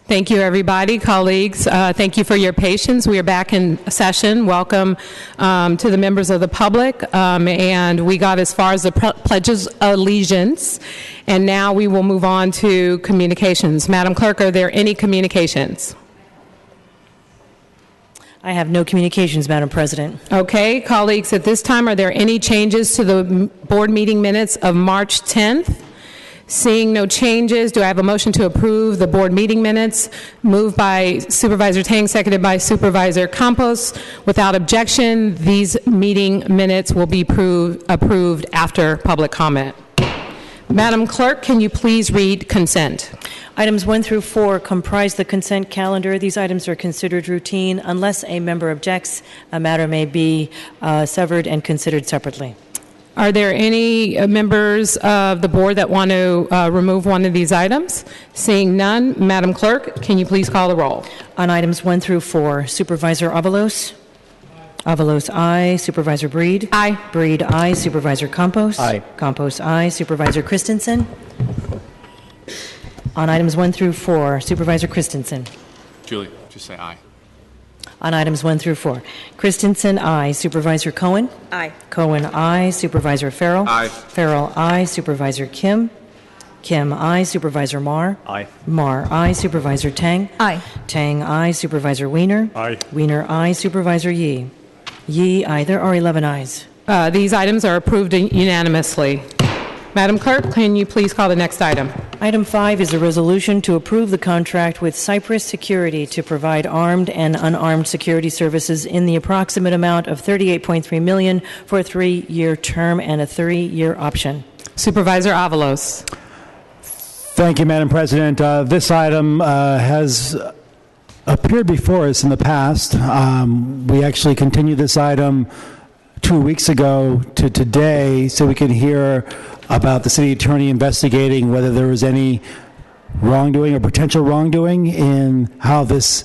Thank you, everybody, colleagues. Thank you for your patience. We are back in session. Welcome to the members of the public. And we got as far as the pledges of allegiance. And now we will move on to communications. Madam Clerk, are there any communications? I have no communications, Madam President. Okay, colleagues, at this time, are there any changes to the board meeting minutes of March 10th? Seeing no changes, do I have a motion to approve the board meeting minutes? Moved by Supervisor Tang, seconded by Supervisor Campos. Without objection, these meeting minutes will be approved after public comment. Madam Clerk, can you please read consent? Items 1 through 4 comprise the consent calendar. These items are considered routine. Unless a member objects, a matter may be severed and considered separately. Are there any members of the board that want to remove one of these items? Seeing none, Madam Clerk, can you please call the roll? On items 1 through 4, Supervisor Avalos? Avalos, aye. Supervisor Breed? Aye. Breed, aye. Supervisor Campos? Aye. Campos, aye. Supervisor Christensen? On items 1 through 4, Supervisor Christensen? Julie, just say aye. On items 1 through 4, Christensen, aye. Supervisor Cohen? Aye. Cohen, aye. Supervisor Farrell? Aye. Farrell, aye. Supervisor Kim? Kim, aye. Supervisor Marr? Aye. Marr, aye. Supervisor Tang? Aye. Tang, aye. Supervisor Wiener? Aye. Wiener, aye. Supervisor Yee? Yee, aye. There are 11 ayes. These items are approved unanimously. Madam Clerk, can you please call the next item? Item 5 is a resolution to approve the contract with Cypress Security to provide armed and unarmed security services in the approximate amount of $38.3 million for a 3-year term and a 3-year option. Supervisor Avalos. Thank you, Madam President. This item has appeared before us in the past. We actually continued this item 2 weeks ago to today so we can hear about the city attorney investigating whether there was any wrongdoing or potential wrongdoing in how this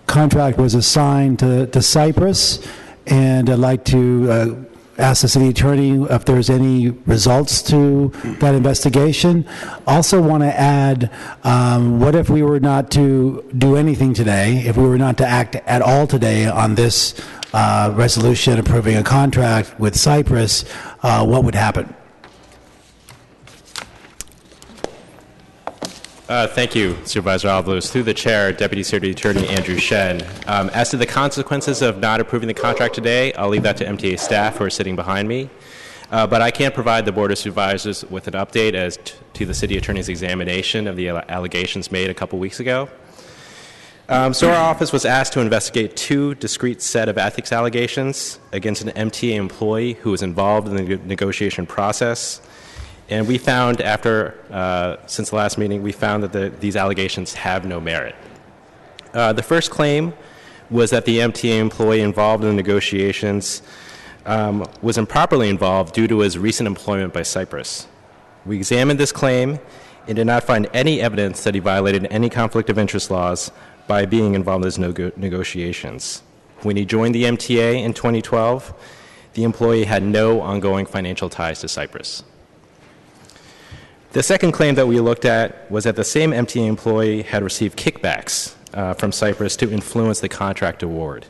contract was assigned to Cypress. And I'd like to ask the city attorney if there's any results to that investigation. Also want to add, what if we were not to do anything today, if we were not to act at all today on this resolution approving a contract with Cypress, what would happen? Thank you, Supervisor Avalos. Through the chair, Deputy City Attorney Andrew Shen. As to the consequences of not approving the contract today, I'll leave that to MTA staff who are sitting behind me. But I can provide the Board of Supervisors with an update as to the City Attorney's examination of the allegations made a couple weeks ago. So our office was asked to investigate 2 discrete set of ethics allegations against an MTA employee who was involved in the negotiation process. And we found since the last meeting, we found that these allegations have no merit. The first claim was that the MTA employee involved in the negotiations was improperly involved due to his recent employment by Cypress. We examined this claim and did not find any evidence that he violated any conflict of interest laws by being involved in those negotiations. When he joined the MTA in 2012, the employee had no ongoing financial ties to Cypress. The second claim that we looked at was that the same MTA employee had received kickbacks from Cypress to influence the contract award.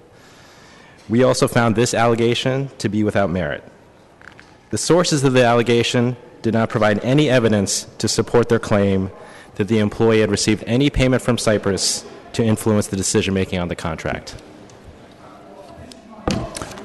We also found this allegation to be without merit. The sources of the allegation did not provide any evidence to support their claim that the employee had received any payment from Cypress to influence the decision-making on the contract.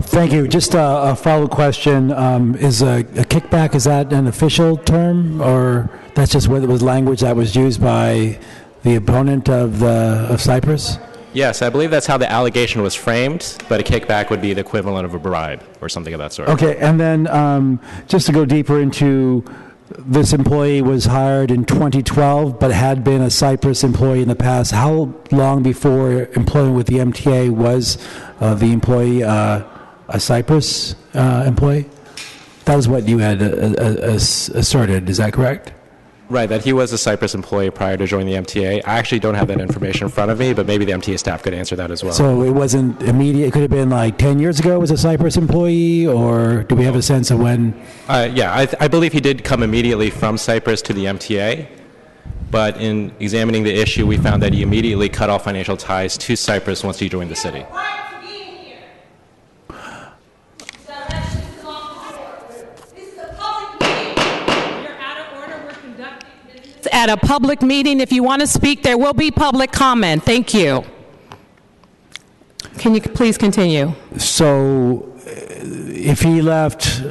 Thank you. Just a follow-up question. Is a kickback, is that an official term, or that's just what it was language that was used by the opponent of Cypress? Yes, I believe that's how the allegation was framed, but a kickback would be the equivalent of a bribe or something of that sort. Okay, and then just to go deeper into, this employee was hired in 2012, but had been a Cypress employee in the past. How long before employment with the MTA was the employee a Cypress employee? That was what you had asserted, is that correct? Right, that he was a Cypress employee prior to joining the MTA. I actually don't have that information in front of me, but maybe the MTA staff could answer that as well. So it wasn't immediate, it could have been like 10 years ago was a Cypress employee, or do we have a sense of when? Yeah, I believe he did come immediately from Cypress to the MTA. but in examining the issue, we found that he immediately cut off financial ties to Cyprus once he joined the city. At a public meeting, if you want to speak, there will be public comment. Thank you. Can you please continue? So if he left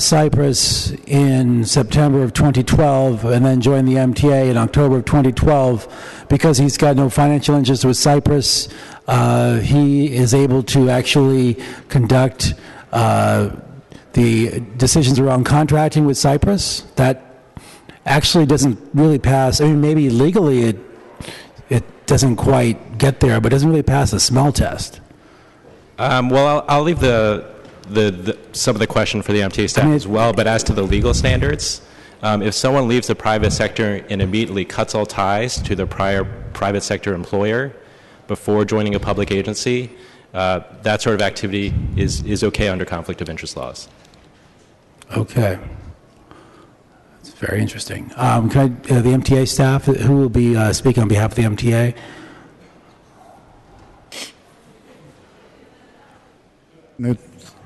Cyprus in September of 2012 and then joined the MTA in October of 2012, because he's got no financial interest with Cyprus, he is able to actually conduct the decisions around contracting with Cyprus. That actually doesn't really pass. I mean, maybe legally it doesn't quite get there, but doesn't really pass the smell test. Well, I'll leave some of the question for the MTA staff as well, but as to the legal standards, if someone leaves the private sector and immediately cuts all ties to their prior private sector employer before joining a public agency, that sort of activity is okay under conflict of interest laws. Okay. It's very interesting. Can I, the MTA staff, who will be speaking on behalf of the MTA?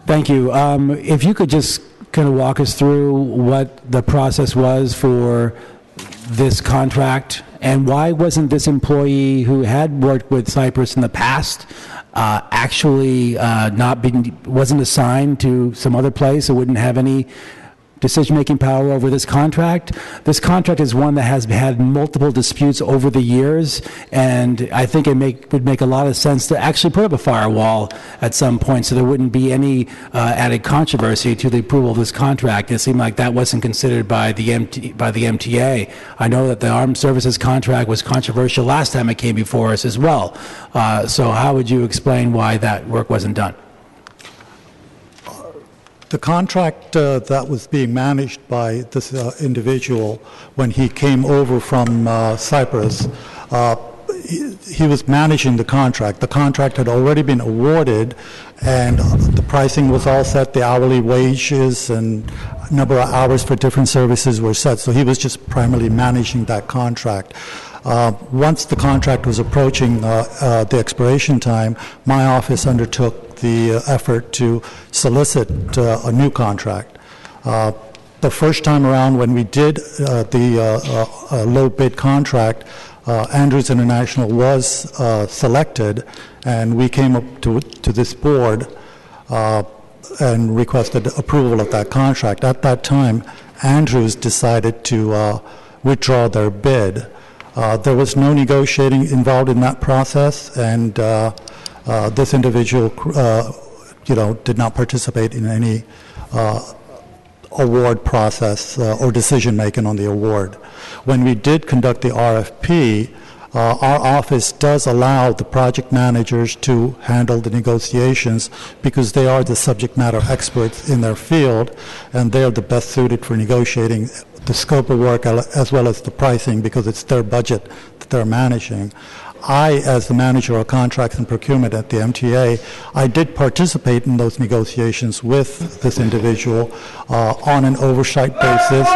Thank you. If you could just kind of walk us through what the process was for this contract, and why wasn't this employee who had worked with Cyprus in the past actually wasn't assigned to some other place or wouldn't have any decision-making power over this contract? This contract is one that has had multiple disputes over the years, and I think it would make a lot of sense to actually put up a firewall at some point so there wouldn't be any added controversy to the approval of this contract. It seemed like that wasn't considered by the MTA. I know that the Armed Services contract was controversial last time it came before us as well. So how would you explain why that work wasn't done? The contract that was being managed by this individual when he came over from Cyprus, he was managing the contract. The contract had already been awarded, and the pricing was all set, the hourly wages and number of hours for different services were set. So he was just primarily managing that contract. Once the contract was approaching the expiration time, my office undertook the effort to solicit a new contract. The first time around when we did the low bid contract, Andrews International was selected, and we came up to this board and requested approval of that contract. At that time, Andrews decided to withdraw their bid. There was no negotiating involved in that process, and this individual, did not participate in any award process or decision making on the award. When we did conduct the RFP, our office does allow the project managers to handle the negotiations because they are the subject matter experts in their field, and they are the best suited for negotiating the scope of work as well as the pricing because it's their budget that they're managing. I, as the manager of contracts and procurement at the MTA, I did participate in those negotiations with this individual on an oversight basis.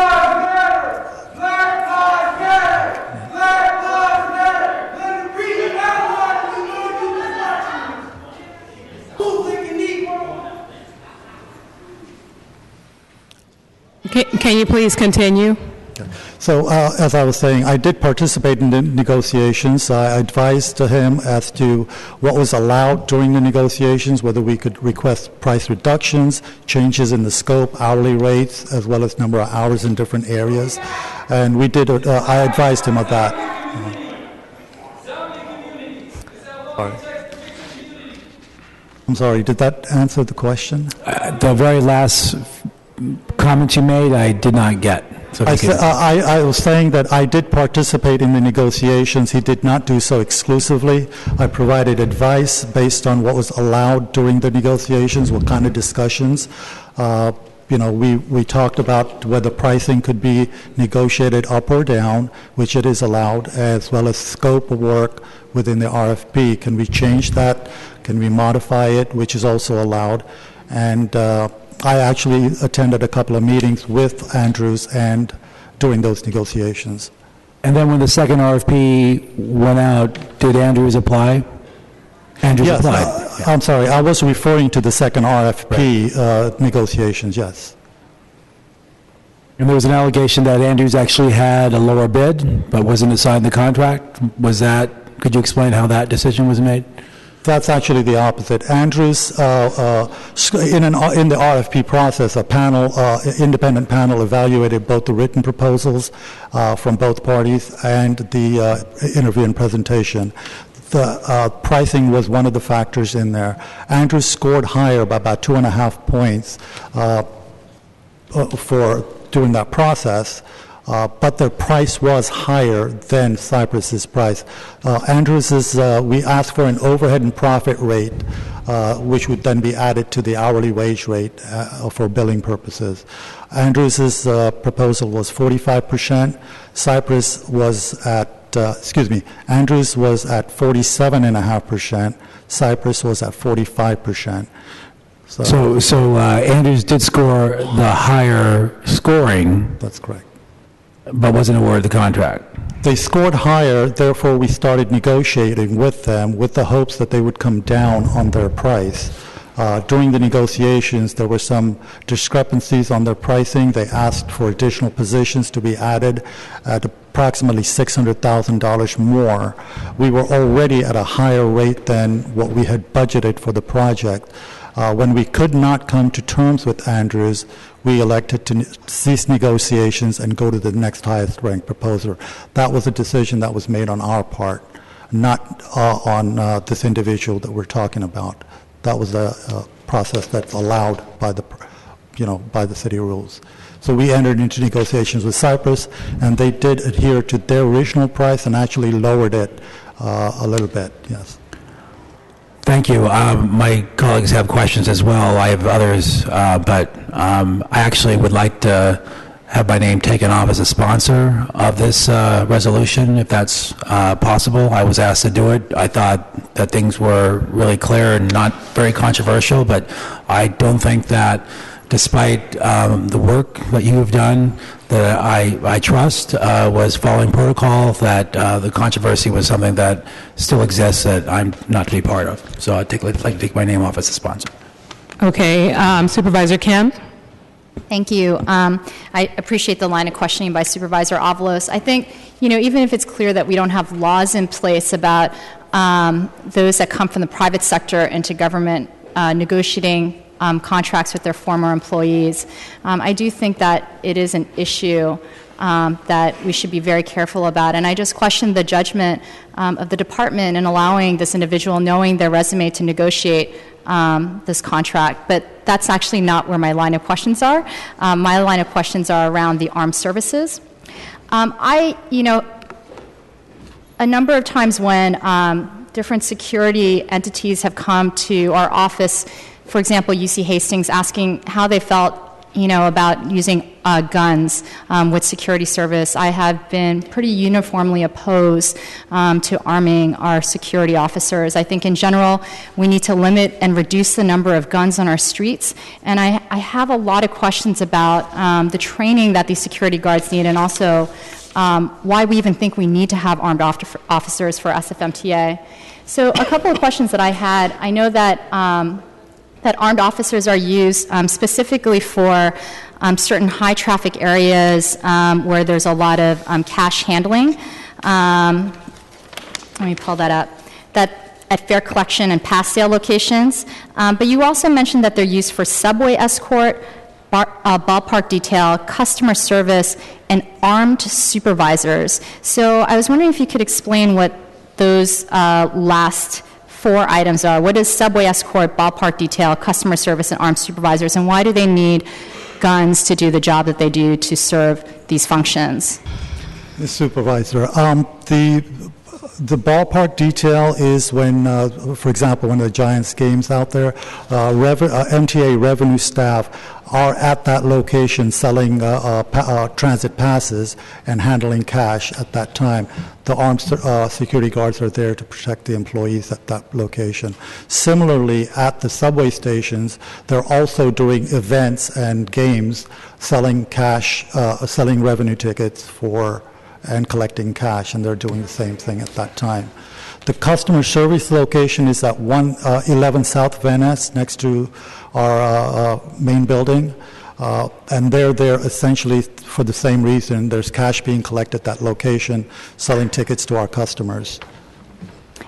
Can you please continue? So, as I was saying, I did participate in the negotiations. I advised him as to what was allowed during the negotiations, whether we could request price reductions, changes in the scope, hourly rates, as well as number of hours in different areas. And we did. I advised him of that. I'm sorry, did that answer the question? The very last comment you made, I did not get. So I was saying that I did participate in the negotiations. He did not do so exclusively. I provided advice based on what was allowed during the negotiations, what kind of discussions. We talked about whether pricing could be negotiated up or down, which it is allowed, as well as scope of work within the RFP. Can we change that? Can we modify it, which is also allowed? And I actually attended a couple of meetings with Andrews and during those negotiations. And then when the second RFP went out, did Andrews apply? Andrews Yes, applied. I'm sorry, I was referring to the second RFP negotiations, yes. And there was an allegation that Andrews actually had a lower bid, but wasn't assigned the contract. Was that, could you explain how that decision was made? That's actually the opposite. Andrews, in the RFP process, a panel, independent panel evaluated both the written proposals from both parties and the interview and presentation. The pricing was one of the factors in there. Andrews scored higher by about 2.5 points for doing that process, but the price was higher than Cypress's price. Andrews's, we asked for an overhead and profit rate, which would then be added to the hourly wage rate for billing purposes. Andrews's proposal was 45%. Cypress was at, Andrews was at 47.5%. Cypress was at 45%. So Andrews did score the higher scoring, That's correct. but wasn't awarded the contract. They scored higher, therefore we started negotiating with them with the hopes that they would come down on their price. During the negotiations, there were some discrepancies on their pricing. They asked for additional positions to be added at approximately $600,000 more. We were already at a higher rate than what we had budgeted for the project. When we could not come to terms with Andrews, we elected to cease negotiations and go to the next highest ranked proposer. That was a decision that was made on our part, not on this individual that we're talking about. That was a process that's allowed by the, by the city rules. So we entered into negotiations with Cypress, and they did adhere to their original price and actually lowered it a little bit, yes. Thank you. My colleagues have questions as well. I have others, but I actually would like to have my name taken off as a sponsor of this resolution, if that's possible. I was asked to do it. I thought that things were really clear and not very controversial, but I don't think that despite the work that you have done, that I trust was following protocol, that the controversy was something that still exists that I'm not to be part of. So I'd like to take my name off as a sponsor. Okay, Supervisor Kim? Thank you. I appreciate the line of questioning by Supervisor Avalos. I think, even if it's clear that we don't have laws in place about those that come from the private sector into government negotiating contracts with their former employees, I do think that it is an issue that we should be very careful about. And I just question the judgment of the department in allowing this individual, knowing their resume, to negotiate this contract. But that's actually not where my line of questions are. My line of questions are around the armed services. A number of times when different security entities have come to our office, for example, UC Hastings, asking how they felt, about using guns with security service, I have been pretty uniformly opposed to arming our security officers. I think in general, we need to limit and reduce the number of guns on our streets. And I have a lot of questions about the training that these security guards need, and also why we even think we need to have armed officers for SFMTA. So a couple of questions that I had. I know that that armed officers are used specifically for certain high traffic areas where there's a lot of cash handling. Let me pull that up. That at fare collection and pass sale locations. But you also mentioned that they're used for subway escort, ballpark detail, customer service, and armed supervisors. So I was wondering if you could explain what those last 4 items are. What is subway escort, ballpark detail, customer service, and armed supervisors, and why do they need guns to do the job that they do to serve these functions? The supervisor, the ballpark detail is when, for example, one of the Giants games out there, MTA revenue staff are at that location selling transit passes and handling cash at that time. The armed security guards are there to protect the employees at that location. Similarly, at the subway stations, they're also doing events and games, selling cash, selling revenue tickets for and collecting cash, and they're doing the same thing at that time. The customer service location is at 111 South Van Ness, next to our main building. And they're there essentially for the same reason. There's cash being collected at that location, selling tickets to our customers.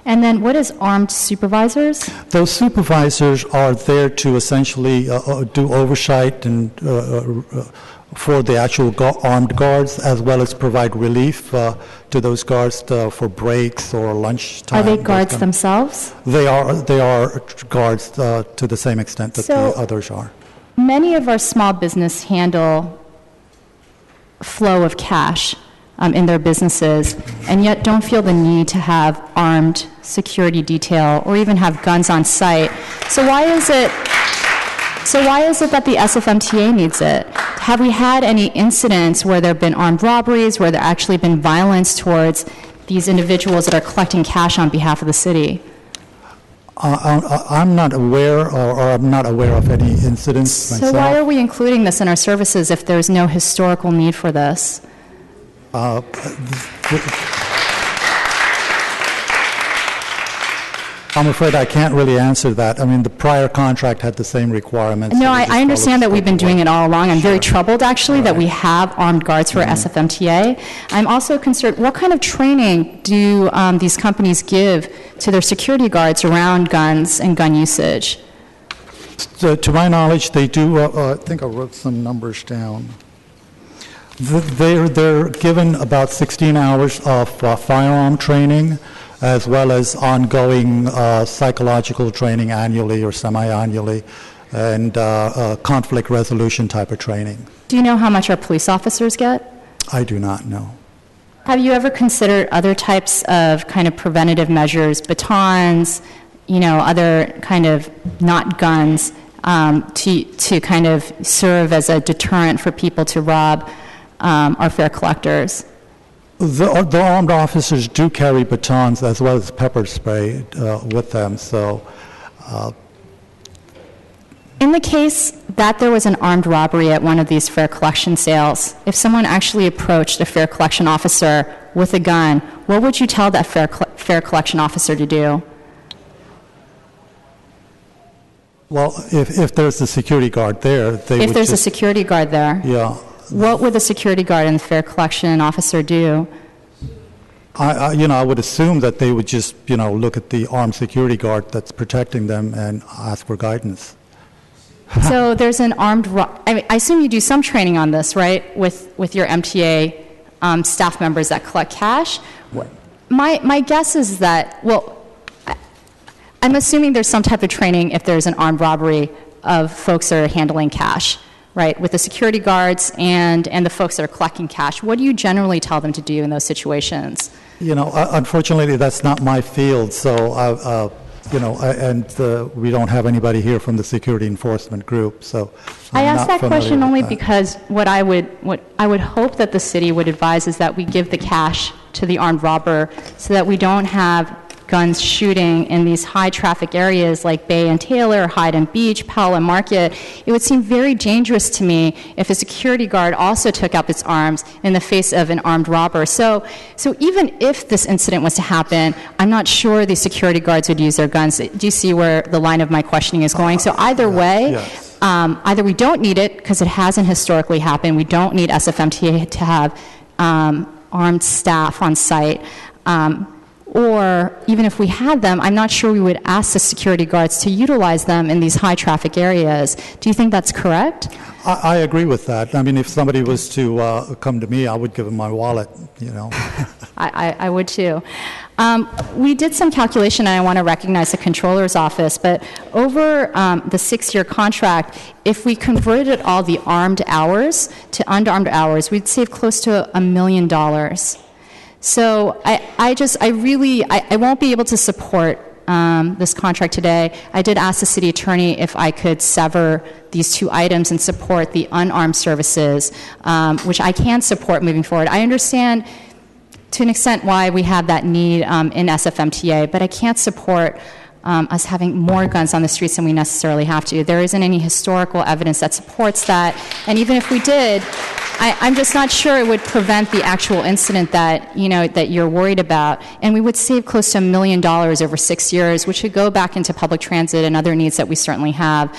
And then what is armed supervisors? Those supervisors are there to essentially do oversight and for the actual armed guards, as well as provide relief to those guards for breaks or lunchtime. Are they guards themselves? They are guards to the same extent that the others are. Many of our small business handle flow of cash in their businesses, and yet don't feel the need to have armed security detail or even have guns on site. So why is it that the SFMTA needs it? Have we had any incidents where there have been armed robberies, where there actually been violence towards these individuals that are collecting cash on behalf of the city? I'm not aware, or I'm not aware of any incidents myself. So why are we including this in our services if there's no historical need for this? I'm afraid I can't really answer that. I mean, the prior contract had the same requirements. No, I understand that we've been doing it all along. I'm very troubled, actually, that we have armed guards for SFMTA. I'm also concerned, what kind of training do these companies give to their security guards around guns and gun usage? So, to my knowledge, they do. I think I wrote some numbers down. They're given about 16 hours of firearm training, as well as ongoing psychological training annually or semi-annually, and conflict resolution type of training. Do you know how much our police officers get? I do not know. Have you ever considered other types of kind of preventative measures, batons, other kind of not guns, to kind of serve as a deterrent for people to rob our fare collectors? The armed officers do carry batons as well as pepper spray with them, so... In the case that there was an armed robbery at one of these fare collection sales, if someone actually approached a fare collection officer with a gun, what would you tell that fare collection officer to do? Well, if there's a security guard there, If there's a security guard there? Yeah. What would the security guard and the fare collection officer do? I would assume that they would just, look at the armed security guard that's protecting them and ask for guidance. So there's an I assume you do some training on this, right, with your MTA staff members that collect cash. My guess is that, I'm assuming there's some type of training if there's an armed robbery of folks that are handling cash, right, with the security guards and the folks that are collecting cash. What do you generally tell them to do in those situations? Unfortunately, that's not my field, so, we don't have anybody here from the security enforcement group, so I asked that question only because what I would hope that the city would advise is that we give the cash to the armed robber so that we don't have guns shooting in these high traffic areas like Bay and Taylor, Hyde and Beach, Powell and Market. It would seem very dangerous to me if a security guard also took up its arms in the face of an armed robber. So even if this incident was to happen, I'm not sure the security guards would use their guns. Do you see where the line of my questioning is going? So either way, yes. Either we don't need it because it hasn't historically happened. We don't need SFMTA to have armed staff on site. Or even if we had them, I'm not sure we would ask the security guards to utilize them in these high traffic areas. Do you think that's correct? I agree with that. I mean, if somebody was to come to me, I would give them my wallet, I would too. We did some calculation, and I want to recognize the Controller's Office, but over the 6-year contract, if we converted all the armed hours to unarmed hours, we'd save close to $1 million. So I won't be able to support this contract today. I did ask the city attorney if I could sever these two items and support the unarmed services, which I can support moving forward. I understand to an extent why we have that need in SFMTA, but I can't support us having more guns on the streets than we necessarily have to. There isn't any historical evidence that supports that. And even if we did, I'm just not sure it would prevent the actual incident that, that you're worried about. And we would save close to $1 million over 6 years, which would go back into public transit and other needs that we certainly have.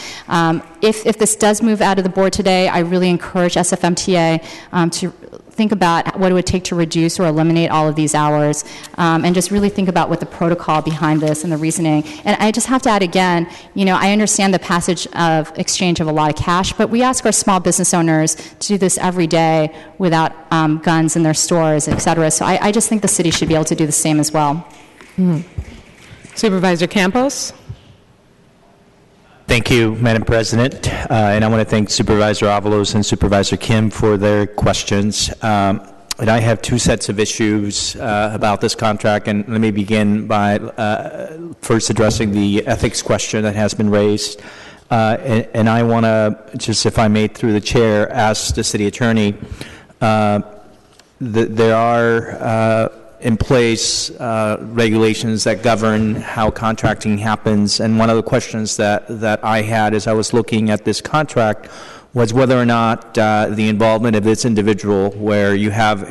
If this does move out of the board today, I really encourage SFMTA to think about what it would take to reduce or eliminate all of these hours, and just really think about what the protocol behind this and the reasoning. And I just have to add again, I understand the passage of exchange of a lot of cash, but we ask our small business owners to do this every day without guns in their stores, et cetera. So I just think the city should be able to do the same as well. Supervisor Campos? Thank you, Madam President. And I want to thank Supervisor Avalos and Supervisor Kim for their questions. And I have two sets of issues about this contract. And let me begin by first addressing the ethics question that has been raised. And I want to, just if I may, through the chair, ask the city attorney, there are in place regulations that govern how contracting happens. And one of the questions that I had as I was looking at this contract was whether or not the involvement of this individual, where you have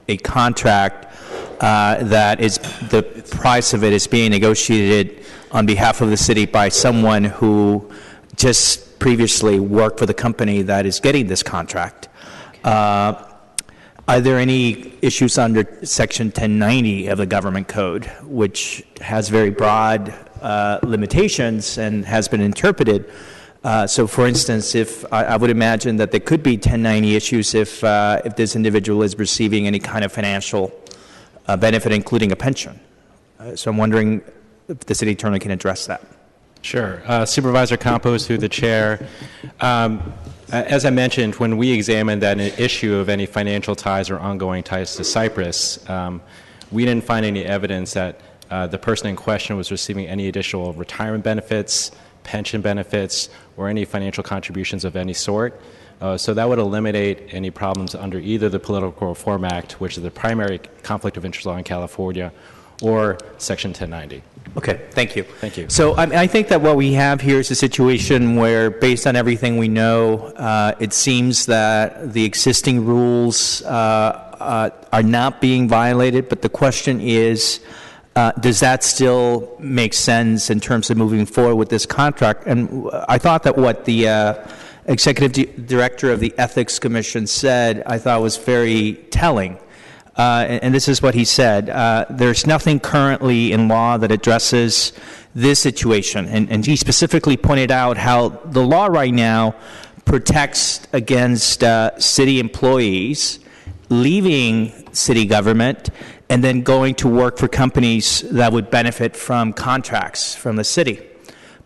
a contract that is, the price of it is being negotiated on behalf of the city by someone who just previously worked for the company that is getting this contract. Are there any issues under Section 1090 of the Government Code, which has very broad limitations and has been interpreted? So, for instance, if I would imagine that there could be 1090 issues if this individual is receiving any kind of financial benefit, including a pension. So I'm wondering if the city attorney can address that. Sure. Supervisor Campos, through the chair. As I mentioned, when we examined that issue of any financial ties or ongoing ties to Cyprus, we didn't find any evidence that the person in question was receiving any additional retirement benefits, pension benefits, or any financial contributions of any sort. So that would eliminate any problems under either the Political Reform Act, which is the primary conflict of interest law in California, or Section 1090. Okay, thank you. Thank you. So I think that what we have here is a situation where, based on everything we know, it seems that the existing rules are not being violated, but the question is, does that still make sense in terms of moving forward with this contract? And I thought that what the Executive Director of the Ethics Commission said, I thought was very telling. And this is what he said. There's nothing currently in law that addresses this situation. And he specifically pointed out how the law right now protects against city employees leaving city government and then going to work for companies that would benefit from contracts from the city.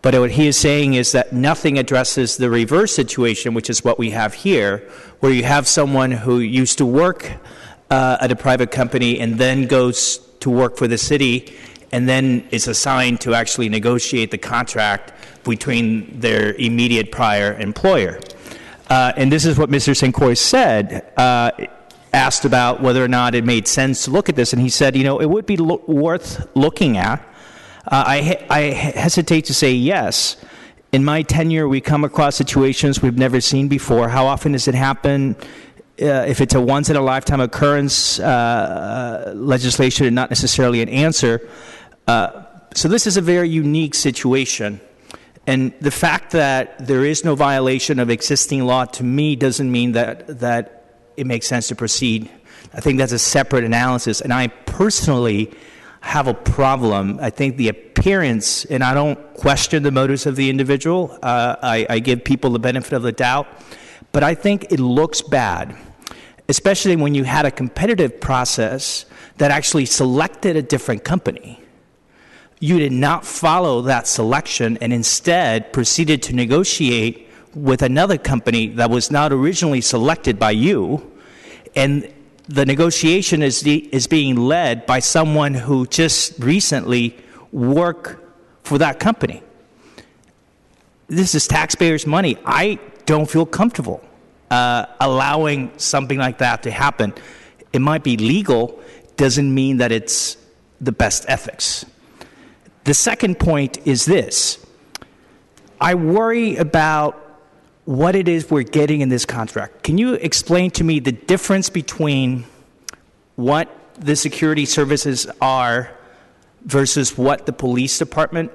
But what he is saying is that nothing addresses the reverse situation, which is what we have here, where you have someone who used to work at a private company and then goes to work for the city and then is assigned to actually negotiate the contract between their immediate prior employer. And this is what Mr. Sincoy said, asked about whether or not it made sense to look at this, and he said, it would be worth looking at. I hesitate to say yes. In my tenure, we come across situations we've never seen before. How often does it happen? If it's a once-in-a-lifetime occurrence, legislation is not necessarily an answer. So this is a very unique situation. And the fact that there is no violation of existing law, to me, doesn't mean that it makes sense to proceed. I think that's a separate analysis. And I personally have a problem. I think the appearance, and I don't question the motives of the individual. I give people the benefit of the doubt. But I think it looks bad, especially when you had a competitive process that actually selected a different company. You did not follow that selection and instead proceeded to negotiate with another company that was not originally selected by you, and the negotiation is being led by someone who just recently worked for that company. This is taxpayers' money. I don't feel comfortable allowing something like that to happen. It might be legal, doesn't mean that it's the best ethics. The second point is this. I worry about what it is we're getting in this contract. Can you explain to me the difference between what the security services are versus what the police department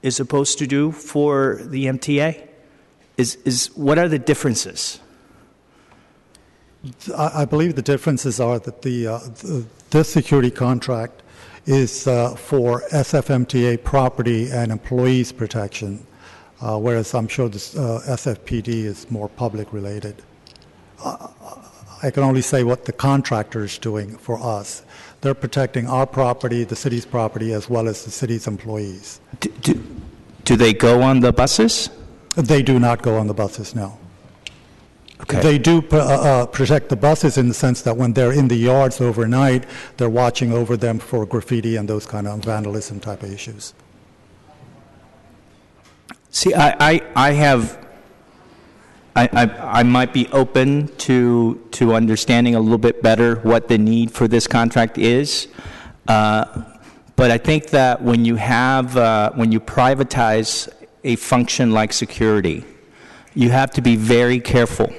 is supposed to do for the MTA? What are the differences? I believe the differences are that this security contract is for SFMTA property and employees protection, whereas I'm sure this SFPD is more public related. I can only say what the contractor is doing for us. They're protecting our property, the city's property, as well as the city's employees. Do they go on the buses? They do not go on the buses, no. Okay. They do protect the buses in the sense that when they're in the yards overnight, they're watching over them for graffiti and those kind of vandalism type of issues. See, I might be open to understanding a little bit better what the need for this contract is, but I think that when you privatize a function like security, you have to be very careful,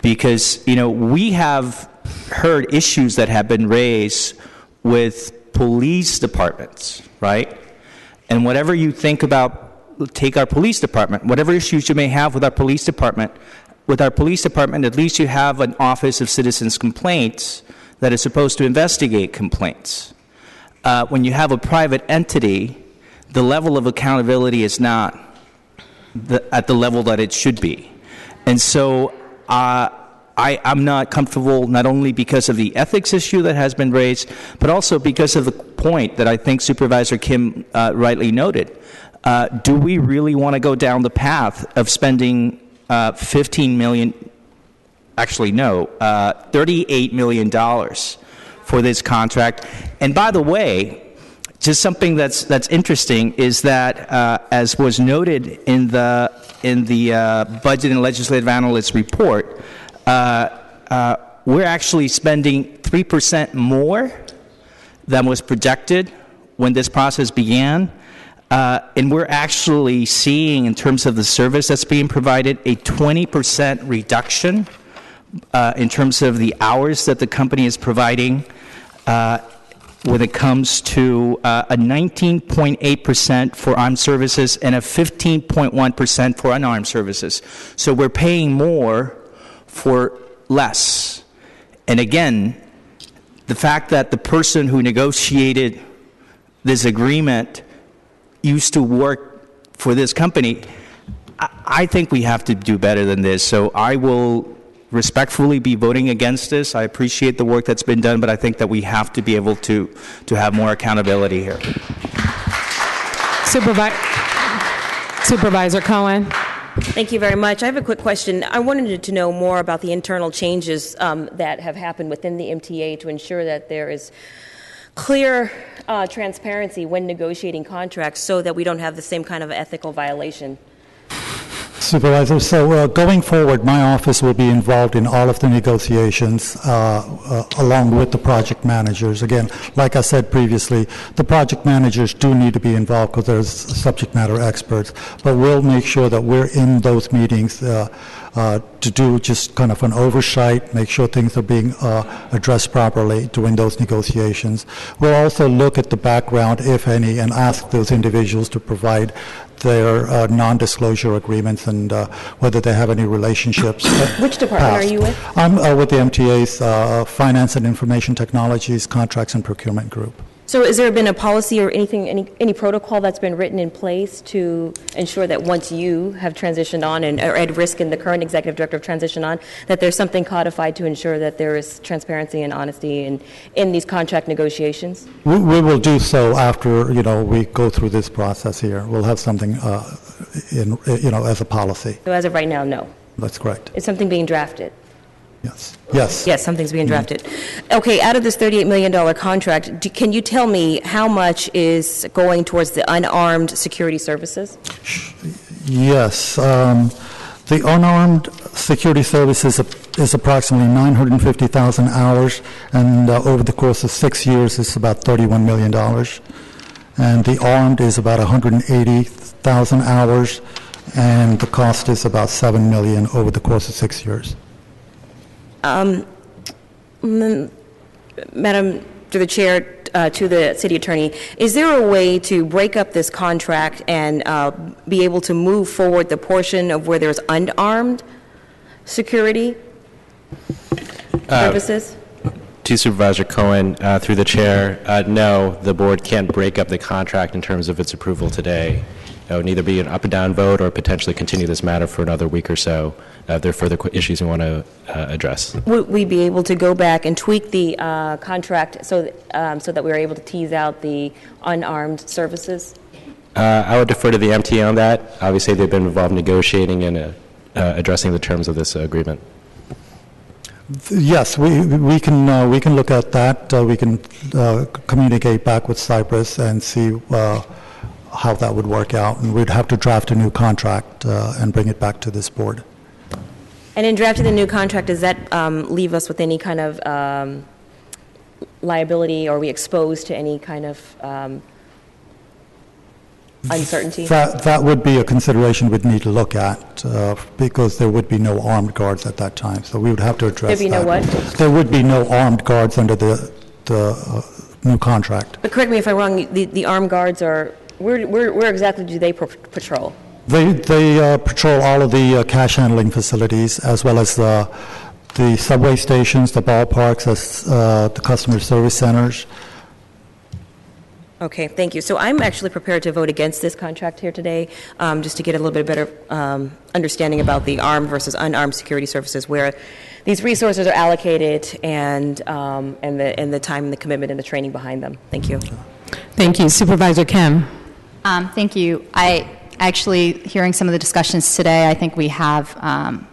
because we have heard issues that have been raised with police departments, right? And whatever you think about. Take our police department. Whatever issues you may have with our police department, at least you have an Office of Citizens Complaints that is supposed to investigate complaints. When you have a private entity, the level of accountability is not at the level that it should be. And so I'm not comfortable, not only because of the ethics issue that has been raised, but also because of the point that I think Supervisor Kim rightly noted. Do we really want to go down the path of spending $15 million, actually no, $38 million for this contract? And by the way, just something that's interesting is that, as was noted in the Budget and Legislative Analyst report, we're actually spending 3% more than was projected when this process began. And we're actually seeing, in terms of the service that's being provided, a 20% reduction in terms of the hours that the company is providing when it comes to a 19.8% for armed services and a 15.1% for unarmed services. So we're paying more for less. And again, the fact that the person who negotiated this agreement used to work for this company, I think we have to do better than this. So I will respectfully be voting against this. I appreciate the work that's been done, but I think that we have to be able to have more accountability here. Supervisor Cohen. Thank you very much. I have a quick question. I wanted to know more about the internal changes that have happened within the MTA to ensure that there is clear transparency when negotiating contracts so that we don't have the same kind of ethical violation. Supervisor, so going forward, my office will be involved in all of the negotiations along with the project managers. Again, like I said previously, the project managers do need to be involved because there's subject matter experts, but we'll make sure that we're in those meetings to do just kind of an oversight, make sure things are being addressed properly during those negotiations. We'll also look at the background, if any, and ask those individuals to provide their non-disclosure agreements and whether they have any relationships. Which department are you with? I'm with the MTA's Finance and Information Technologies Contracts and Procurement Group. So has there been a policy or anything, any protocol that's been written in place to ensure that once you have transitioned on and are at risk and the current executive director have transitioned on, that there's something codified to ensure that there is transparency and honesty in these contract negotiations? We will do so after, we go through this process here. We'll have something as a policy. So as of right now, no. That's correct. Is something being drafted? Yes. Yes, something's being drafted. Okay, out of this $38 million contract, can you tell me how much is going towards the unarmed security services? Yes. The unarmed security services is approximately 950,000 hours, and over the course of 6 years, it's about $31 million. and the armed is about 180,000 hours, and the cost is about $7 million over the course of 6 years. Madam, through the chair, to the city attorney, is there a way to break up this contract and be able to move forward the portion of where there's unarmed security services? To Supervisor Cohen, through the chair, no, the board can't break up the contract in terms of its approval today. It would neither be an up and down vote or potentially continue this matter for another week or so. There are further issues we want to address. Would we be able to go back and tweak the contract so that we were able to tease out the unarmed services? I would defer to the MTA on that. Obviously, they've been involved negotiating and addressing the terms of this agreement. Yes, we can look at that. We can communicate back with Cyprus and see how that would work out, and we'd have to draft a new contract and bring it back to this board. And in drafting the new contract, does that leave us with any kind of liability? Or are we exposed to any kind of uncertainty? That would be a consideration we'd need to look at because there would be no armed guards at that time. So we would have to address that. There'd be no what? There would be no armed guards under the new contract. But correct me if I'm wrong, the armed guards are, where exactly do they patrol? They patrol all of the cash handling facilities, as well as the subway stations, the ballparks, the customer service centers. Okay, thank you. So I'm actually prepared to vote against this contract here today, just to get a little bit better understanding about the armed versus unarmed security services, where these resources are allocated, and the time, and the commitment, and the training behind them. Thank you. Thank you. Supervisor Kim. Thank you. Actually, hearing some of the discussions today, I think we have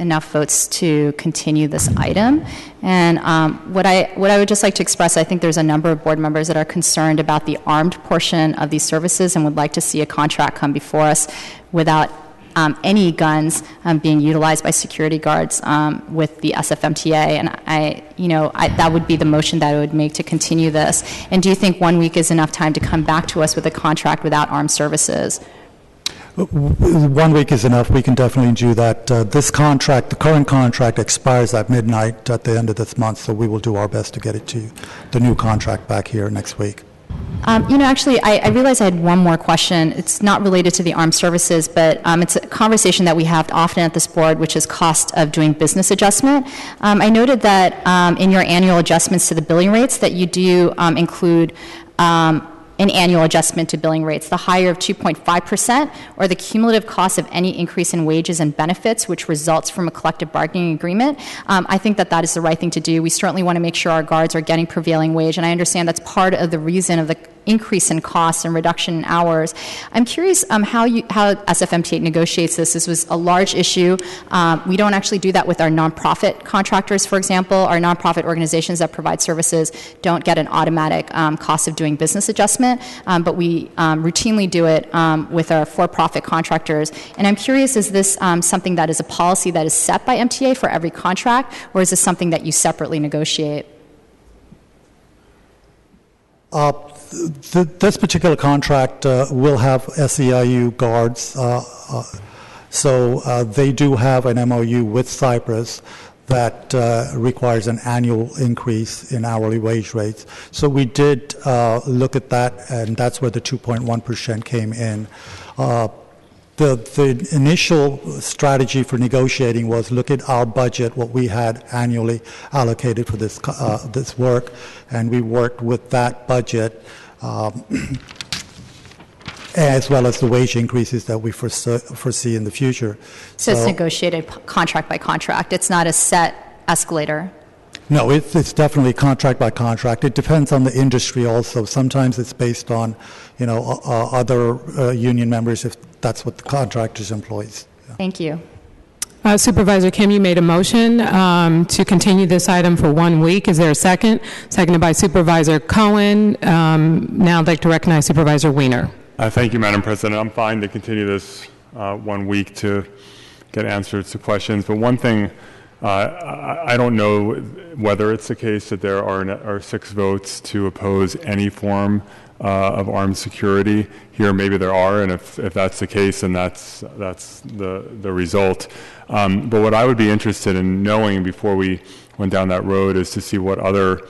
enough votes to continue this item. And what I would just like to express, I think there's a number of board members that are concerned about the armed portion of these services and would like to see a contract come before us without any guns being utilized by security guards with the SFMTA, and that would be the motion that I would make to continue this. And do you think 1 week is enough time to come back to us with a contract without armed services? 1 week is enough. We can definitely do that. This contract, the current contract, expires at midnight at the end of this month, so we will do our best to get it to you, the new contract back here next week. Actually, I realize I had one more question. It's not related to the armed services, but it's a conversation that we have often at this board, which is cost of doing business adjustment. I noted that in your annual adjustments to the billing rates that you do include an annual adjustment to billing rates, the higher of 2.5%, or the cumulative cost of any increase in wages and benefits which results from a collective bargaining agreement. I think that is the right thing to do. We certainly want to make sure our guards are getting prevailing wage, and I understand that's part of the reason of the increase in costs and reduction in hours. I'm curious how SFMTA negotiates this. This was a large issue. We don't actually do that with our nonprofit contractors, for example. Our nonprofit organizations that provide services don't get an automatic cost of doing business adjustment, but we routinely do it with our for-profit contractors. And I'm curious, is this something that is a policy that is set by MTA for every contract, or is this something that you separately negotiate? This particular contract will have SEIU guards, so they do have an MOU with Cyprus that requires an annual increase in hourly wage rates. So we did look at that, and that's where the 2.1% came in. The initial strategy for negotiating was look at our budget, what we had annually allocated for this work, and we worked with that budget as well as the wage increases that we foresee in the future. So it's negotiated contract by contract. It's not a set escalator. No, it's definitely contract by contract. It depends on the industry also. Sometimes it's based on, other union members if that's what the contractor's employs. Yeah. Thank you. Supervisor Kim, you made a motion to continue this item for 1 week. Is there a second? Seconded by Supervisor Cohen. Now I'd like to recognize Supervisor Wiener. Thank you, Madam President. I'm fine to continue this 1 week to get answers to questions. But one thing, I don't know whether it's the case that there are 6 votes to oppose any form of armed security. Here, maybe there are, and if that's the case, then that's the result. But what I would be interested in knowing before we went down that road is to see what other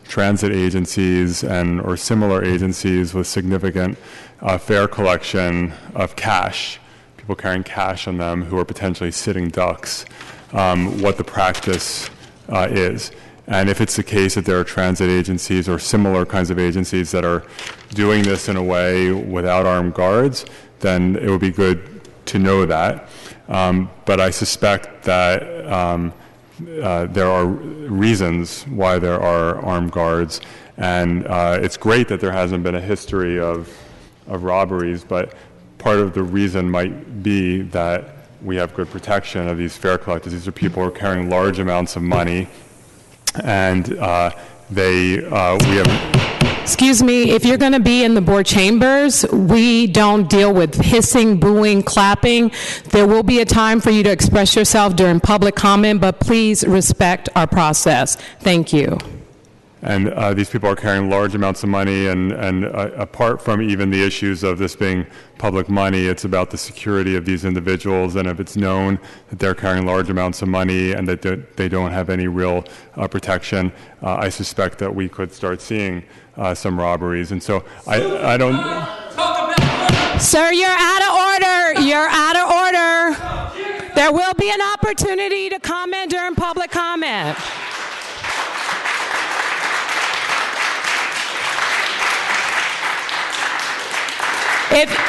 transit agencies or similar agencies with significant fare collection of cash, people carrying cash on them who are potentially sitting ducks, what the practice is. And if it's the case that there are transit agencies or similar kinds of agencies that are doing this in a way without armed guards, then it would be good to know that. But I suspect that there are reasons why there are armed guards, and it's great that there hasn't been a history of robberies, but part of the reason might be that we have good protection of these fare collectors. These are people who are carrying large amounts of money, and we have... Excuse me, if you're going to be in the board chambers, we don't deal with hissing, booing, clapping. There will be a time for you to express yourself during public comment, but please respect our process. Thank you. And these people are carrying large amounts of money, and apart from even the issues of this being public money, it's about the security of these individuals. And if it's known that they're carrying large amounts of money and that they don't have any real protection, I suspect that we could start seeing some robberies. And so I don't... Sir, you're out of order. You're out of order. There will be an opportunity to comment during public comment.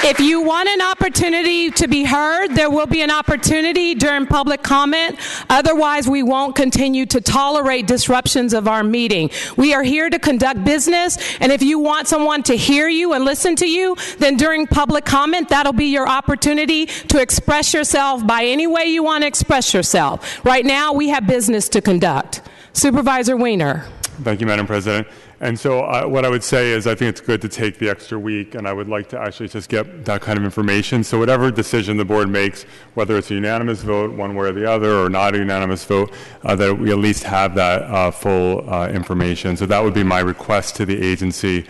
If you want an opportunity to be heard, there will be an opportunity during public comment. Otherwise, we won't continue to tolerate disruptions of our meeting. We are here to conduct business, and if you want someone to hear you and listen to you, then during public comment, that'll be your opportunity to express yourself by any way you want to express yourself. Right now, we have business to conduct. Supervisor Weiner. Thank you, Madam President. And so what I would say is I think it's good to take the extra week, and I would like to actually just get that kind of information. So whatever decision the board makes, whether it's a unanimous vote one way or the other or not a unanimous vote, that we at least have that full information. So that would be my request to the agency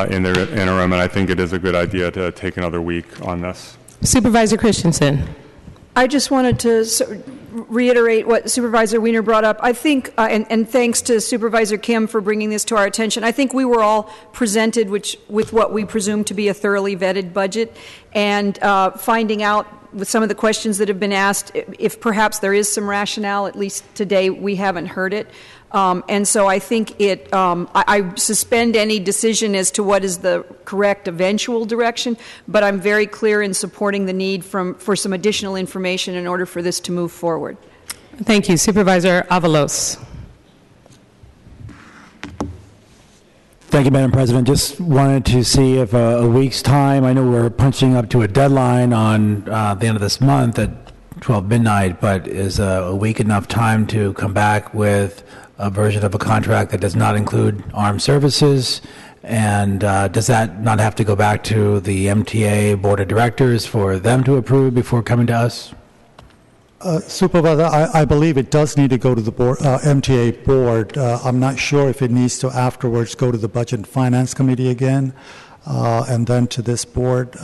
in their interim, and I think it is a good idea to take another week on this. Supervisor Christensen. I just wanted to reiterate what Supervisor Weiner brought up. I think, and thanks to Supervisor Kim for bringing this to our attention, I think we were all presented with what we presume to be a thoroughly vetted budget, and finding out with some of the questions that have been asked, if perhaps there is some rationale, at least today we haven't heard it. And so I think I suspend any decision as to what is the correct eventual direction, but I'm very clear in supporting the need for some additional information in order for this to move forward. Thank you. Supervisor Avalos. Thank you, Madam President. Just wanted to see if a week's time, I know we're punching up to a deadline on the end of this month at 12 midnight, but is a week enough time to come back with a version of a contract that does not include armed services? And does that not have to go back to the MTA Board of Directors for them to approve before coming to us? Supervisor, I believe it does need to go to the board, MTA board. I'm not sure if it needs to afterwards go to the Budget and Finance Committee again, and then to this board.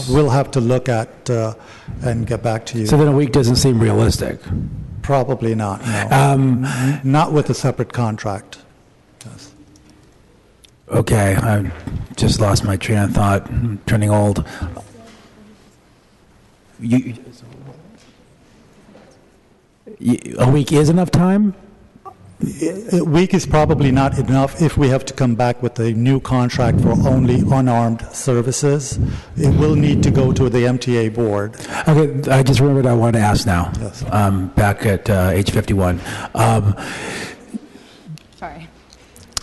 We'll have to look at and get back to you. So then a week doesn't seem realistic? Probably not, no. Not with a separate contract. Yes. Okay, I just lost my train of thought. I'm turning old. A week is enough time? A week is probably not enough if we have to come back with a new contract for only unarmed services. It will need to go to the MTA board. Okay, I just remembered I wanted to ask now. Yes. Back at age 51. Sorry.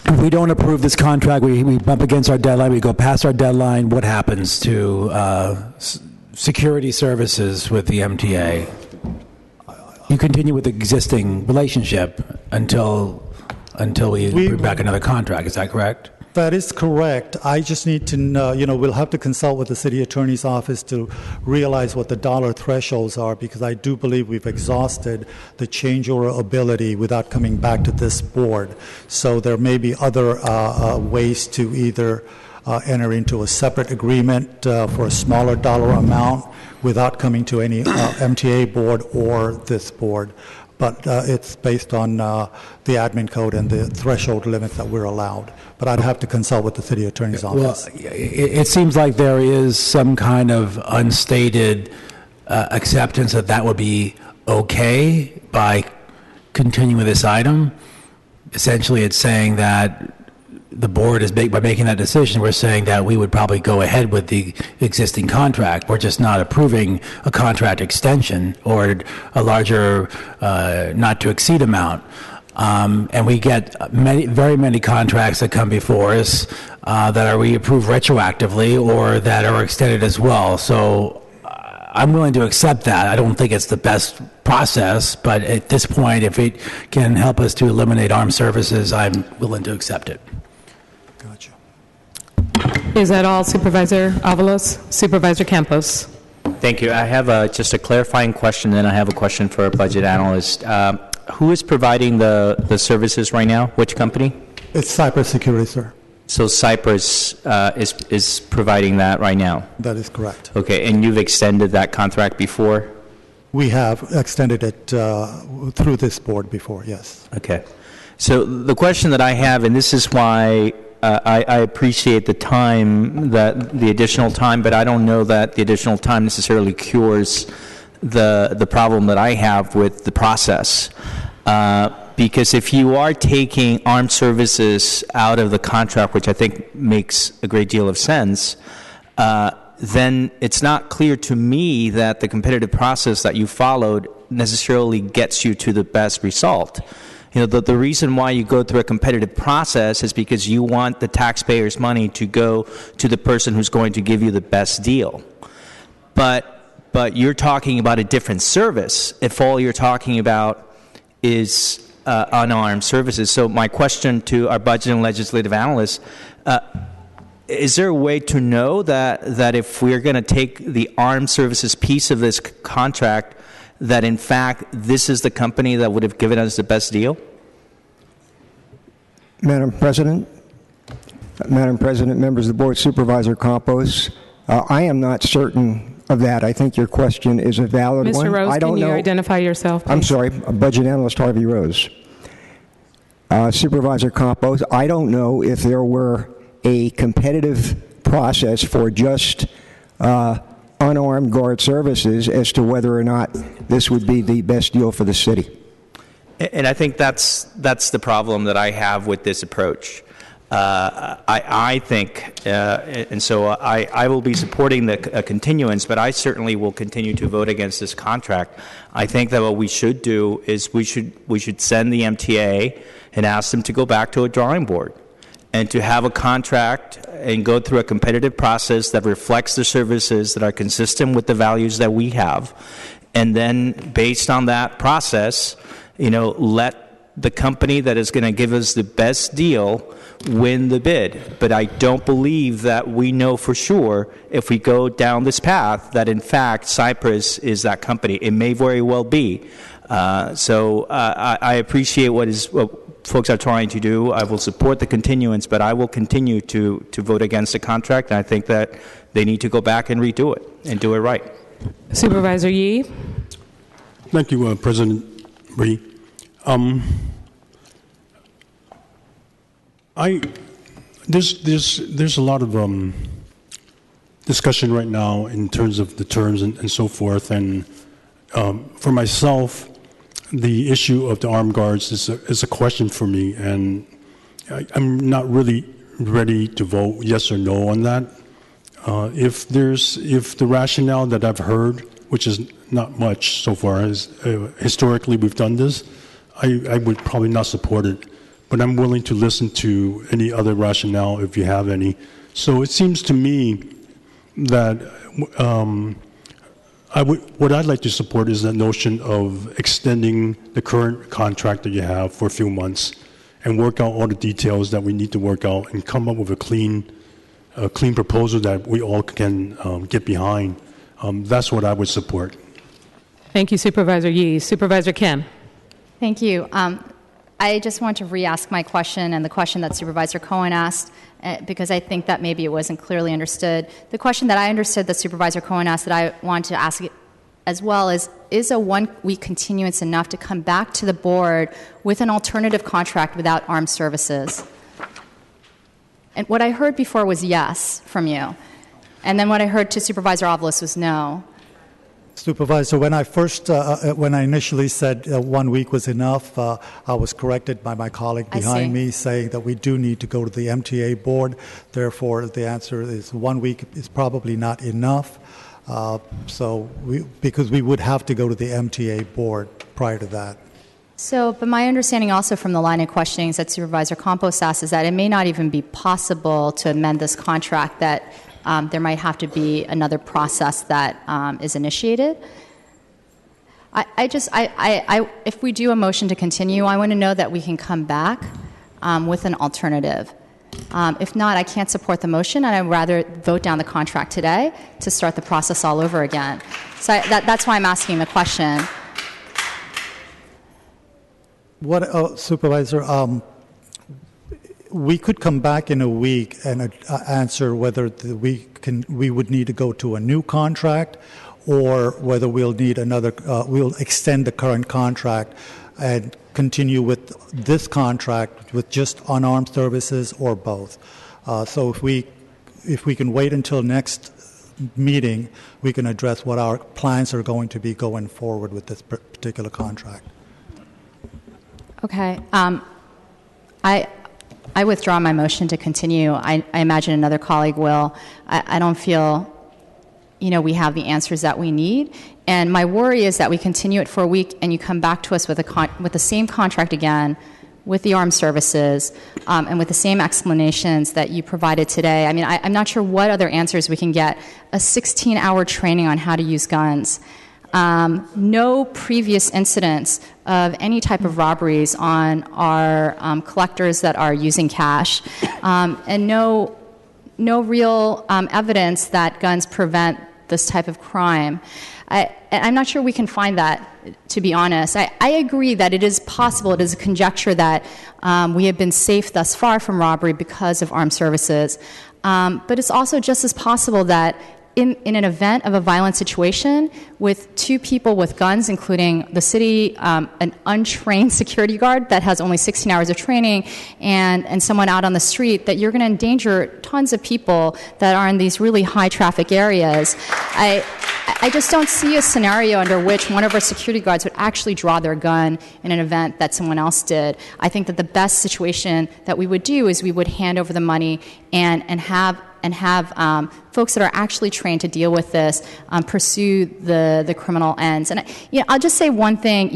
If we don't approve this contract, we bump against our deadline, we go past our deadline, what happens to security services with the MTA? You continue with the existing relationship until we bring back another contract. Is that correct? That is correct. I just need to know, we'll have to consult with the city attorney's office to realize what the dollar thresholds are, because I do believe we've exhausted the changeover ability without coming back to this board. So there may be other ways to either enter into a separate agreement for a smaller dollar amount without coming to any MTA board or this board. But it's based on the admin code and the threshold limits that we're allowed. But I'd have to consult with the city attorney's office. Well, it seems like there is some kind of unstated acceptance that that would be okay by continuing this item. Essentially, it's saying that the board is by making that decision, we're saying that we would probably go ahead with the existing contract. We're just not approving a contract extension or a larger not to exceed amount. And we get very many contracts that come before us that we approve retroactively or that are extended as well. So I'm willing to accept that. I don't think it's the best process, but at this point, if it can help us to eliminate armed services, I'm willing to accept it. Gotcha. Is that all, Supervisor Avalos? Supervisor Campos? Thank you. I have just a clarifying question, then I have a question for our budget analyst. Who is providing the services right now? Which company? It's Cypress Security, sir. So Cypress is providing that right now? That is correct. Okay, and you've extended that contract before? We have extended it through this board before, yes. Okay. So the question that I have, and this is why I appreciate the additional time, but I don't know that the additional time necessarily cures the problem that I have with the process. Because if you are taking armed services out of the contract, which I think makes a great deal of sense, then it's not clear to me that the competitive process that you followed necessarily gets you to the best result. You know, the reason why you go through a competitive process is because you want the taxpayers' money to go to the person who's going to give you the best deal. But you're talking about a different service if all you're talking about is unarmed services. So my question to our budget and legislative analysts, is there a way to know that if we're going to take the armed services piece of this contract, that in fact this is the company that would have given us the best deal? Madam President, members of the board, Supervisor Campos, I am not certain of that. I think your question is a valid one. Mr. Rose, I don't can you know. identify yourself, please? I'm sorry, budget analyst Harvey Rose. Supervisor Campos, I don't know if there were a competitive process for just unarmed guard services as to whether or not this would be the best deal for the city. And I think that's the problem that I have with this approach. I think, and so I will be supporting the continuance, but I certainly will continue to vote against this contract. I think that what we should do is we should send the MTA and ask them to go back to a drawing board and to have a contract and go through a competitive process that reflects the services that are consistent with the values that we have. And then based on that process, let the company that is going to give us the best deal win the bid. But I don't believe that we know for sure if we go down this path that in fact Cypress is that company. It may very well be. So I appreciate what folks are trying to do. I will support the continuance, but I will continue to vote against the contract. And I think that they need to go back and redo it and do it right. Supervisor Yee. Thank you, President Bree. There's a lot of discussion right now in terms of the terms and so forth. And for myself, the issue of the armed guards is a question for me, and I'm not really ready to vote yes or no on that. If the rationale that I've heard, which is not much so far, is historically we've done this, I would probably not support it. But I'm willing to listen to any other rationale if you have any. So it seems to me that what I'd like to support is that notion of extending the current contract that you have for a few months and work out all the details that we need to work out and come up with a clean proposal that we all can get behind. That's what I would support. Thank you, Supervisor Yee. Supervisor Kim. Thank you. I just want to re-ask my question and the question that Supervisor Cohen asked, because I think that maybe it wasn't clearly understood. The question that I understood that Supervisor Cohen asked that I want to ask as well is a one-week continuance enough to come back to the board with an alternative contract without armed services? And what I heard before was yes from you. And then what I heard to Supervisor Avalos was no. Supervisor, when I initially said 1 week was enough, I was corrected by my colleague behind me saying that we do need to go to the MTA board. Therefore, the answer is 1 week is probably not enough. Because we would have to go to the MTA board prior to that. So, but my understanding also from the line of questionings that Supervisor Campos asked is that it may not even be possible to amend this contract, that there might have to be another process that is initiated. If we do a motion to continue, I want to know that we can come back with an alternative. If not, I can't support the motion, and I'd rather vote down the contract today to start the process all over again. So that's why I'm asking the question. Supervisor, we could come back in a week and answer whether we would need to go to a new contract, or whether we'll need we'll extend the current contract and continue with this contract with just unarmed services, or both. So if we can wait until next meeting, we can address what our plans are going to be going forward with this particular contract. Okay. I withdraw my motion to continue. I imagine another colleague will. I don't feel, we have the answers that we need. And my worry is that we continue it for a week and you come back to us with the same contract again, with the armed services, and with the same explanations that you provided today. I mean, I'm not sure what other answers we can get. A 16-hour training on how to use guns. No previous incidents of any type of robberies on our collectors that are using cash, and no real evidence that guns prevent this type of crime. I'm not sure we can find that, to be honest. I agree that it is possible, it is a conjecture that we have been safe thus far from robbery because of armed services. But it's also just as possible that in an event of a violent situation with two people with guns, including the city, an untrained security guard that has only 16 hours of training, and someone out on the street, that you're going to endanger tons of people that are in these really high traffic areas. I just don't see a scenario under which one of our security guards would actually draw their gun in an event that someone else did. I think that the best situation that we would do is we would hand over the money and have folks that are actually trained to deal with this pursue the criminal ends. And I'll just say one thing.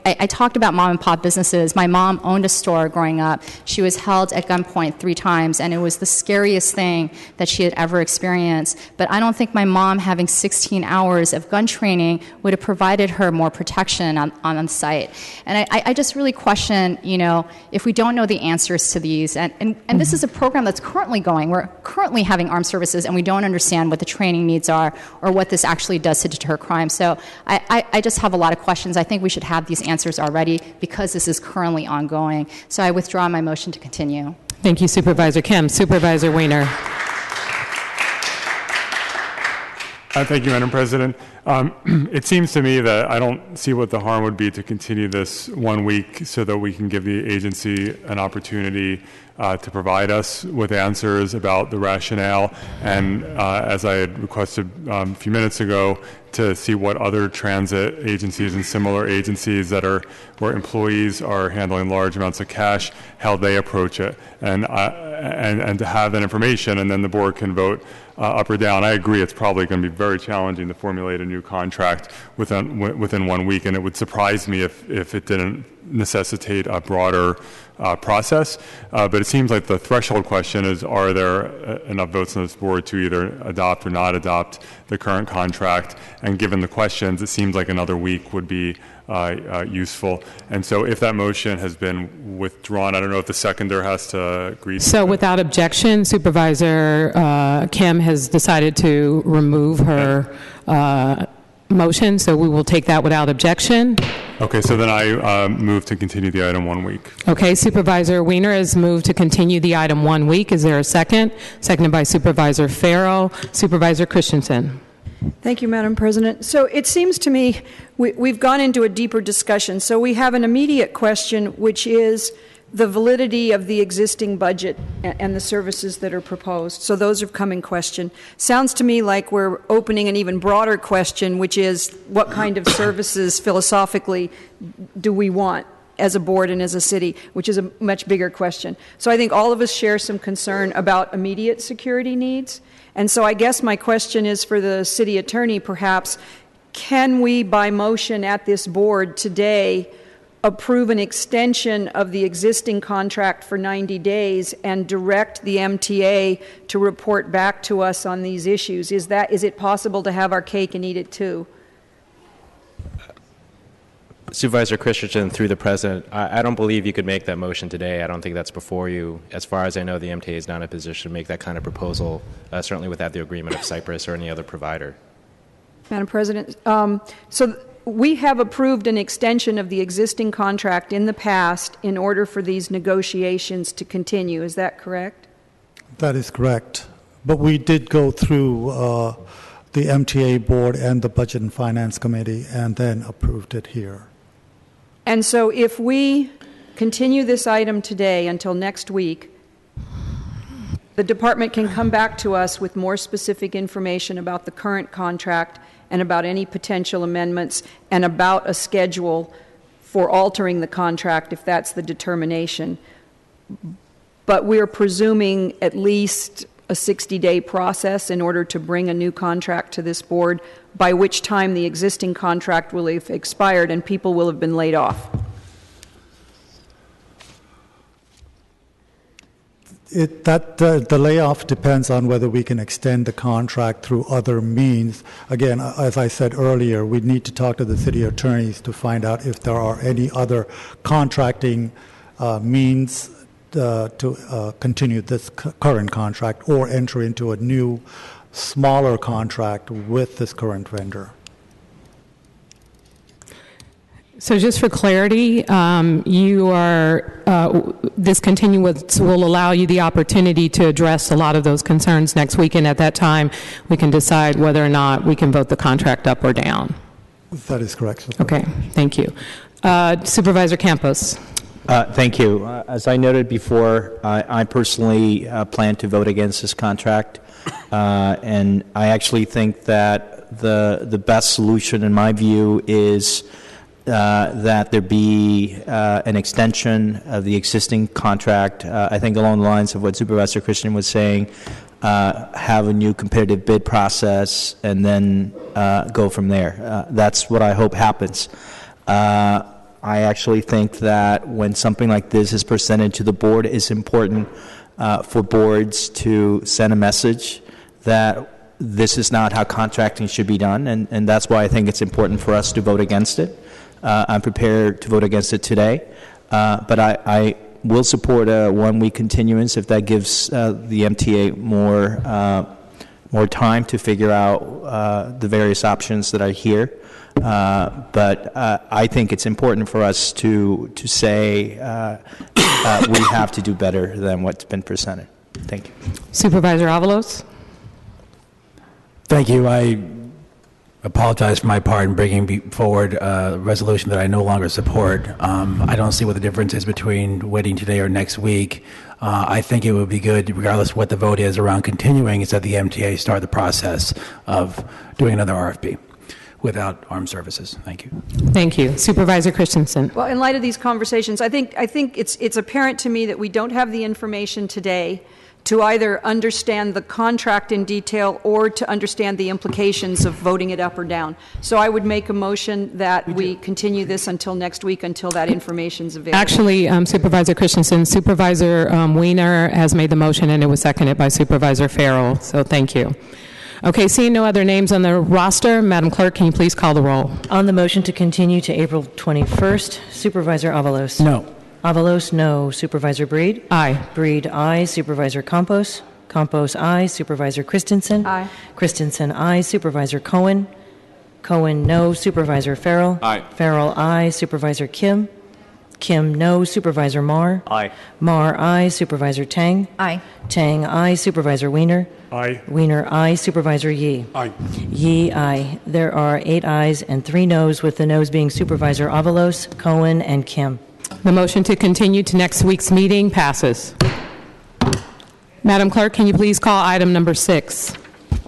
I talked about mom and pop businesses. My mom owned a store growing up. She was held at gunpoint 3 times, and it was the scariest thing that she had ever experienced. But I don't think my mom having 16 hours of gun training would have provided her more protection on site. And I just really question, if we don't know the answers to these, and this is a program that's currently going. We're currently having armed services, and we don't understand what the training needs are or what this actually does to deter crime. So I just have a lot of questions. I think we should have these answers already because this is currently ongoing. So I withdraw my motion to continue. Thank you, Supervisor Kim. Supervisor Weiner. Thank you, Madam President. It seems to me that I don't see what the harm would be to continue this 1 week so that we can give the agency an opportunity to provide us with answers about the rationale, and as I had requested a few minutes ago, to see what other transit agencies and similar agencies where employees are handling large amounts of cash, how they approach it, and to have that information, and then the board can vote up or down. I agree it's probably going to be very challenging to formulate a new contract within 1 week, and it would surprise me if it didn't necessitate a broader process. But it seems like the threshold question is, are there enough votes on this board to either adopt or not adopt the current contract? And given the questions, it seems like another week would be useful. And so if that motion has been withdrawn, I don't know if the seconder has to agree to So without objection, Supervisor Kim has decided to remove her motion, so we will take that without objection. Okay, so then I move to continue the item 1 week. Okay, Supervisor Weiner has moved to continue the item 1 week. Is there a second? Seconded by Supervisor Farrell. Supervisor Christensen. Thank you, Madam President. So it seems to me we've gone into a deeper discussion. So we have an immediate question, which is the validity of the existing budget and the services that are proposed. So those have come in question. Sounds to me like we're opening an even broader question, which is what kind of services philosophically do we want as a board and as a city, which is a much bigger question. So I think all of us share some concern about immediate security needs. And so I guess my question is for the city attorney, perhaps, can we, by motion at this board today, approve an extension of the existing contract for 90 days and direct the MTA to report back to us on these issues? Is it possible to have our cake and eat it too? Supervisor Christensen, through the President, I don't believe you could make that motion today. I don't think that's before you. As far as I know, the MTA is not in a position to make that kind of proposal, certainly without the agreement of Cypress or any other provider. Madam President, so we have approved an extension of the existing contract in the past in order for these negotiations to continue. Is that correct? That is correct. But we did go through the MTA board and the Budget and Finance Committee and then approved it here. And so if we continue this item today until next week, the department can come back to us with more specific information about the current contract and about any potential amendments and about a schedule for altering the contract if that's the determination. But we're presuming at least a 60-day process in order to bring a new contract to this board, by which time the existing contract will have expired and people will have been laid off. The layoff depends on whether we can extend the contract through other means. Again, as I said earlier, we need to talk to the city attorneys to find out if there are any other contracting means to continue this current contract or enter into a new, smaller contract with this current vendor. So just for clarity, you are, this continuance will allow you the opportunity to address a lot of those concerns next week, and at that time, we can decide whether or not we can vote the contract up or down. That is correct. Okay, thank you. Supervisor Campos. Thank you. As I noted before, I personally plan to vote against this contract, and I actually think that the best solution, in my view, is that there be an extension of the existing contract. I think along the lines of what Supervisor Christian was saying, have a new competitive bid process, and then go from there. That's what I hope happens. I actually think that when something like this is presented to the board, it's important for boards to send a message that this is not how contracting should be done, and that's why I think it's important for us to vote against it. I'm prepared to vote against it today, but I will support a one-week continuance if that gives the MTA more time to figure out the various options that are here. But I think it's important for us to say we have to do better than what's been presented. Thank you. Supervisor Avalos. Thank you. I apologize for my part in bringing forward a resolution that I no longer support. I don't see what the difference is between waiting today or next week. I think it would be good, regardless of what the vote is around continuing, is that the MTA start the process of doing another RFP without armed services. Thank you. Thank you. Supervisor Christensen. Well, in light of these conversations, I think it's apparent to me that we don't have the information today to either understand the contract in detail or to understand the implications of voting it up or down. So I would make a motion that we continue this until next week until that information is available. Actually, Supervisor Christensen, Supervisor Weiner has made the motion and it was seconded by Supervisor Farrell. So thank you. Okay, seeing no other names on the roster, Madam Clerk, can you please call the roll? On the motion to continue to April 21st, Supervisor Avalos. No. Avalos, no. Supervisor Breed? Aye. Breed, aye. Supervisor Campos? Campos, aye. Supervisor Christensen? Aye. Christensen, aye. Supervisor Cohen? Cohen, no. Supervisor Farrell? Aye. Farrell, aye. Supervisor Kim? Kim, no. Supervisor Marr? Aye. Marr, aye. Supervisor Tang? Aye. Tang, aye. Supervisor Wiener? Aye. Wiener, aye. Supervisor Yee? Aye. Yee, aye. There are 8 ayes and 3 noes, with the noes being Supervisor Avalos, Cohen, and Kim. The motion to continue to next week's meeting passes. Madam Clerk, can you please call item number 6?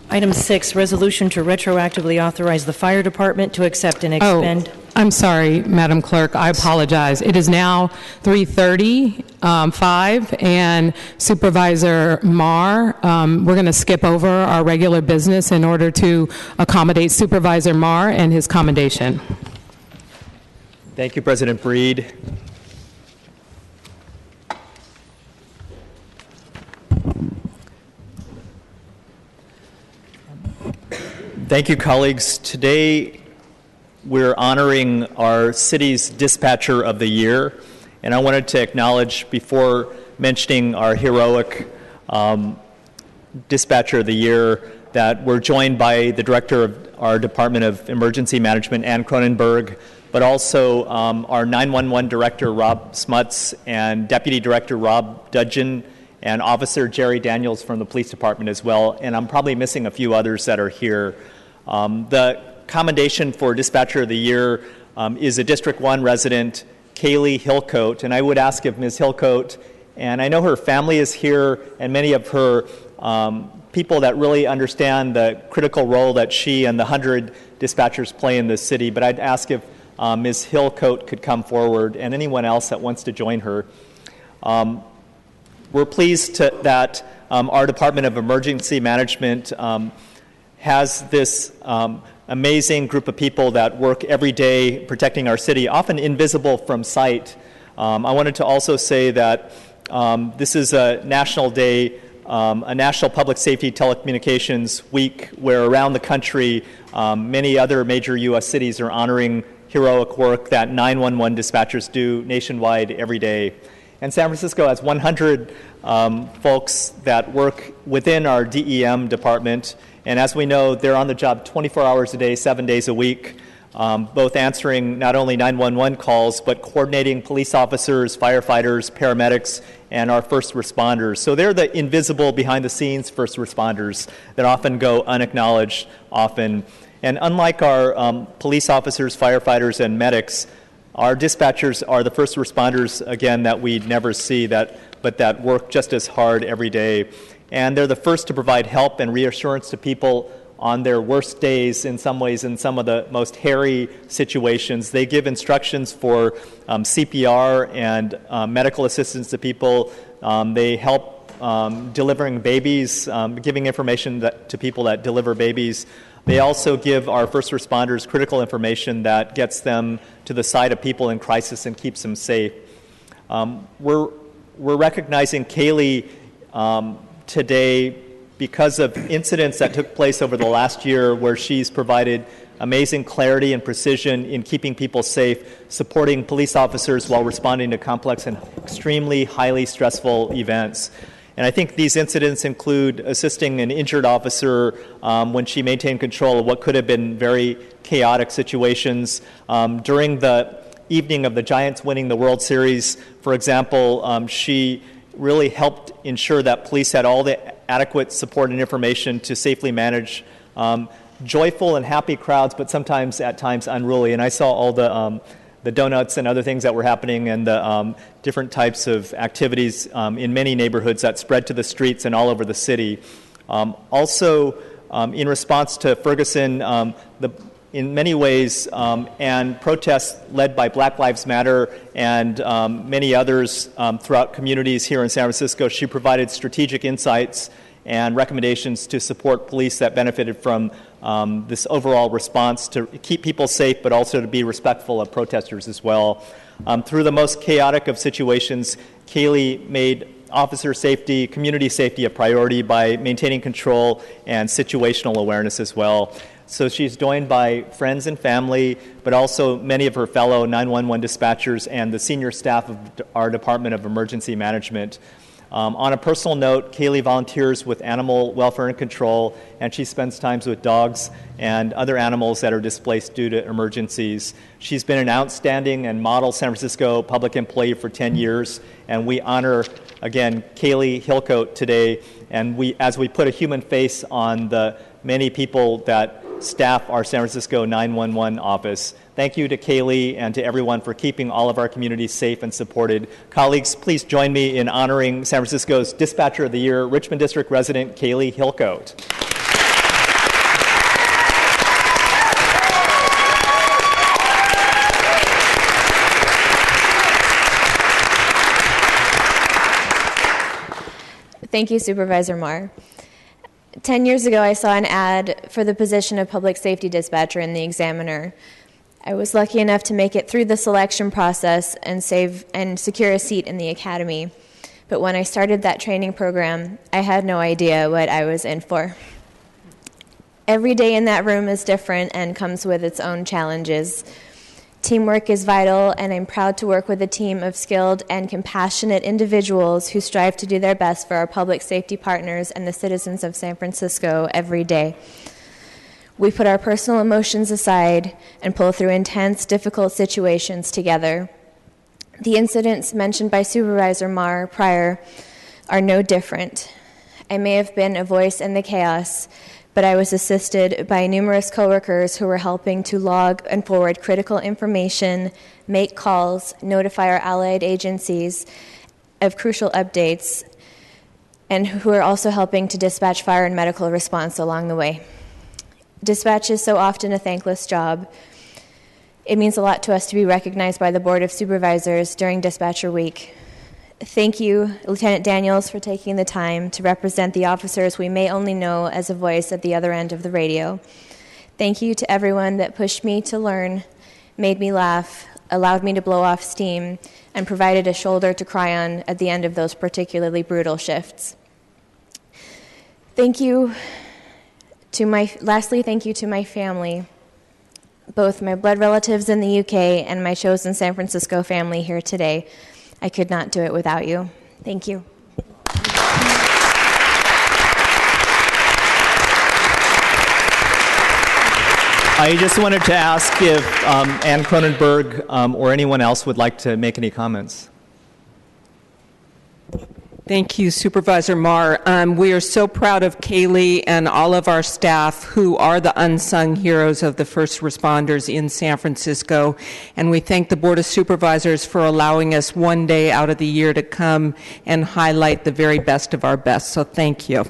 Item 6, resolution to retroactively authorize the fire department to accept and expend. I'm sorry, Madam Clerk, I apologize. It is now 3:35, and Supervisor Marr, we're going to skip over our regular business in order to accommodate Supervisor Marr and his commendation. Thank you, President Breed. Thank you, colleagues. Today, we're honoring our city's Dispatcher of the Year, and I wanted to acknowledge, before mentioning our heroic Dispatcher of the Year, that we're joined by the Director of our Department of Emergency Management, Ann Cronenberg, but also our 911 Director, Rob Smuts, and Deputy Director, Rob Dudgeon, and Officer Jerry Daniels from the Police Department as well, and I'm probably missing a few others that are here. The commendation for Dispatcher of the Year is a District 1 resident, Kaylee Hillcoat, and I would ask if Ms. Hillcoat, and I know her family is here, and many of her people that really understand the critical role that she and the 100 dispatchers play in this city, but I'd ask if Ms. Hillcoat could come forward, and anyone else that wants to join her. We're pleased that our Department of Emergency Management has this amazing group of people that work every day protecting our city, often invisible from sight. I wanted to also say that this is a national day, a National Public Safety Telecommunications Week, where around the country, many other major U.S. cities are honoring heroic work that 911 dispatchers do nationwide every day. And San Francisco has 100 folks that work within our DEM department. And as we know, they're on the job 24 hours a day, 7 days a week, both answering not only 911 calls, but coordinating police officers, firefighters, paramedics, and our first responders. So they're the invisible, behind-the-scenes first responders that often go unacknowledged often. And unlike our police officers, firefighters, and medics, our dispatchers are the first responders, again, that we never see, but that work just as hard every day. And they're the first to provide help and reassurance to people on their worst days, in some ways, in some of the most hairy situations. They give instructions for CPR and medical assistance to people. They help delivering babies, giving information to people that deliver babies. They also give our first responders critical information that gets them to the side of people in crisis and keeps them safe. We're recognizing Kaylee today because of incidents that took place over the last year where she's provided amazing clarity and precision in keeping people safe, supporting police officers while responding to complex and extremely highly stressful events. And I think these incidents include assisting an injured officer when she maintained control of what could have been very chaotic situations. During the evening of the Giants winning the World Series, for example, she really helped ensure that police had all the adequate support and information to safely manage joyful and happy crowds, but sometimes at times unruly. And I saw all the donuts and other things that were happening and the different types of activities in many neighborhoods that spread to the streets and all over the city. Also, in response to Ferguson, in many ways, and protests led by Black Lives Matter and many others throughout communities here in San Francisco, she provided strategic insights and recommendations to support police that benefited from this overall response to keep people safe, but also to be respectful of protesters as well. Through the most chaotic of situations, Kaylee made officer safety, community safety a priority by maintaining control and situational awareness as well. So she's joined by friends and family, but also many of her fellow 911 dispatchers and the senior staff of our Department of Emergency Management. On a personal note, Kaylee volunteers with Animal Welfare and Control, and she spends time with dogs and other animals that are displaced due to emergencies. She's been an outstanding and model San Francisco public employee for 10 years, and we honor, again, Kaylee Hillcoat today, and as we put a human face on the many people that staff our San Francisco 911 office. Thank you to Kaylee and to everyone for keeping all of our communities safe and supported. Colleagues, please join me in honoring San Francisco's Dispatcher of the Year, Richmond District resident Kaylee Hillcoat. Thank you, Supervisor Marr. 10 years ago, I saw an ad for the position of public safety dispatcher in the Examiner. I was lucky enough to make it through the selection process and secure a seat in the academy. But when I started that training program, I had no idea what I was in for. Every day in that room is different and comes with its own challenges. Teamwork is vital, and I'm proud to work with a team of skilled and compassionate individuals who strive to do their best for our public safety partners and the citizens of San Francisco every day. We put our personal emotions aside and pull through intense, difficult situations together. The incidents mentioned by Supervisor Marr prior are no different. I may have been a voice in the chaos, but I was assisted by numerous coworkers who were helping to log and forward critical information, make calls, notify our allied agencies of crucial updates, and who are also helping to dispatch fire and medical response along the way. Dispatch is so often a thankless job. It means a lot to us to be recognized by the Board of Supervisors during Dispatcher Week. Thank you, Lieutenant Daniels, for taking the time to represent the officers we may only know as a voice at the other end of the radio. Thank you to everyone that pushed me to learn, made me laugh, allowed me to blow off steam, and provided a shoulder to cry on at the end of those particularly brutal shifts. Thank you to my family, both my blood relatives in the UK and my chosen San Francisco family here today. I could not do it without you. Thank you. I just wanted to ask if Ann Cronenberg or anyone else would like to make any comments. Thank you, Supervisor Marr. We are so proud of Kaylee and all of our staff who are the unsung heroes of the first responders in San Francisco. And we thank the Board of Supervisors for allowing us one day out of the year to come and highlight the very best of our best. So thank you.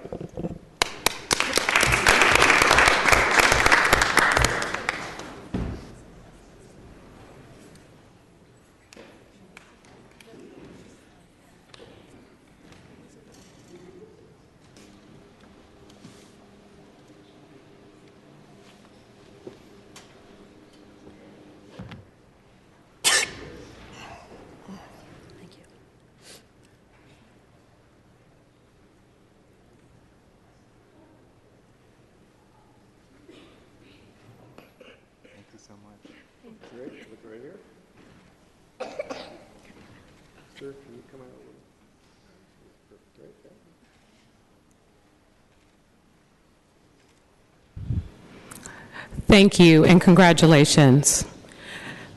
Thank you and congratulations.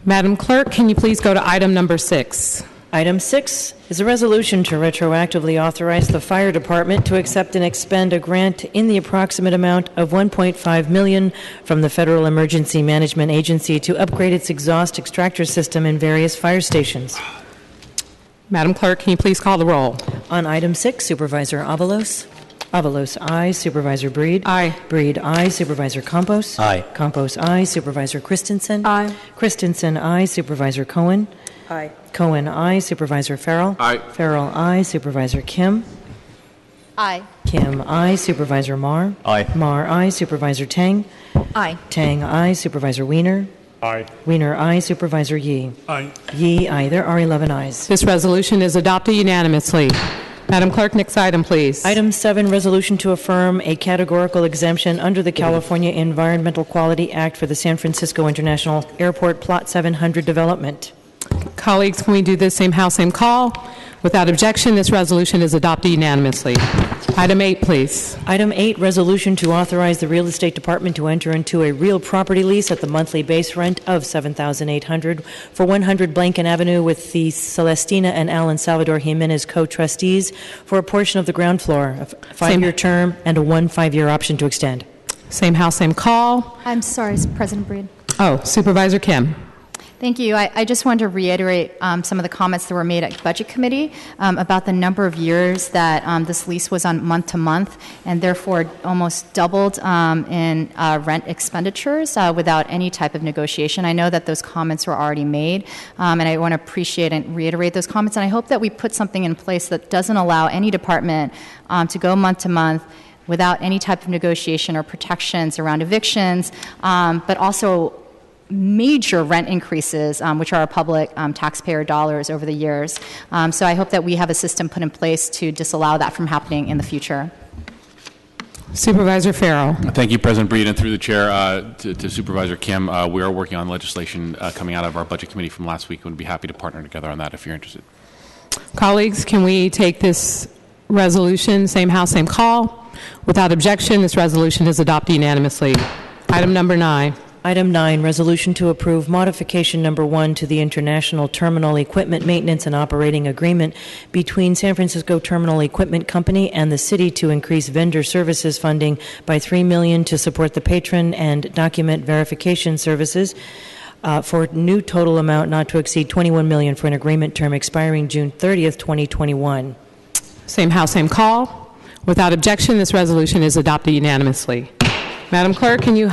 Madam Clerk, can you please go to item number 6? Item 6 is a resolution to retroactively authorize the fire department to accept and expend a grant in the approximate amount of $1.5 million from the Federal Emergency Management Agency to upgrade its exhaust extractor system in various fire stations. Madam Clerk, can you please call the roll? On item 6, Supervisor Avalos. Avalos, aye. Supervisor Breed. Aye. Breed, aye. Supervisor Campos. Aye. Campos, aye. Supervisor Christensen. Aye. Christensen, aye. Supervisor Cohen. Aye. Cohen, aye. Supervisor Farrell. Aye. Farrell, aye. Supervisor Kim. Aye. Kim, aye. Supervisor Marr. Aye. Marr, aye. Supervisor Tang. Aye. Tang, aye. Supervisor Wiener. Aye. Wiener, aye. Supervisor Yee. Aye. Yee, aye. There are 11 ayes. This resolution is adopted unanimously. Madam Clerk, next item, please. Item 7, resolution to affirm a categorical exemption under the California Environmental Quality Act for the San Francisco International Airport Plot 700 development. Colleagues, can we do this same house, same call? Without objection, this resolution is adopted unanimously. Item 8, please. Item 8, resolution to authorize the real estate department to enter into a real property lease at the monthly base rent of $7,800 for 100 Blanken Avenue with the Celestina and Alan Salvador Jimenez co-trustees for a portion of the ground floor, a 5-year term, and a 5-year option to extend. Same house, same call. I'm sorry, President Breed. Oh, Supervisor Kim. Thank you. I just wanted to reiterate some of the comments that were made at Budget Committee about the number of years that this lease was on month to month, and therefore almost doubled in rent expenditures without any type of negotiation. I know that those comments were already made, and I want to appreciate and reiterate those comments, and I hope that we put something in place that doesn't allow any department to go month to month without any type of negotiation or protections around evictions, but also major rent increases, which are public taxpayer dollars over the years. So I hope that we have a system put in place to disallow that from happening in the future. Supervisor Farrell. Thank you, President Breed, and through the chair to Supervisor Kim. We are working on legislation coming out of our Budget Committee from last week, and would be happy to partner together on that if you're interested. Colleagues, can we take this resolution, same house, same call? Without objection, this resolution is adopted unanimously. Item number 9. Item 9, resolution to approve modification number 1 to the International Terminal Equipment Maintenance and Operating Agreement between San Francisco Terminal Equipment Company and the city to increase vendor services funding by $3 million to support the patron and document verification services for new total amount not to exceed $21 million for an agreement term expiring June 30th, 2021. Same house, same call. Without objection, this resolution is adopted unanimously. Madam Clerk, can you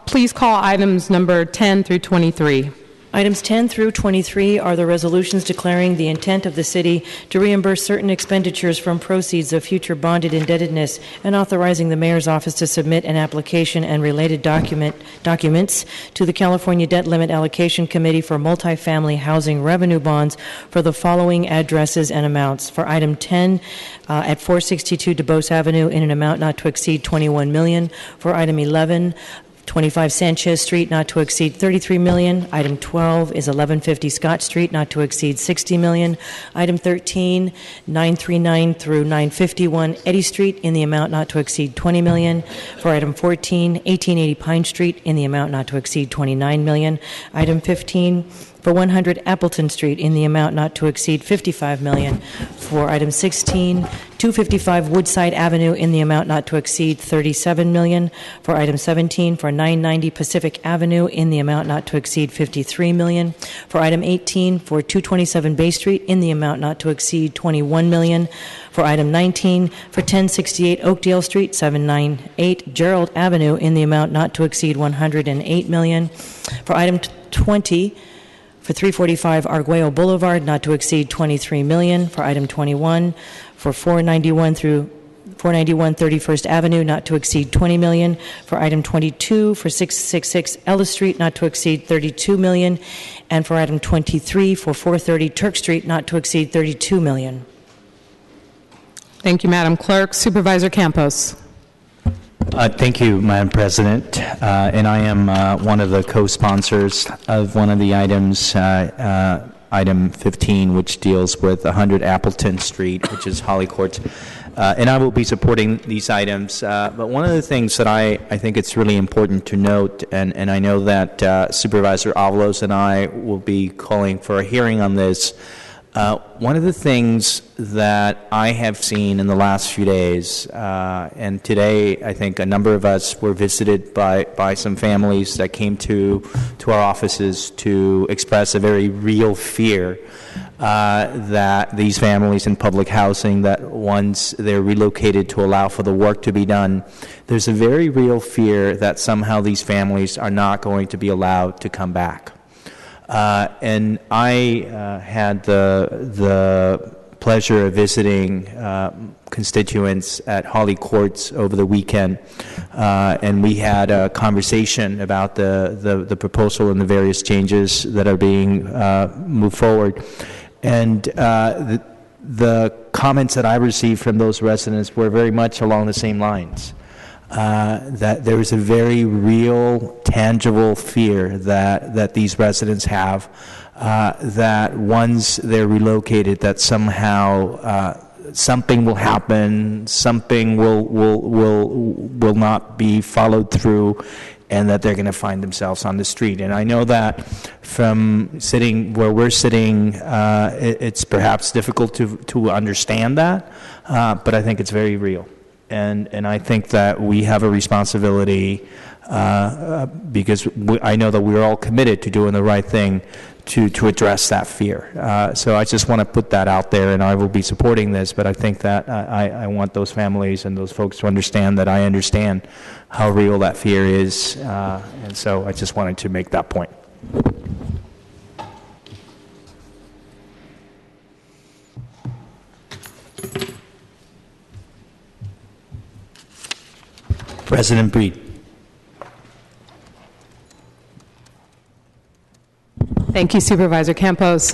please call items number 10 through 23? Items 10 through 23 are the resolutions declaring the intent of the city to reimburse certain expenditures from proceeds of future bonded indebtedness and authorizing the mayor's office to submit an application and related documents to the California Debt Limit Allocation Committee for multifamily housing revenue bonds for the following addresses and amounts. For item 10, at 462 DuBose Avenue in an amount not to exceed $21 million. For item 11, 25 Sanchez Street, not to exceed $33 million. Item 12 is 1150 Scott Street, not to exceed $60 million. Item 13, 939 through 951 Eddy Street, in the amount not to exceed $20 million. For item 14, 1880 Pine Street, in the amount not to exceed $29 million. Item 15, for 100 Appleton Street, in the amount not to exceed $55 million. For item 16, 255 Woodside Avenue, in the amount not to exceed $37 million. For item 17, for 990 Pacific Avenue, in the amount not to exceed $53 million. For item 18, for 227 Bay Street, in the amount not to exceed $21 million. For item 19, for 1068 Oakdale Street, 798 Gerald Avenue, in the amount not to exceed $108 million. For item 20, for 345 Arguello Boulevard, not to exceed $23 million. For item 21, for 491 through 491 31st Avenue, not to exceed $20 million. For item 22, for 666 Ellis Street, not to exceed $32 million. And for item 23, for 430 Turk Street, not to exceed $32 million. Thank you, Madam Clerk. Supervisor Campos. Thank you, Madam President. And I am one of the co-sponsors of one of the items, item 15, which deals with 100 Appleton Street, which is Holly Court. And I will be supporting these items. But one of the things that I think it's really important to note, and I know that Supervisor Avalos and I will be calling for a hearing on this. One of the things that I have seen in the last few days, and today I think a number of us were visited by some families that came to our offices to express a very real fear that these families in public housing, that once they're relocated to allow for the work to be done, there's a very real fear that somehow these families are not going to be allowed to come back. And I had the pleasure of visiting constituents at Holly Courts over the weekend, and we had a conversation about the proposal and the various changes that are being moved forward. And the comments that I received from those residents were very much along the same lines. That there is a very real, tangible fear that these residents have that once they're relocated, that somehow something will happen, something will not be followed through, and that they're going to find themselves on the street. And I know that from sitting where we're sitting, it's perhaps difficult to understand that, but I think it's very real. And I think that we have a responsibility, because I know that we're all committed to doing the right thing to address that fear. So I just want to put that out there, and I will be supporting this, but I think that I want those families and those folks to understand that I understand how real that fear is, and so I just wanted to make that point. President Breed. Thank you, Supervisor Campos.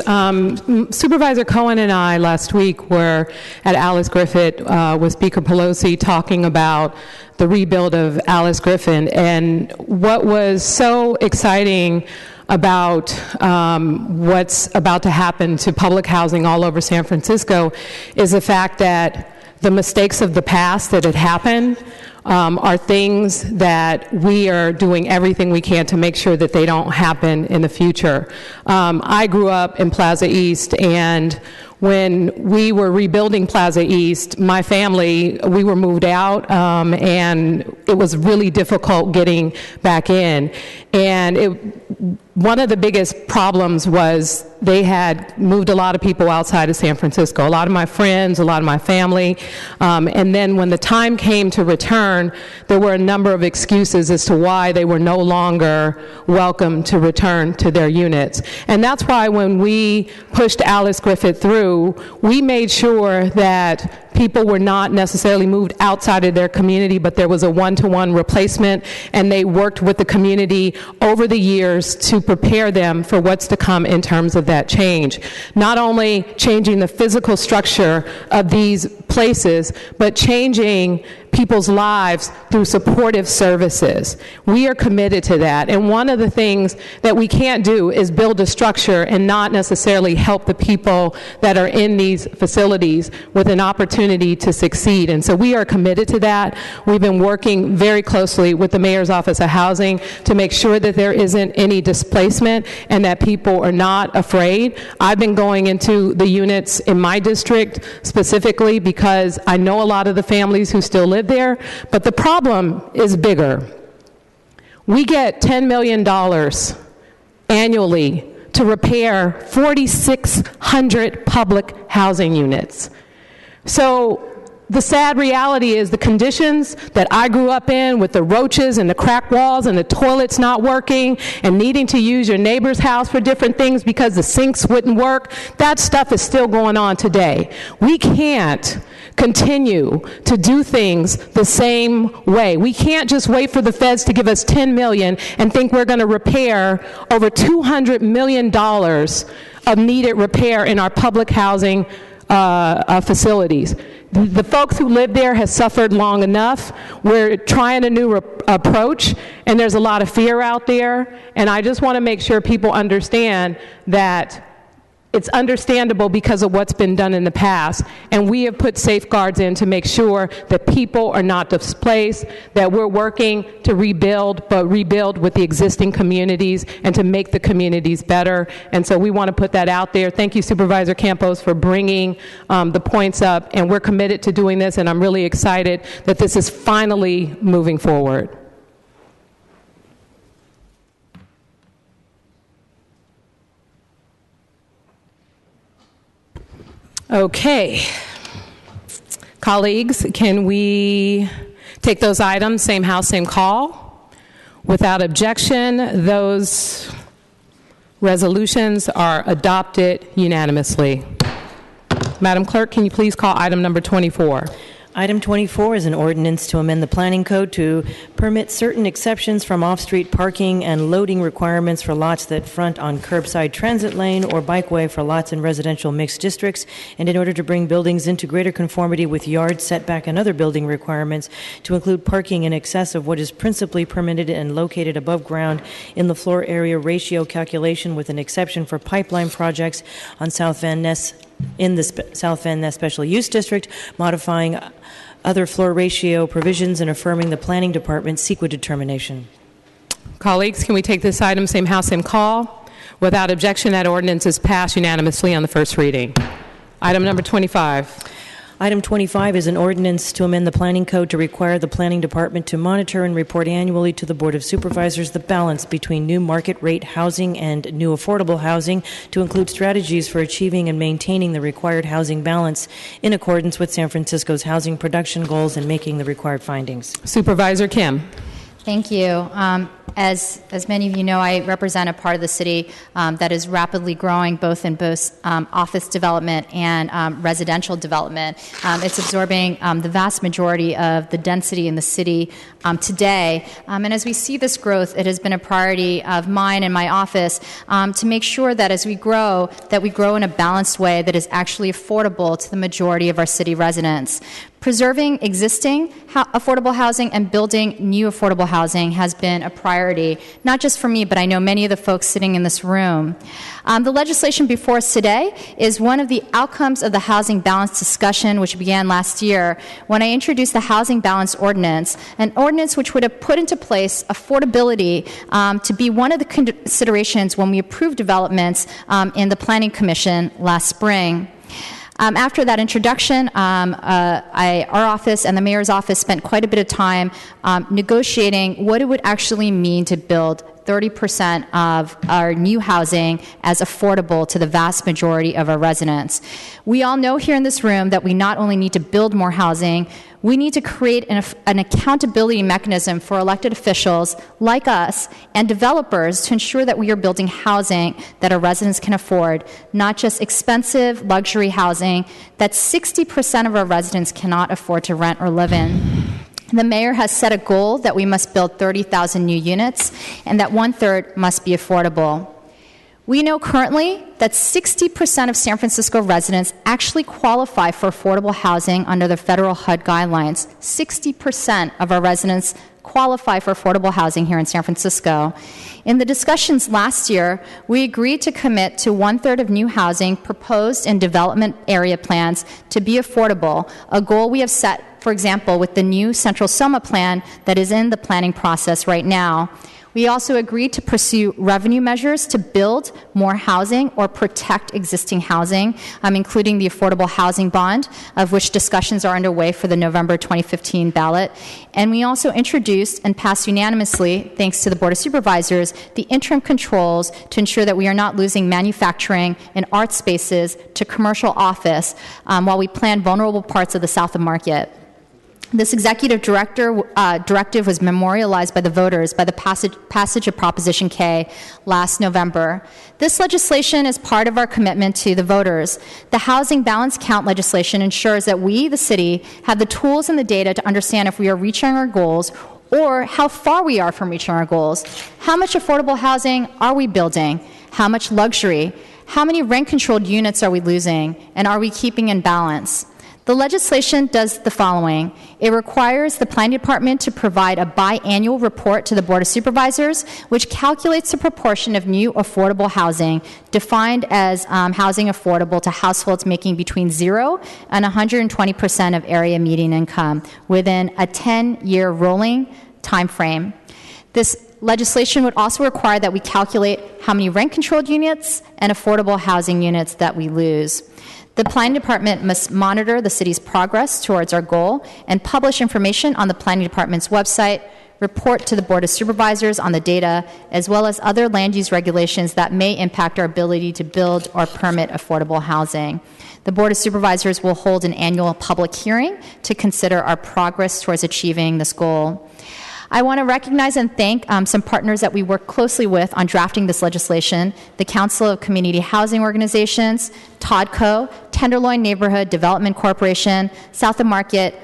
Supervisor Cohen and I last week were at Alice Griffith with Speaker Pelosi talking about the rebuild of Alice Griffith. And what was so exciting about what's about to happen to public housing all over San Francisco is the fact that the mistakes of the past that had happened are things that we are doing everything we can to make sure that they don't happen in the future. I grew up in Plaza East, and when we were rebuilding Plaza East, my family, we were moved out, and it was really difficult getting back in. And one of the biggest problems was they had moved a lot of people outside of San Francisco, a lot of my friends, a lot of my family. And then when the time came to return, there were a number of excuses as to why they were no longer welcome to return to their units. And that's why when we pushed Alice Griffith through, we made sure that people were not necessarily moved outside of their community, but there was a one-to-one replacement, and they worked with the community over the years to prepare them for what's to come in terms of that change. Not only changing the physical structure of these places, but changing people's lives through supportive services. We are committed to that. And one of the things that we can't do is build a structure and not necessarily help the people that are in these facilities with an opportunity to succeed. And so we are committed to that. We've been working very closely with the Mayor's Office of Housing to make sure that there isn't any displacement and that people are not afraid. I've been going into the units in my district specifically because I know a lot of the families who still live there, but the problem is bigger. We get $10 million annually to repair 4,600 public housing units. So the sad reality is the conditions that I grew up in with the roaches and the cracked walls and the toilets not working and needing to use your neighbor's house for different things because the sinks wouldn't work, that stuff is still going on today. We can't continue to do things the same way. We can't just wait for the feds to give us $10 million and think we're going to repair over $200 million of needed repair in our public housing facilities. The folks who live there have suffered long enough. We're trying a new approach, and there's a lot of fear out there, and I just want to make sure people understand that it's understandable because of what's been done in the past, and we have put safeguards in to make sure that people are not displaced, that we're working to rebuild, but rebuild with the existing communities and to make the communities better. And so we want to put that out there. Thank you, Supervisor Campos, for bringing the points up, and we're committed to doing this, and I'm really excited that this is finally moving forward. Okay. Colleagues, can we take those items, same house, same call? Without objection, those resolutions are adopted unanimously. Madam Clerk, can you please call item number 24? Item 24 is an ordinance to amend the planning code to permit certain exceptions from off-street parking and loading requirements for lots that front on curbside transit lane or bikeway for lots in residential mixed districts, and in order to bring buildings into greater conformity with yard setback and other building requirements to include parking in excess of what is principally permitted and located above ground in the floor area ratio calculation, with an exception for pipeline projects on South Van Ness in the South Van Ness Special Use District, modifying other floor ratio provisions and affirming the Planning Department's CEQA determination. Colleagues, can we take this item, same house, same call? Without objection, that ordinance is passed unanimously on the first reading. Item number 25. Item 25 is an ordinance to amend the Planning Code to require the Planning Department to monitor and report annually to the Board of Supervisors the balance between new market rate housing and new affordable housing, to include strategies for achieving and maintaining the required housing balance in accordance with San Francisco's housing production goals and making the required findings. Supervisor Kim. Thank you. As many of you know, I represent a part of the city that is rapidly growing, both in office development and residential development. It's absorbing the vast majority of the density in the city today. And as we see this growth, it has been a priority of mine and my office to make sure that as we grow in a balanced way that is actually affordable to the majority of our city residents. Preserving existing affordable housing and building new affordable housing has been a priority, not just for me, but I know many of the folks sitting in this room. The legislation before us today is one of the outcomes of the housing balance discussion, which began last year when I introduced the Housing Balance Ordinance, an ordinance which would have put into place affordability to be one of the considerations when we approved developments in the Planning Commission last spring. After that introduction, our office and the mayor's office spent quite a bit of time negotiating what it would actually mean to build 30% of our new housing as affordable to the vast majority of our residents. We all know here in this room that we not only need to build more housing, we need to create an accountability mechanism for elected officials like us and developers to ensure that we are building housing that our residents can afford, not just expensive luxury housing that 60% of our residents cannot afford to rent or live in. The mayor has set a goal that we must build 30,000 new units and that 1/3 must be affordable. We know currently that 60% of San Francisco residents actually qualify for affordable housing under the federal HUD guidelines. 60% of our residents qualify for affordable housing here in San Francisco. In the discussions last year, we agreed to commit to 1/3 of new housing proposed in development area plans to be affordable, a goal we have set, for example, with the new Central Soma plan that is in the planning process right now. We also agreed to pursue revenue measures to build more housing or protect existing housing, including the Affordable Housing Bond, of which discussions are underway for the November 2015 ballot. And we also introduced and passed unanimously, thanks to the Board of Supervisors, the interim controls to ensure that we are not losing manufacturing and art spaces to commercial office while we plan vulnerable parts of the South of Market. This executive directive was memorialized by the voters by the passage of Proposition K last November. This legislation is part of our commitment to the voters. The Housing Balance Count legislation ensures that we, the city, have the tools and the data to understand if we are reaching our goals or how far we are from reaching our goals. How much affordable housing are we building? How much luxury? How many rent-controlled units are we losing? And are we keeping in balance? The legislation does the following. It requires the Planning Department to provide a biannual report to the Board of Supervisors, which calculates the proportion of new affordable housing, defined as housing affordable to households making between 0 and 120% of area median income within a 10-year rolling time frame. This legislation would also require that we calculate how many rent-controlled units and affordable housing units that we lose. The Planning Department must monitor the city's progress towards our goal and publish information on the Planning Department's website, report to the Board of Supervisors on the data, as well as other land use regulations that may impact our ability to build or permit affordable housing. The Board of Supervisors will hold an annual public hearing to consider our progress towards achieving this goal. I want to recognize and thank some partners that we work closely with on drafting this legislation: the Council of Community Housing Organizations, TODCO, Tenderloin Neighborhood Development Corporation, South of Market,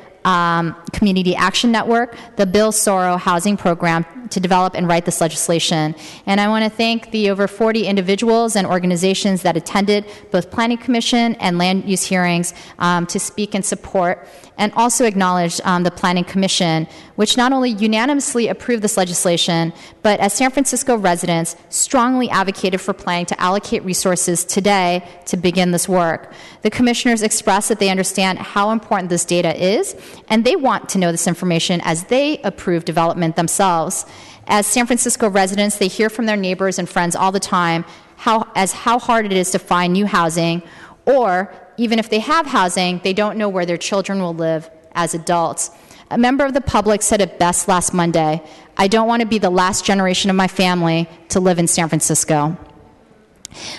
Community Action Network, the Bill Sorrow Housing Program, to develop and write this legislation. And I want to thank the over 40 individuals and organizations that attended both Planning Commission and land use hearings to speak in support, and also acknowledge the Planning Commission, which not only unanimously approved this legislation, but as San Francisco residents strongly advocated for planning to allocate resources today to begin this work. The commissioners expressed that they understand how important this data is, and they want to know this information as they approve development themselves. As San Francisco residents, they hear from their neighbors and friends all the time how hard it is to find new housing, or even if they have housing, they don't know where their children will live as adults. A member of the public said it best last Monday: "I don't want to be the last generation of my family to live in San Francisco."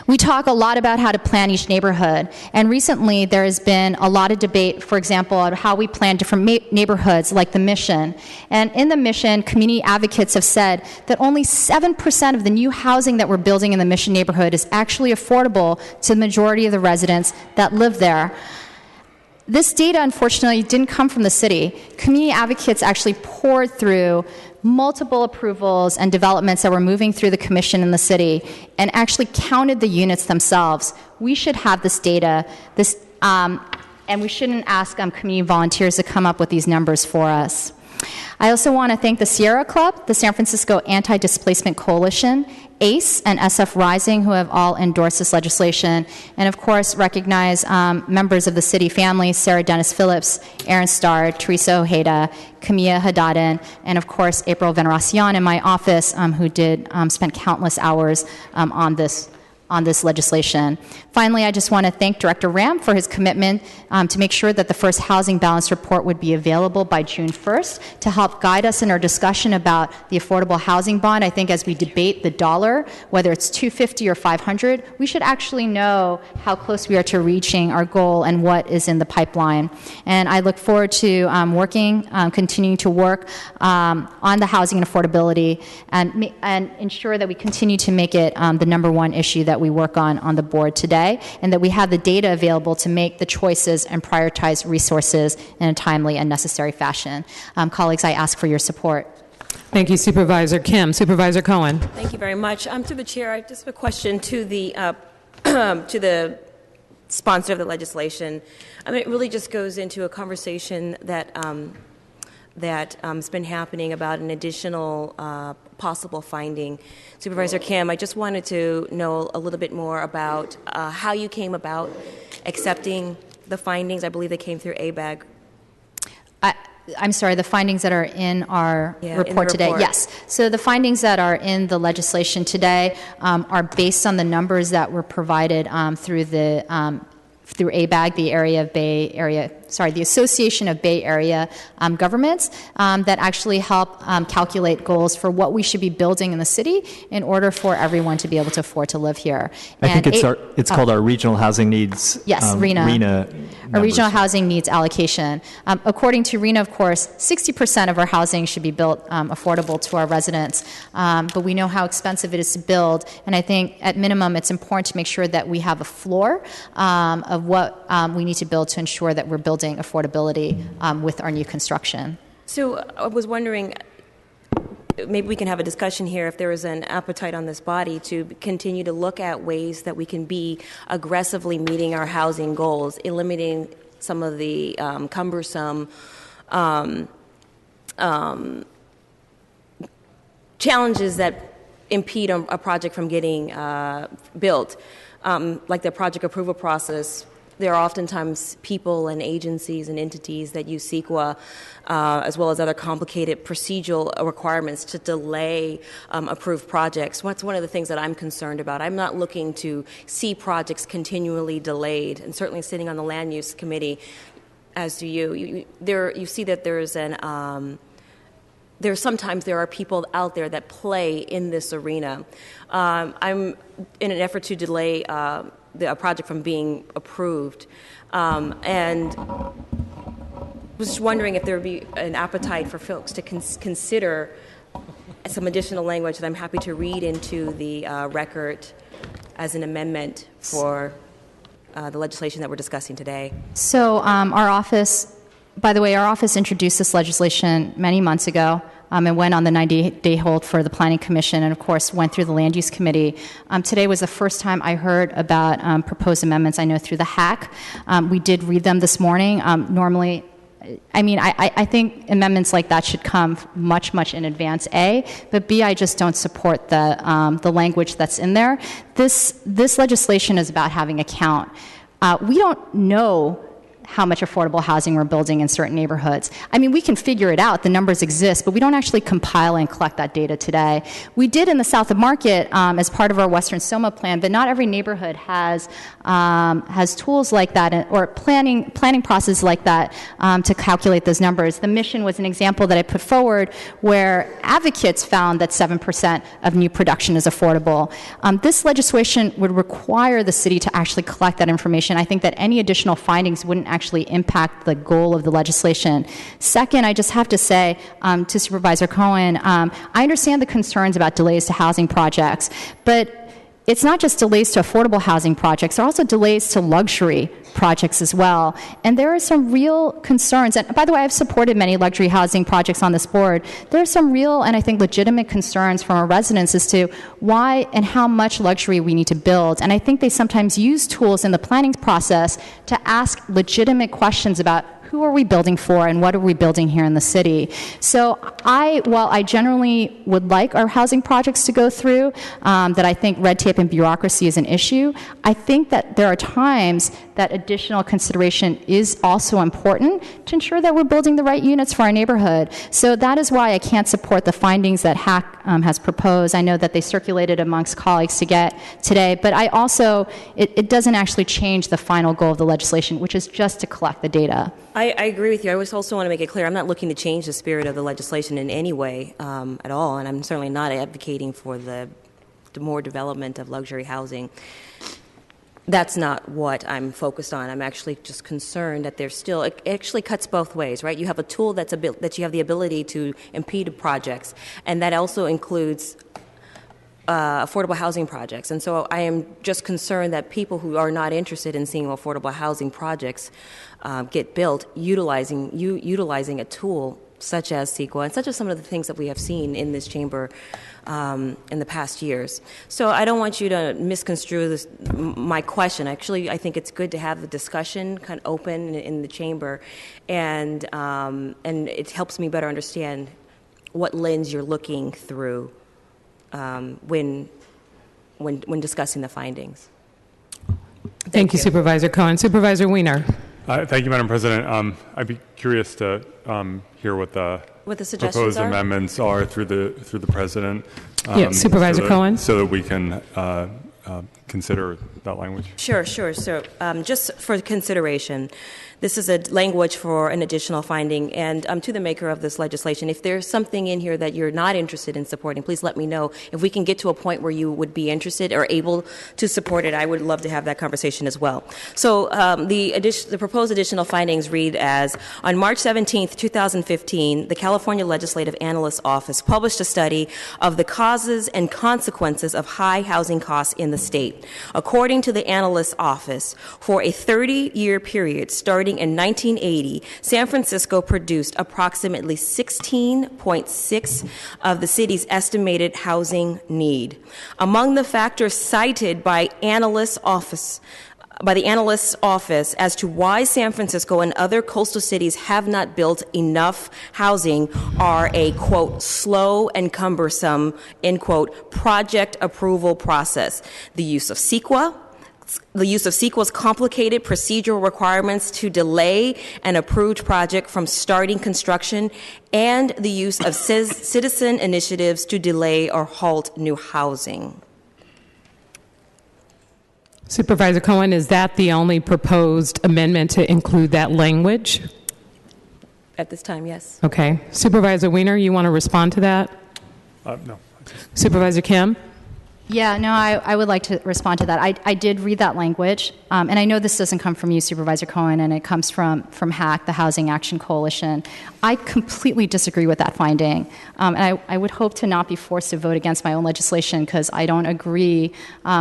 We talk a lot about how to plan each neighborhood, and recently there has been a lot of debate, for example, on how we plan different neighborhoods like the Mission. And in the Mission, community advocates have said that only 7% of the new housing that we're building in the Mission neighborhood is actually affordable to the majority of the residents that live there. This data, unfortunately, didn't come from the city. Community advocates actually poured through multiple approvals and developments that were moving through the commission in the city and actually counted the units themselves. We should have this data, and we shouldn't ask community volunteers to come up with these numbers for us. I also want to thank the Sierra Club, the San Francisco Anti-Displacement Coalition, ACE, and SF Rising, who have all endorsed this legislation, and of course recognize members of the city family: Sarah Dennis Phillips, Aaron Starr, Teresa Ojeda, Camilla Hadaden, and of course April Veneracion in my office, who spent countless hours on this legislation. Finally, I just want to thank Director Ram for his commitment to make sure that the first housing balance report would be available by June 1st to help guide us in our discussion about the affordable housing bond. I think as we debate the dollar, whether it's $250 or $500, we should actually know how close we are to reaching our goal and what is in the pipeline. And I look forward to continuing to work on the housing and affordability and ensure that we continue to make it the number one issue that we work on the board today, and that we have the data available to make the choices and prioritize resources in a timely and necessary fashion. Colleagues, I ask for your support. Thank you, Supervisor Kim. Supervisor Cohen. Thank you very much. Through the chair, I just have a question to the to the sponsor of the legislation. It really just goes into a conversation that's been happening about an additional possible finding. Supervisor Kim, I just wanted to know a little bit more about how you came about accepting the findings. I believe they came through ABAG. I'm sorry, the findings that are in our report today. Report. Yes. So the findings that are in the legislation today are based on the numbers that were provided through ABAG, the Association of Bay Area Governments, that actually help calculate goals for what we should be building in the city in order for everyone to be able to afford to live here. I think it's called our Regional Housing Needs. Yes, RENA. Our Regional Housing Needs Allocation. According to RENA, of course, 60% of our housing should be built affordable to our residents, but we know how expensive it is to build, and I think at minimum it's important to make sure that we have a floor of what we need to build to ensure that we're building affordability with our new construction. So I was wondering, maybe we can have a discussion here if there is an appetite on this body to continue to look at ways that we can be aggressively meeting our housing goals, eliminating some of the cumbersome challenges that impede a project from getting built, like the project approval process. There are oftentimes people and agencies and entities that use CEQA, as well as other complicated procedural requirements to delay approved projects. That's one of the things that I'm concerned about. I'm not looking to see projects continually delayed, and certainly sitting on the Land Use Committee, as do you. You see that there's sometimes there are people out there that play in this arena. I'm in an effort to delay a project from being approved, and was just wondering if there would be an appetite for folks to consider some additional language that I'm happy to read into the record as an amendment for the legislation that we're discussing today. So our office by the way, our office introduced this legislation many months ago. And went on the 90-day hold for the Planning Commission and, of course, went through the Land Use Committee. Today was the first time I heard about proposed amendments, I know, through the hack. We did read them this morning. Normally, I think amendments like that should come much, much in advance, A, but B, I just don't support the language that's in there. This legislation is about having a count. We don't know how much affordable housing we're building in certain neighborhoods. We can figure it out. The numbers exist, but we don't actually compile and collect that data today. We did in the South of Market as part of our Western SOMA plan, but not every neighborhood has tools like that or planning process like that to calculate those numbers. The Mission was an example that I put forward where advocates found that 7% of new production is affordable. This legislation would require the city to actually collect that information. I think that any additional findings wouldn't actually impact the goal of the legislation. Second, I just have to say to Supervisor Cohen, I understand the concerns about delays to housing projects, but it's not just delays to affordable housing projects, there are also delays to luxury projects as well. And there are some real concerns, and by the way, I've supported many luxury housing projects on this board. There are some real and I think legitimate concerns from our residents as to why and how much luxury we need to build. And I think they sometimes use tools in the planning process to ask legitimate questions about who are we building for and what are we building here in the city. So while I generally would like our housing projects to go through, that I think red tape and bureaucracy is an issue, I think that there are times that additional consideration is also important to ensure that we're building the right units for our neighborhood. So that is why I can't support the findings that HAC has proposed. I know that they circulated amongst colleagues to get today, but I also, it doesn't actually change the final goal of the legislation, which is just to collect the data. I agree with you. I also want to make it clear I'm not looking to change the spirit of the legislation in any way at all, and I'm certainly not advocating for the more development of luxury housing. That's not what I'm focused on. I'm actually just concerned that there's still, it actually cuts both ways, right? You have a tool that you have the ability to impede projects, and that also includes affordable housing projects. And so I am just concerned that people who are not interested in seeing affordable housing projects get built, utilizing a tool such as CEQA and such as some of the things that we have seen in this chamber in the past years. So I don't want you to misconstrue my question. Actually, I think it's good to have the discussion kind of open in the chamber, and it helps me better understand what lens you're looking through when discussing the findings. Thank you, Supervisor Cohen. Supervisor Wiener. Thank you, Madam President. I'd be curious to hear what the proposed amendments are through the President. Supervisor Cohen. So that we can consider that language. Sure. So just for consideration, this is a language for an additional finding. And to the maker of this legislation, if there's something in here that you're not interested in supporting, please let me know. If we can get to a point where you would be interested or able to support it, I would love to have that conversation as well. So the proposed additional findings read as, on March 17th, 2015, the California Legislative Analyst's Office published a study of the causes and consequences of high housing costs in the state. According to the Analyst's Office, for a 30-year period starting in 1980, San Francisco produced approximately 16.6 of the city's estimated housing need. Among the factors cited by the Analyst's Office as to why San Francisco and other coastal cities have not built enough housing are a, quote, slow and cumbersome, end quote, project approval process, the use of CEQA's complicated procedural requirements to delay an approved project from starting construction, and the use of citizen initiatives to delay or halt new housing. Supervisor Cohen, is that the only proposed amendment to include that language? At this time, yes. Okay. Supervisor Wiener, you want to respond to that? No. Supervisor Kim? Yeah, no, I would like to respond to that. I did read that language, and I know this doesn't come from you, Supervisor Cohen, and it comes from HAC, the Housing Action Coalition. I completely disagree with that finding, and I would hope to not be forced to vote against my own legislation because I don't agree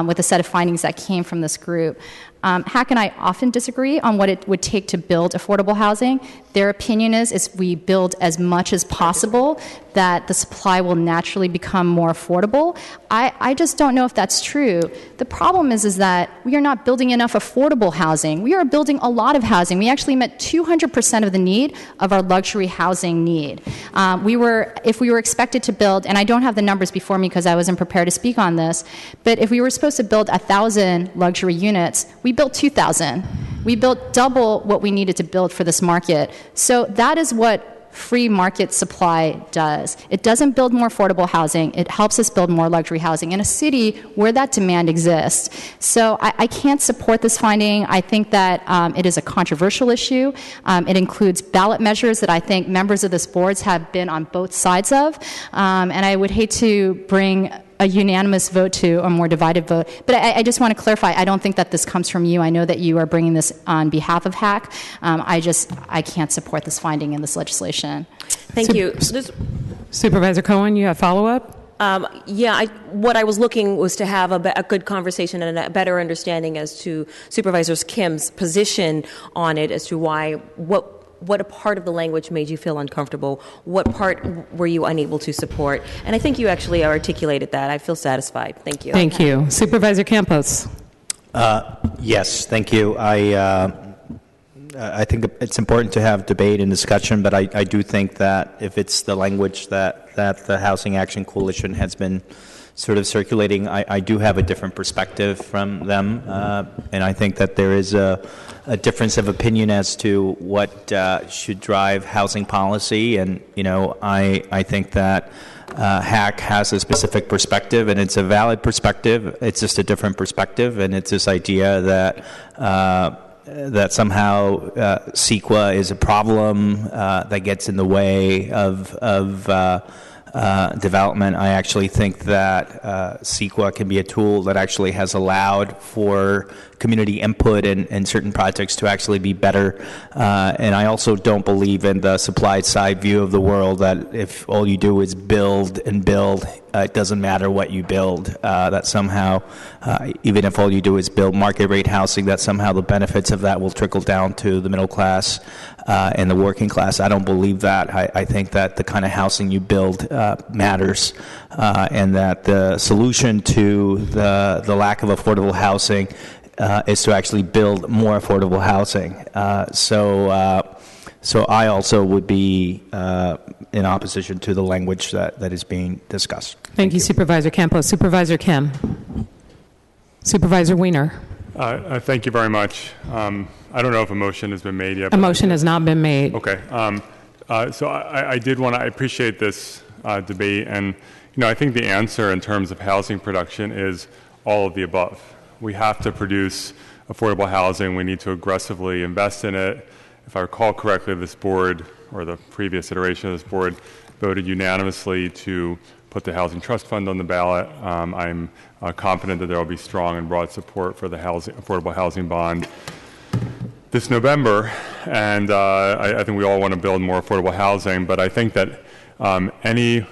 with the set of findings that came from this group. HAC and I often disagree on what it would take to build affordable housing. Their opinion is we build as much as possible, that the supply will naturally become more affordable. I just don't know if that's true. The problem is that we are not building enough affordable housing. We are building a lot of housing. We actually met 200% of the need of our luxury housing need. If we were expected to build, and I don't have the numbers before me because I wasn't prepared to speak on this, but if we were supposed to build 1,000 luxury units, we built 2,000. We built double what we needed to build for this market. So that is what free market supply does. It doesn't build more affordable housing. It helps us build more luxury housing in a city where that demand exists. So I can't support this finding. I think that it is a controversial issue. It includes ballot measures that I think members of this board have been on both sides of. And I would hate to bring a unanimous vote to a more divided vote. But I just want to clarify, I don't think that this comes from you. I know that you are bringing this on behalf of HAC. I can't support this finding in this legislation. Thank you. Supervisor Cohen, you have follow-up? What I was looking was to have a good conversation and a better understanding as to Supervisor Kim's position on it, as to what a part of the language made you feel uncomfortable, what part were you unable to support, and I think you actually articulated that. I feel satisfied. Thank you. Thank you. Supervisor Campos. Yes, thank you. I think it's important to have debate and discussion, but I do think that if it's the language that the Housing Action Coalition has been sort of circulating, I do have a different perspective from them, and I think that there is a difference of opinion as to what should drive housing policy. And I think that HAC has a specific perspective, and it's a valid perspective. It's just a different perspective, and it's this idea that that somehow CEQA is a problem that gets in the way of development. I actually think that CEQA can be a tool that actually has allowed for community input and certain projects to actually be better. And I also don't believe in the supply side view of the world, that if all you do is build and build, it doesn't matter what you build, that somehow, even if all you do is build market rate housing, that somehow the benefits of that will trickle down to the middle class and the working class. I don't believe that. I think that the kind of housing you build matters, and that the solution to the lack of affordable housing is to actually build more affordable housing. So I also would be in opposition to the language that is being discussed. Thank you, Supervisor Campos. Supervisor Kim. Supervisor Wiener. Thank you very much. I don't know if a motion has been made yet. A motion has not been made. Okay. So I appreciate this debate, and I think the answer in terms of housing production is all of the above. We have to produce affordable housing. We need to aggressively invest in it. If I recall correctly, this board, or the previous iteration of this board, voted unanimously to put the Housing Trust Fund on the ballot. I'm confident that there will be strong and broad support for the affordable housing bond this November, and I think we all want to build more affordable housing, but I think that any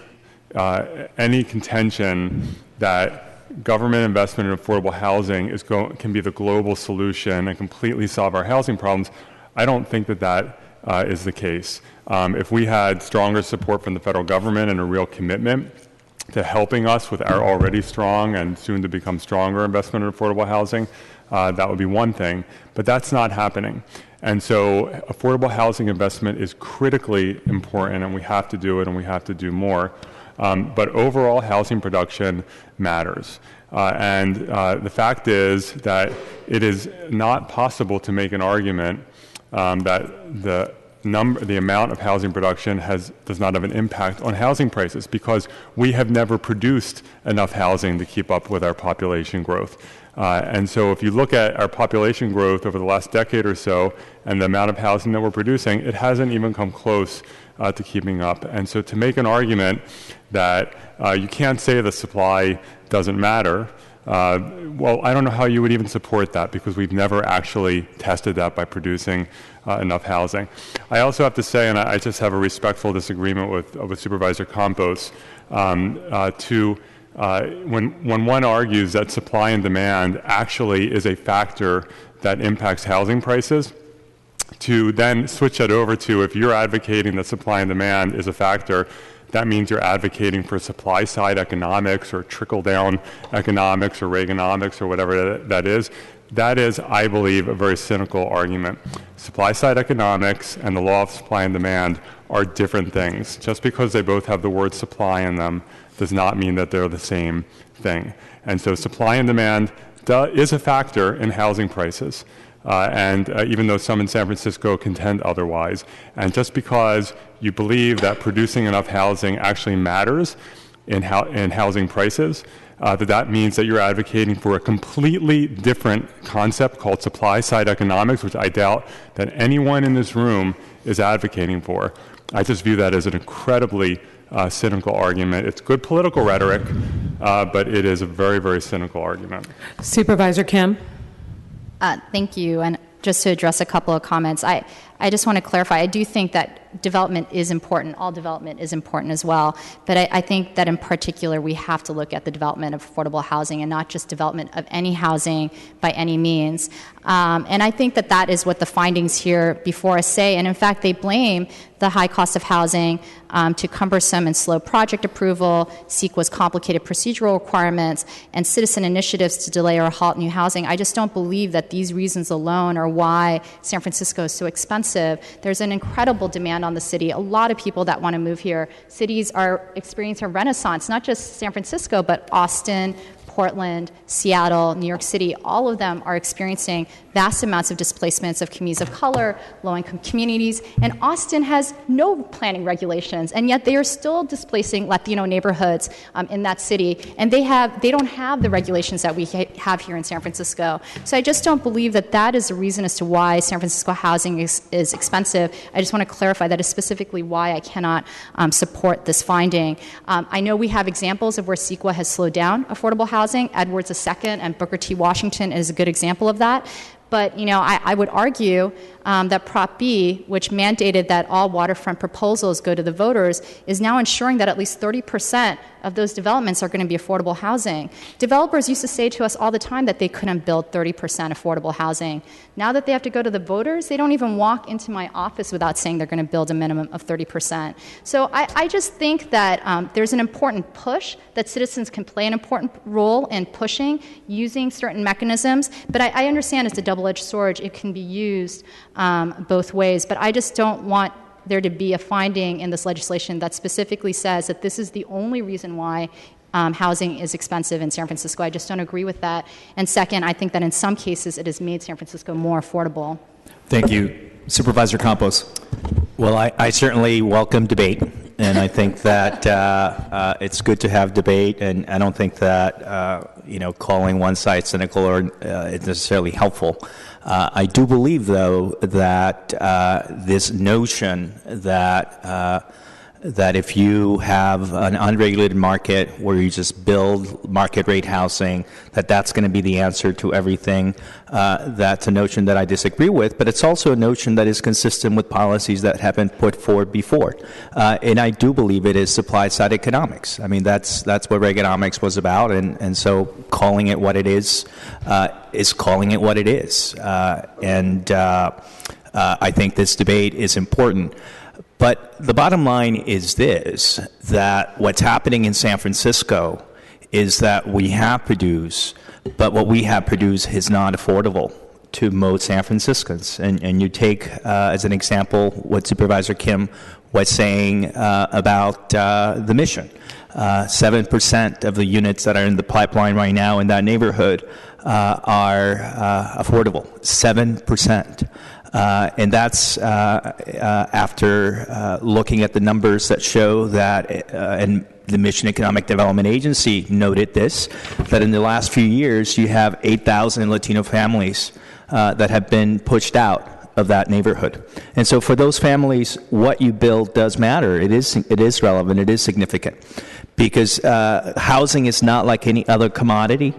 contention that government investment in affordable housing can be the global solution and completely solve our housing problems, I don't think that is the case. If we had stronger support from the federal government and a real commitment to helping us with our already strong and soon to become stronger investment in affordable housing, that would be one thing. But that's not happening. And so affordable housing investment is critically important, and we have to do it, and we have to do more. But overall housing production matters. And the fact is that it is not possible to make an argument that the amount of housing production does not have an impact on housing prices, because we have never produced enough housing to keep up with our population growth. And so if you look at our population growth over the last decade or so and the amount of housing that we're producing, it hasn't even come close to keeping up. And so to make an argument that you can't say the supply doesn't matter, well, I don't know how you would even support that, because we've never actually tested that by producing enough housing. I also have to say, and I just have a respectful disagreement with Supervisor Campos, to when one argues that supply and demand actually is a factor that impacts housing prices, to then switch that over to, if you're advocating that supply and demand is a factor, that means you're advocating for supply side economics or trickle down economics or Reaganomics or whatever that is. That is, I believe, a very cynical argument. Supply side economics and the law of supply and demand are different things. Just because they both have the word supply in them does not mean that they're the same thing. And so supply and demand is a factor in housing prices. Even though some in San Francisco contend otherwise. And just because you believe that producing enough housing actually matters in housing prices, that means that you're advocating for a completely different concept called supply-side economics, which I doubt that anyone in this room is advocating for. I just view that as an incredibly cynical argument. It's good political rhetoric, but it is a very, very cynical argument. Supervisor Kim? Thank you. And just to address a couple of comments, I just want to clarify, I do think that development is important. All development is important as well. But I think that in particular, we have to look at the development of affordable housing and not just development of any housing by any means. And I think that that is what the findings here before us say. And in fact, they blame the high cost of housing to cumbersome and slow project approval, CEQA's complicated procedural requirements, and citizen initiatives to delay or halt new housing. I just don't believe that these reasons alone are why San Francisco is so expensive. There's an incredible demand on the city. A lot of people that want to move here. Cities are experiencing a renaissance, not just San Francisco, but Austin, Portland, Seattle, New York City, all of them are experiencing vast amounts of displacements of communities of color, low-income communities, and Austin has no planning regulations, and yet they are still displacing Latino neighborhoods in that city, and they don't have the regulations that we have here in San Francisco. So I just don't believe that that is the reason as to why San Francisco housing is expensive. I just want to clarify that is specifically why I cannot support this finding. I know we have examples of where CEQA has slowed down affordable housing. Edwards II and Booker T. Washington is a good example of that. But, I would argue that Prop B, which mandated that all waterfront proposals go to the voters, is now ensuring that at least 30% of those developments are going to be affordable housing. Developers used to say to us all the time that they couldn't build 30% affordable housing. Now that they have to go to the voters, they don't even walk into my office without saying they're going to build a minimum of 30%. So I just think that there's an important push, that citizens can play an important role in pushing, using certain mechanisms. But I understand it's a double-edged sword. It can be used both ways. But I just don't want there to be a finding in this legislation that specifically says that this is the only reason why housing is expensive in San Francisco. I just don't agree with that. And second, I think that in some cases it has made San Francisco more affordable. Thank you. Supervisor Campos. Well, I certainly welcome debate, and I think that it's good to have debate, and I don't think that calling one side cynical or is necessarily helpful. I do believe, though, that this notion that if you have an unregulated market where you just build market rate housing, that's going to be the answer to everything, that's a notion that I disagree with, but it's also a notion that is consistent with policies that have been put forward before. And I do believe it is supply-side economics. I mean, that's what Reaganomics was about, and so calling it what it is calling it what it is. And I think this debate is important. But the bottom line is this, that what's happening in San Francisco is that we have produced, but what we have produced is not affordable to most San Franciscans. And you take, as an example, what Supervisor Kim was saying about the Mission. 7% of the units that are in the pipeline right now in that neighborhood are affordable. 7%. And that's after looking at the numbers that show that, and the Mission Economic Development Agency noted this, that in the last few years you have 8,000 Latino families that have been pushed out of that neighborhood. And so for those families, what you build does matter. It is relevant. It is significant. Because housing is not like any other commodity.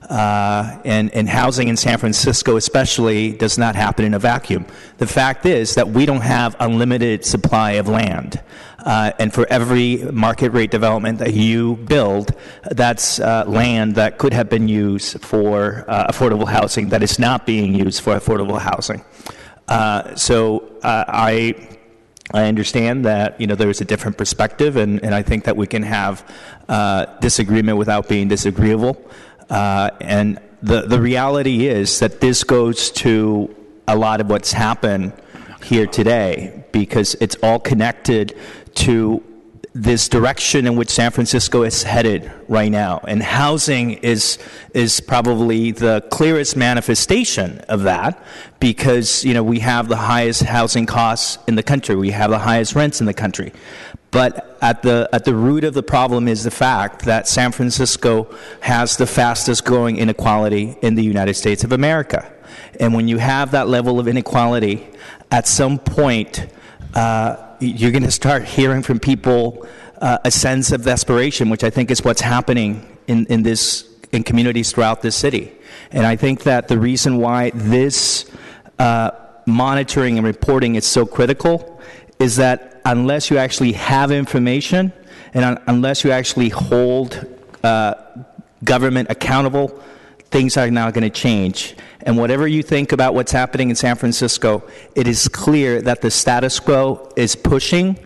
and housing in San Francisco especially does not happen in a vacuum. The fact is that we don't have unlimited supply of land. And for every market rate development that you build, that's land that could have been used for affordable housing that is not being used for affordable housing. So I understand that there's a different perspective, and I think that we can have disagreement without being disagreeable. And the reality is that this goes to a lot of what's happened here today, because it's all connected to this direction in which San Francisco is headed right now. And housing is probably the clearest manifestation of that, because we have the highest housing costs in the country. We have the highest rents in the country. But at the root of the problem is the fact that San Francisco has the fastest growing inequality in the United States of America. And when you have that level of inequality, at some point, you're going to start hearing from people a sense of desperation, which I think is what's happening in communities throughout this city. And I think that the reason why this monitoring and reporting is so critical is that unless you actually have information and unless you actually hold government accountable, things are not going to change. And whatever you think about what's happening in San Francisco, it is clear that the status quo is pushing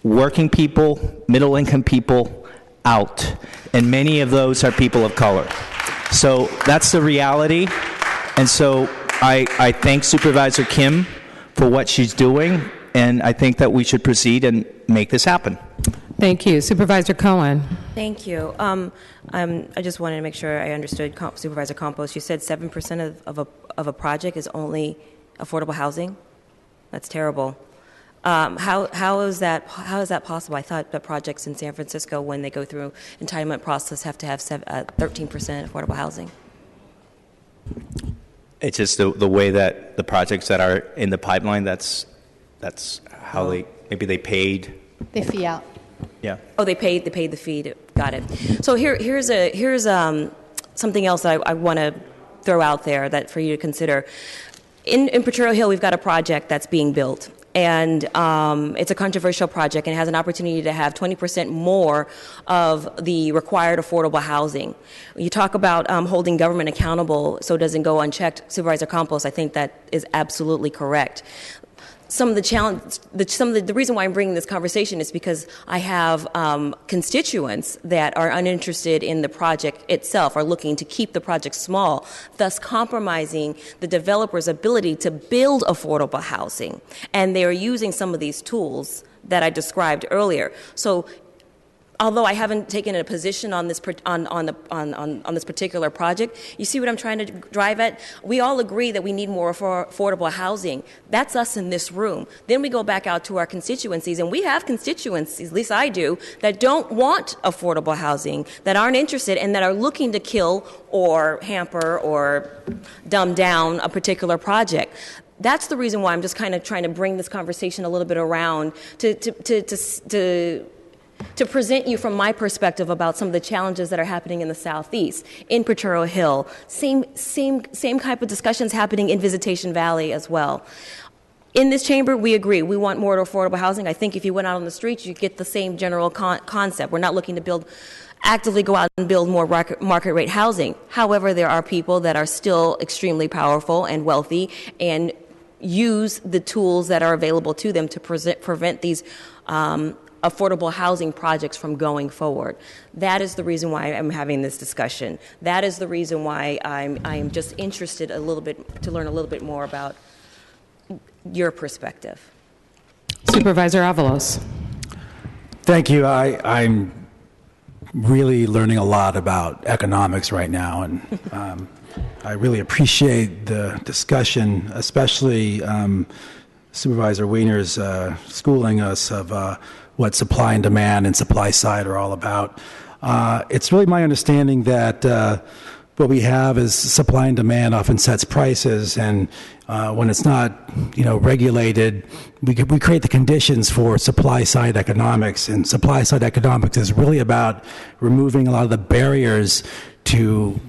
working people, middle-income people out. And many of those are people of color. So that's the reality. And so I thank Supervisor Kim for what she's doing, and I think that we should proceed and make this happen. Thank you. Supervisor Cohen. Thank you. I just wanted to make sure I understood Supervisor Campos. You said 7% of a project is only affordable housing? That's terrible. How is that possible? I thought that projects in San Francisco, when they go through entitlement process, have to have 13% affordable housing. It's just the way that the projects that are in the pipeline, that's how maybe they paid. They fee out. Yeah. Oh, they paid the fee. Got it. So here's something else that I want to throw out there that for you to consider. In Potrero Hill, we've got a project that's being built. And it's a controversial project, and it has an opportunity to have 20% more of the required affordable housing. You talk about holding government accountable so it doesn't go unchecked. Supervisor Campos, I think that is absolutely correct. The reason why I'm bringing this conversation is because I have constituents that are uninterested in the project itself, are looking to keep the project small, thus compromising the developer's ability to build affordable housing. And they are using some of these tools that I described earlier. So although I haven't taken a position on this on this particular project, you see what I'm trying to drive at? We all agree that we need more affordable housing. That's us in this room. Then we go back out to our constituencies, and we have constituencies, at least I do, that don't want affordable housing, that aren't interested, and that are looking to kill or hamper or dumb down a particular project. That's the reason why I'm just kind of trying to bring this conversation a little bit around to present you from my perspective about some of the challenges that are happening in the Southeast, in Potrero Hill. Same type of discussions happening in Visitation Valley as well. In this chamber, we agree. We want more affordable housing. I think if you went out on the streets, you get the same general concept. We're not looking to actively go out and build more market rate housing. However, there are people that are still extremely powerful and wealthy and use the tools that are available to them to prevent these affordable housing projects from going forward. That is the reason why I'm having this discussion. That is the reason why I'm just interested to learn a little bit more about your perspective. Supervisor Avalos. Thank you. I'm really learning a lot about economics right now, and I really appreciate the discussion, especially Supervisor Wiener's schooling us of what supply and demand and supply side are all about. It's really my understanding that what we have is supply and demand often sets prices, and when it's not, regulated, we create the conditions for supply side economics. And supply side economics is really about removing a lot of the barriers to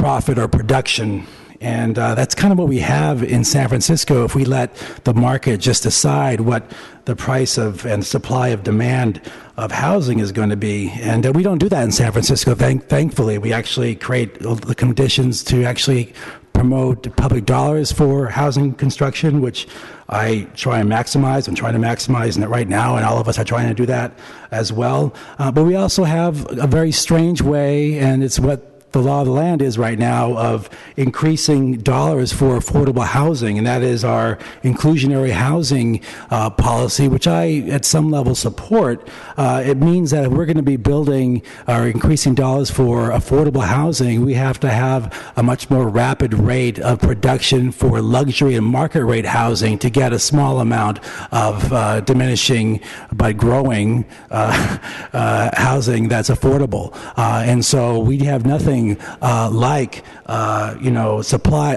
profit or production. And that's kind of what we have in San Francisco if we let the market just decide what the price of and supply of demand of housing is going to be. And we don't do that in San Francisco, thankfully. We actually create the conditions to actually promote public dollars for housing construction, which I try and maximize. I'm trying to maximize it right now, and all of us are trying to do that as well. But we also have a very strange way, and it's what the law of the land is right now, of increasing dollars for affordable housing, and that is our inclusionary housing policy, which I, at some level, support. It means that if we're going to be building or increasing dollars for affordable housing, we have to have a much more rapid rate of production for luxury and market rate housing to get a small amount of diminishing but growing housing that's affordable. And so we have nothing like supply,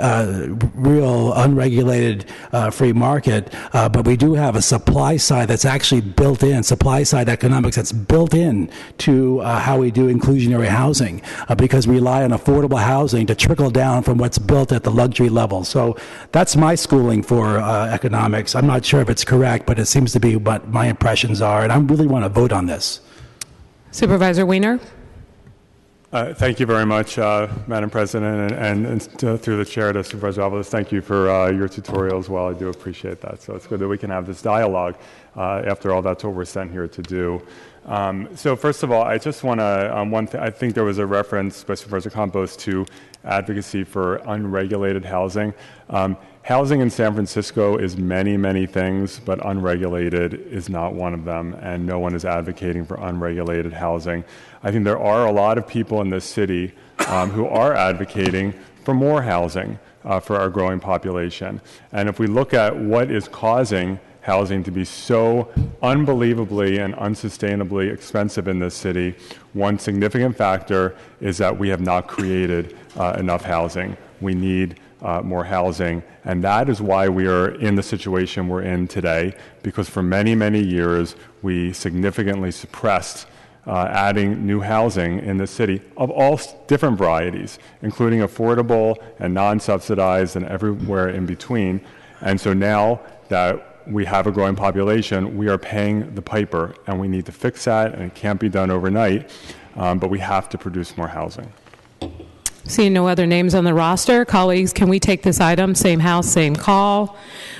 real unregulated free market, but we do have a supply side that's actually built in, supply side economics that's built in to how we do inclusionary housing, because we rely on affordable housing to trickle down from what's built at the luxury level. So that's my schooling for economics. I'm not sure if it's correct, but it seems to be what my impressions are, and I really want to vote on this. Supervisor Wiener. Thank you very much, Madam President, and through the chair to Supervisor Avalos, thank you for your tutorial as well. I do appreciate that. So it's good that we can have this dialogue. After all, that's what we're sent here to do. So first of all, I just want to, I think there was a reference by Supervisor Campos to advocacy for unregulated housing. Housing in San Francisco is many, many things, but unregulated is not one of them, and no one is advocating for unregulated housing. I think there are a lot of people in this city who are advocating for more housing for our growing population. And if we look at what is causing housing to be so unbelievably and unsustainably expensive in this city, one significant factor is that we have not created enough housing. We need more housing, and that is why we are in the situation we're in today, because for many, many years we significantly suppressed adding new housing in the city of all different varieties, including affordable and non-subsidized and everywhere in between. And so now that we have a growing population, we are paying the piper, and we need to fix that, and it can't be done overnight, but we have to produce more housing. Seeing no other names on the roster, colleagues, can we take this item, same house, same call?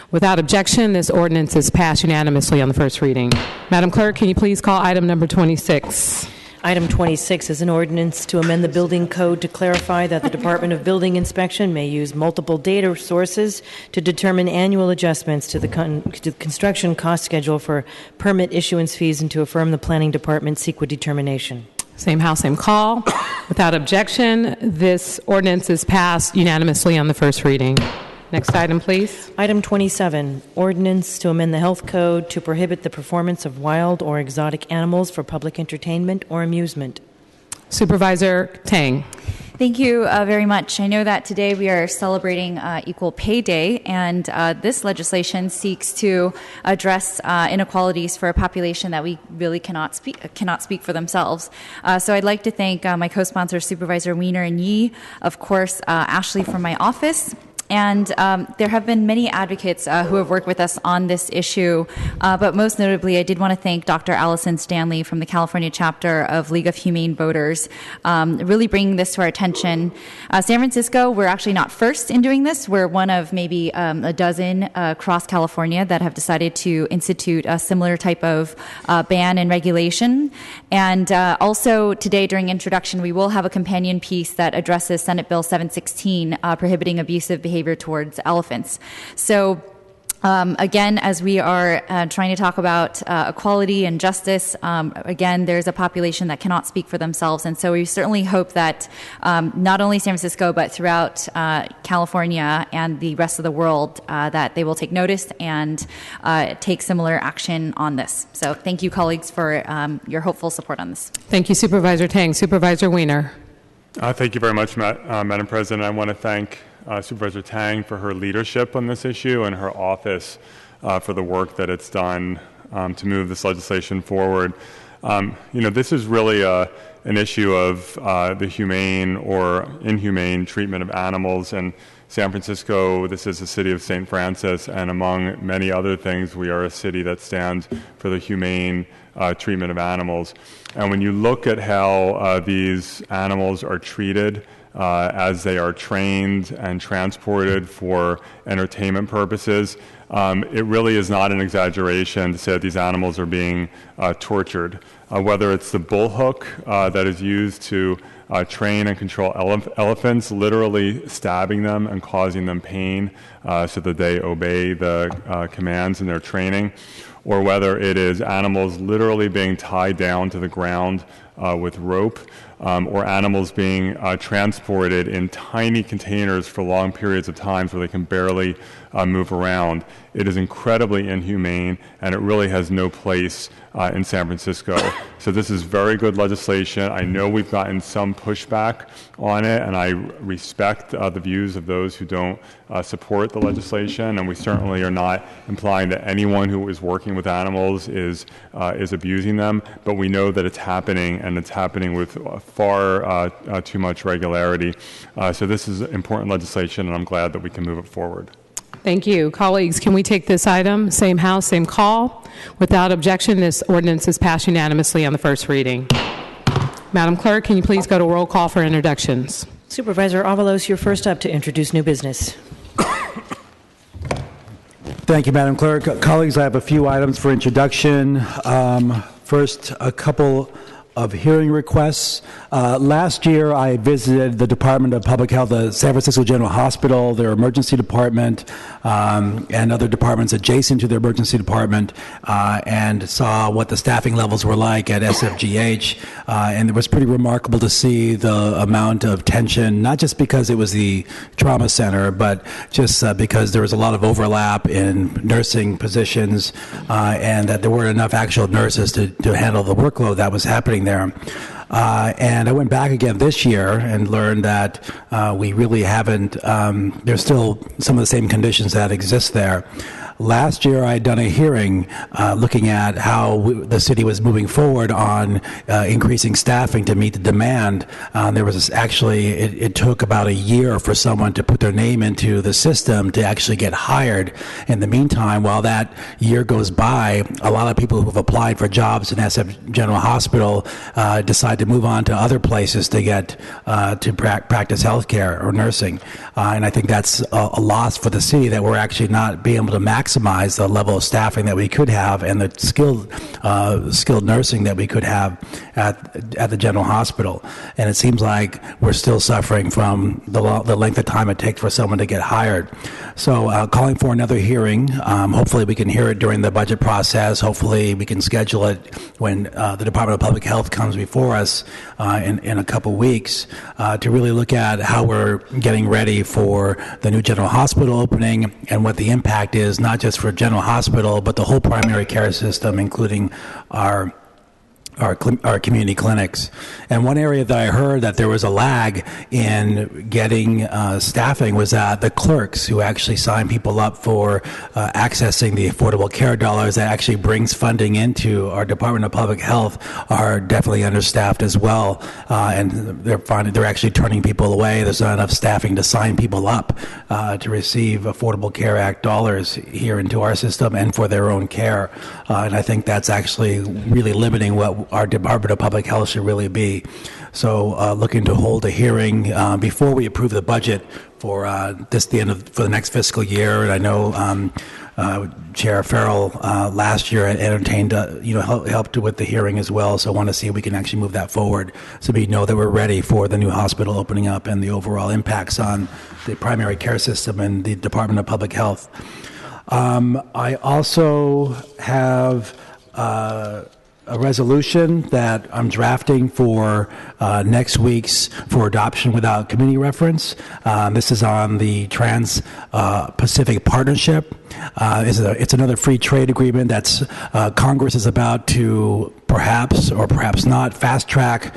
Without objection, this ordinance is passed unanimously on the first reading. Madam Clerk, can you please call item number 26? Item 26 is an ordinance to amend the building code to clarify that the Department of Building Inspection may use multiple data sources to determine annual adjustments to the construction cost schedule for permit issuance fees and to affirm the Planning Department's CEQA determination. Same house, same call. Without objection, this ordinance is passed unanimously on the first reading. Next item, please. Item 27, ordinance to amend the health code to prohibit the performance of wild or exotic animals for public entertainment or amusement. Supervisor Tang. Thank you very much. I know that today we are celebrating Equal Pay Day, and this legislation seeks to address inequalities for a population that we really cannot speak for themselves. So I'd like to thank my co-sponsors, Supervisor Wiener and Yee, of course, Ashley from my office. And there have been many advocates who have worked with us on this issue, but most notably, I did want to thank Dr. Allison Stanley from the California chapter of League of Humane Voters, really bringing this to our attention. San Francisco, we're actually not first in doing this. We're one of maybe a dozen across California that have decided to institute a similar type of ban and regulation. And also today during introduction, we will have a companion piece that addresses Senate Bill 716, prohibiting abusive behavior towards elephants. So again, as we are trying to talk about equality and justice, again, there's a population that cannot speak for themselves. And so we certainly hope that not only San Francisco, but throughout California and the rest of the world, that they will take notice and take similar action on this. So thank you, colleagues, for your hopeful support on this. Thank you, Supervisor Tang. Supervisor Wiener. Thank you very much, Madam President. I want to thank Supervisor Tang for her leadership on this issue and her office for the work that it's done to move this legislation forward. This is really an issue of the humane or inhumane treatment of animals. And San Francisco, this is the city of St. Francis, and among many other things, we are a city that stands for the humane treatment of animals. And when you look at how these animals are treated as they are trained and transported for entertainment purposes, it really is not an exaggeration to say that these animals are being tortured. Whether it's the bullhook that is used to train and control elephants, literally stabbing them and causing them pain so that they obey the commands in their training, or whether it is animals literally being tied down to the ground with rope, or animals being transported in tiny containers for long periods of time so they can barely move around. It is incredibly inhumane, and it really has no place in San Francisco. So this is very good legislation. I know we've gotten some pushback on it, and I respect the views of those who don't support the legislation, and we certainly are not implying that anyone who is working with animals is abusing them, but we know that it's happening, and it's happening with far too much regularity. So this is important legislation, and I'm glad that we can move it forward. Thank you. Colleagues, can we take this item, same house, same call? Without objection, this ordinance is passed unanimously on the first reading. Madam Clerk, can you please go to roll call for introductions? Supervisor Avalos, you're first up to introduce new business. Thank you, Madam Clerk. Colleagues, I have a few items for introduction. First, a couple of hearing requests. Last year, I visited the Department of Public Health, the San Francisco General Hospital, their emergency department, and other departments adjacent to their emergency department, and saw what the staffing levels were like at SFGH. And it was pretty remarkable to see the amount of tension, not just because it was the trauma center, but just because there was a lot of overlap in nursing positions, and that there weren't enough actual nurses to handle the workload that was happening there. And I went back again this year and learned that we really haven't, there's still some of the same conditions that exist there. Last year, I had done a hearing looking at how the city was moving forward on increasing staffing to meet the demand. There was it took about a year for someone to put their name into the system to actually get hired. In the meantime, while that year goes by, a lot of people who have applied for jobs in SF General Hospital decide to move on to other places to get to practice healthcare or nursing. And I think that's a loss for the city that we're actually not being able to maximize the level of staffing that we could have and the skilled nursing that we could have at the General Hospital. And it seems like we're still suffering from the length of time it takes for someone to get hired. So calling for another hearing. Hopefully we can hear it during the budget process. Hopefully we can schedule it when the Department of Public Health comes before us in a couple weeks to really look at how we're getting ready for the new General Hospital opening and what the impact is, not just for General Hospital, but the whole primary care system, including our community clinics. And one area that I heard that there was a lag in getting staffing was that the clerks who actually sign people up for accessing the Affordable Care dollars that actually brings funding into our Department of Public Health are definitely understaffed as well. And they're actually turning people away. There's not enough staffing to sign people up to receive Affordable Care Act dollars here into our system and for their own care. And I think that's actually really limiting what our Department of Public Health should really be. So looking to hold a hearing before we approve the budget for for the next fiscal year. And I know Chair Farrell last year entertained, helped with the hearing as well. So I want to see if we can actually move that forward so we know that we're ready for the new hospital opening up and the overall impacts on the primary care system and the Department of Public Health. I also have a resolution that I'm drafting for next week's for adoption without committee reference. This is on the Trans-Pacific Partnership. It's another free trade agreement that's Congress is about to perhaps or perhaps not fast track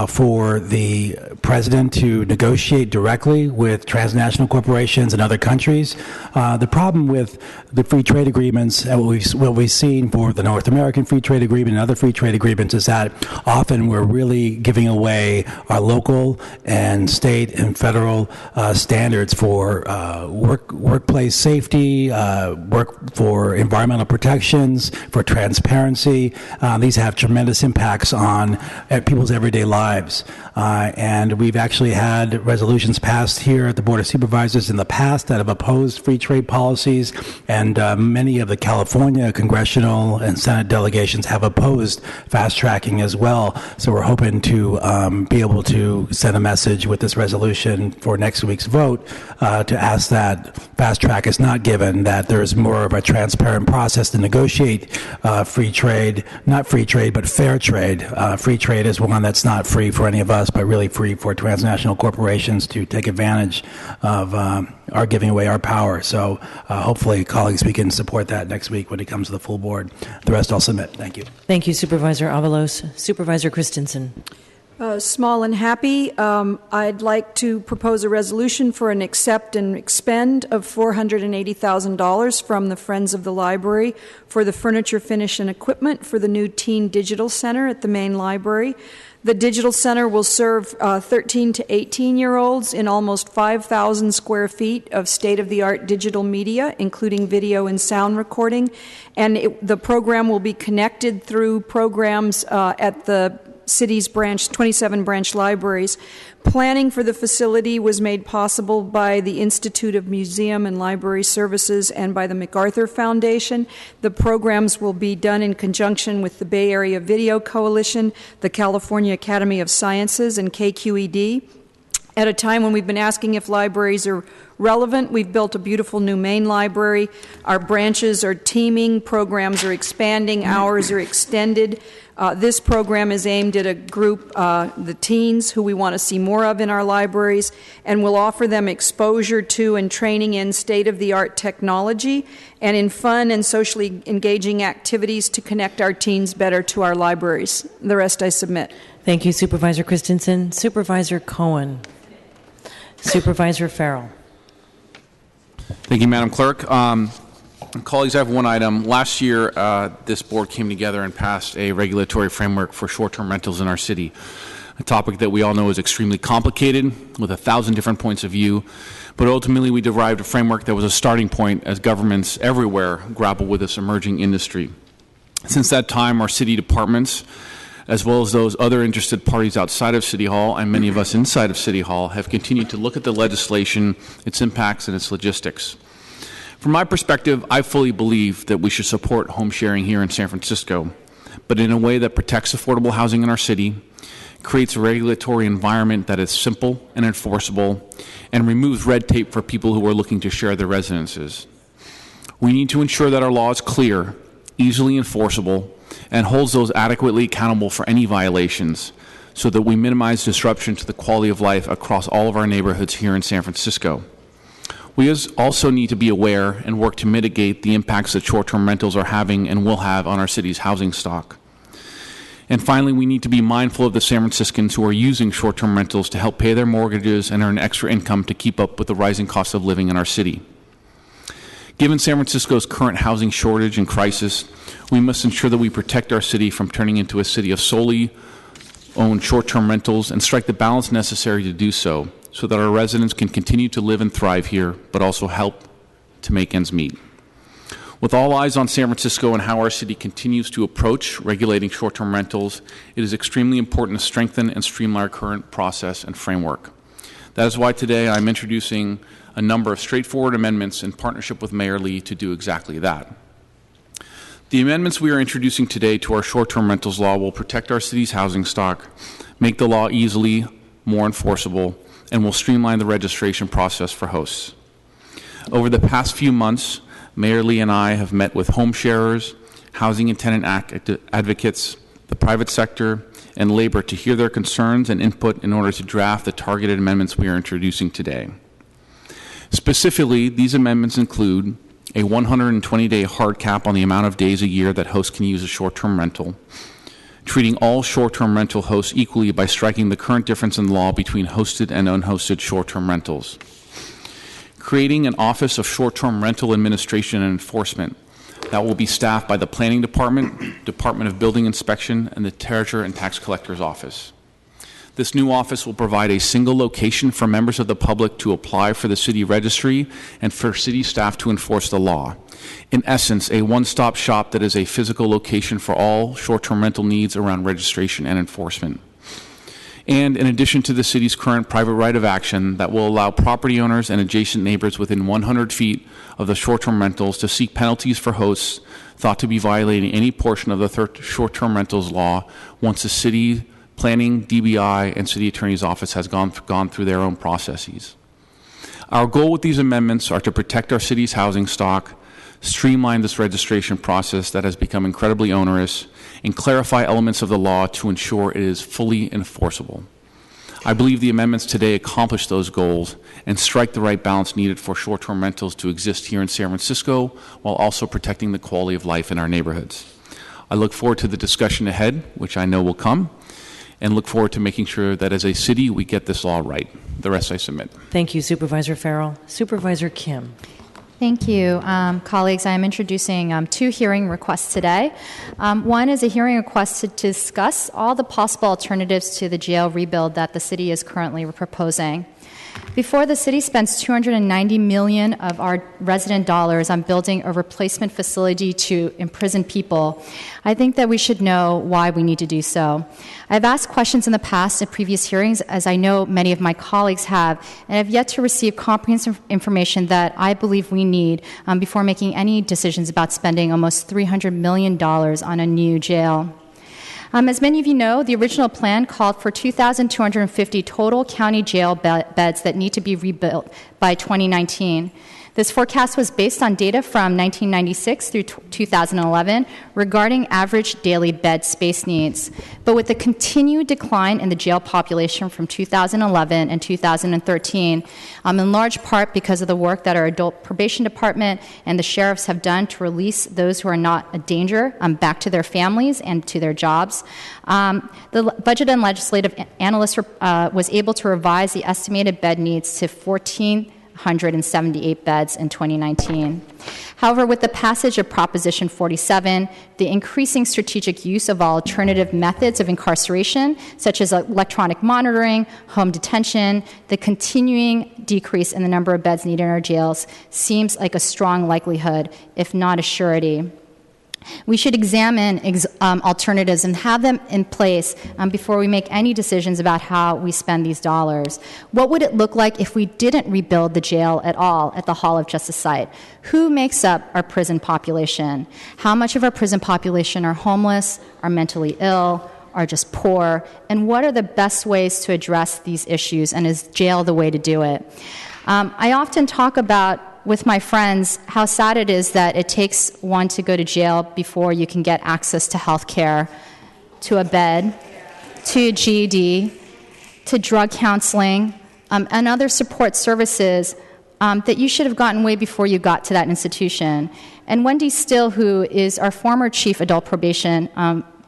for the president to negotiate directly with transnational corporations and other countries. The problem with the free trade agreements and what we've seen for the North American Free Trade Agreement and other free trade agreements is that often we're really giving away our local and state and federal standards for workplace safety, work for environmental protections, for transparency. These have tremendous impacts on people's everyday lives. And we've actually had resolutions passed here at the Board of Supervisors in the past that have opposed free trade policies, and many of the California congressional and Senate delegations have opposed fast tracking as well. So we're hoping to be able to send a message with this resolution for next week's vote to ask that fast track is not given, that there's more of a transparent process to negotiate free trade, not free trade, but fair trade. Free trade is one that's not free for any of us, but really free for transnational corporations to take advantage of our giving away our power. So hopefully, colleagues, we can support that next week when it comes to the full board. The rest I'll submit. Thank you. Thank you, Supervisor Avalos. Supervisor Christensen. Small and happy. I'd like to propose a resolution for an accept and expend of $480,000 from the Friends of the Library for the furniture, finish, and equipment for the new Teen Digital Center at the main library. The Digital Center will serve 13 to 18-year-olds in almost 5,000 square feet of state-of-the-art digital media, including video and sound recording. And the program will be connected through programs at the city's 27 branch libraries. Planning for the facility was made possible by the Institute of Museum and Library Services and by the MacArthur Foundation. The programs will be done in conjunction with the Bay Area Video Coalition, the California Academy of Sciences, and KQED. At a time when we've been asking if libraries are relevant, we've built a beautiful new main library. Our branches are teaming, programs are expanding, hours are extended. This program is aimed at a group, the teens, who we want to see more of in our libraries, and will offer them exposure to and training in state-of-the-art technology and in fun and socially engaging activities to connect our teens better to our libraries. The rest I submit. Thank you, Supervisor Christensen. Supervisor Cohen. Supervisor Farrell. Thank you, Madam Clerk. Colleagues, I have one item. Last year, this board came together and passed a regulatory framework for short-term rentals in our city, a topic that we all know is extremely complicated with 1,000 different points of view. But ultimately, we derived a framework that was a starting point as governments everywhere grapple with this emerging industry. Since that time, our city departments, as well as those other interested parties outside of City Hall and many of us inside of City Hall, have continued to look at the legislation, its impacts, and its logistics. From my perspective, I fully believe that we should support home sharing here in San Francisco, but in a way that protects affordable housing in our city, creates a regulatory environment that is simple and enforceable, and removes red tape for people who are looking to share their residences. We need to ensure that our law is clear, easily enforceable, and holds those adequately accountable for any violations so that we minimize disruption to the quality of life across all of our neighborhoods here in San Francisco. We also need to be aware and work to mitigate the impacts that short-term rentals are having and will have on our city's housing stock. And finally, we need to be mindful of the San Franciscans who are using short-term rentals to help pay their mortgages and earn extra income to keep up with the rising cost of living in our city. Given San Francisco's current housing shortage and crisis, we must ensure that we protect our city from turning into a city of solely owned short-term rentals and strike the balance necessary to do so that our residents can continue to live and thrive here, but also help to make ends meet. With all eyes on San Francisco and how our city continues to approach regulating short-term rentals, it is extremely important to strengthen and streamline our current process and framework. That is why today I'm introducing a number of straightforward amendments in partnership with Mayor Lee to do exactly that. The amendments we are introducing today to our short-term rentals law will protect our city's housing stock, make the law easily more enforceable, and will streamline the registration process for hosts. Over the past few months, Mayor Lee and I have met with home sharers, housing and tenant advocates, the private sector, and labor to hear their concerns and input in order to draft the targeted amendments we are introducing today. Specifically, these amendments include a 120-day hard cap on the amount of days a year that hosts can use a short-term rental, treating all short-term rental hosts equally by striking the current difference in law between hosted and unhosted short-term rentals, creating an Office of Short-Term Rental Administration and Enforcement that will be staffed by the Planning Department, Department of Building Inspection, and the Treasurer and Tax Collector's Office. This new office will provide a single location for members of the public to apply for the city registry and for city staff to enforce the law. In essence, a one-stop shop that is a physical location for all short-term rental needs around registration and enforcement. And in addition to the city's current private right of action that will allow property owners and adjacent neighbors within 100 feet of the short-term rentals to seek penalties for hosts thought to be violating any portion of the short-term rentals law once the city planning, DBI, and city attorney's office has gone through their own processes. Our goal with these amendments are to protect our city's housing stock, streamline this registration process that has become incredibly onerous, and clarify elements of the law to ensure it is fully enforceable. I believe the amendments today accomplish those goals and strike the right balance needed for short-term rentals to exist here in San Francisco while also protecting the quality of life in our neighborhoods. I look forward to the discussion ahead, which I know will come, and look forward to making sure that as a city we get this law right. The rest I submit. Thank you, Supervisor Farrell. Supervisor Kim. Thank you. Colleagues, I am introducing two hearing requests today. One is a hearing request to discuss all the possible alternatives to the jail rebuild that the city is currently proposing. Before the city spends $290 million of our resident dollars on building a replacement facility to imprison people, I think that we should know why we need to do so. I've asked questions in the past at previous hearings, as I know many of my colleagues have, and I've yet to receive comprehensive information that I believe we need before making any decisions about spending almost $300 million on a new jail. As many of you know, the original plan called for 2,250 total county jail beds that need to be rebuilt by 2019. This forecast was based on data from 1996 through 2011 regarding average daily bed space needs. But with the continued decline in the jail population from 2011 and 2013, in large part because of the work that our adult probation department and the sheriffs have done to release those who are not a danger back to their families and to their jobs, the Budget and Legislative Analyst was able to revise the estimated bed needs to 1,478 beds in 2019. However, with the passage of Proposition 47, the increasing strategic use of alternative methods of incarceration, such as electronic monitoring, home detention, the continuing decrease in the number of beds needed in our jails seems like a strong likelihood, if not a surety. We should examine alternatives and have them in place before we make any decisions about how we spend these dollars. What would it look like if we didn't rebuild the jail at all at the Hall of Justice site? Who makes up our prison population? How much of our prison population are homeless, are mentally ill, are just poor? And what are the best ways to address these issues? And is jail the way to do it? I often talk about with my friends how sad it is that it takes one to go to jail before you can get access to health care, to a bed, to a GED, to drug counseling, and other support services that you should have gotten way before you got to that institution. And Wendy Still, who is our former chief adult probation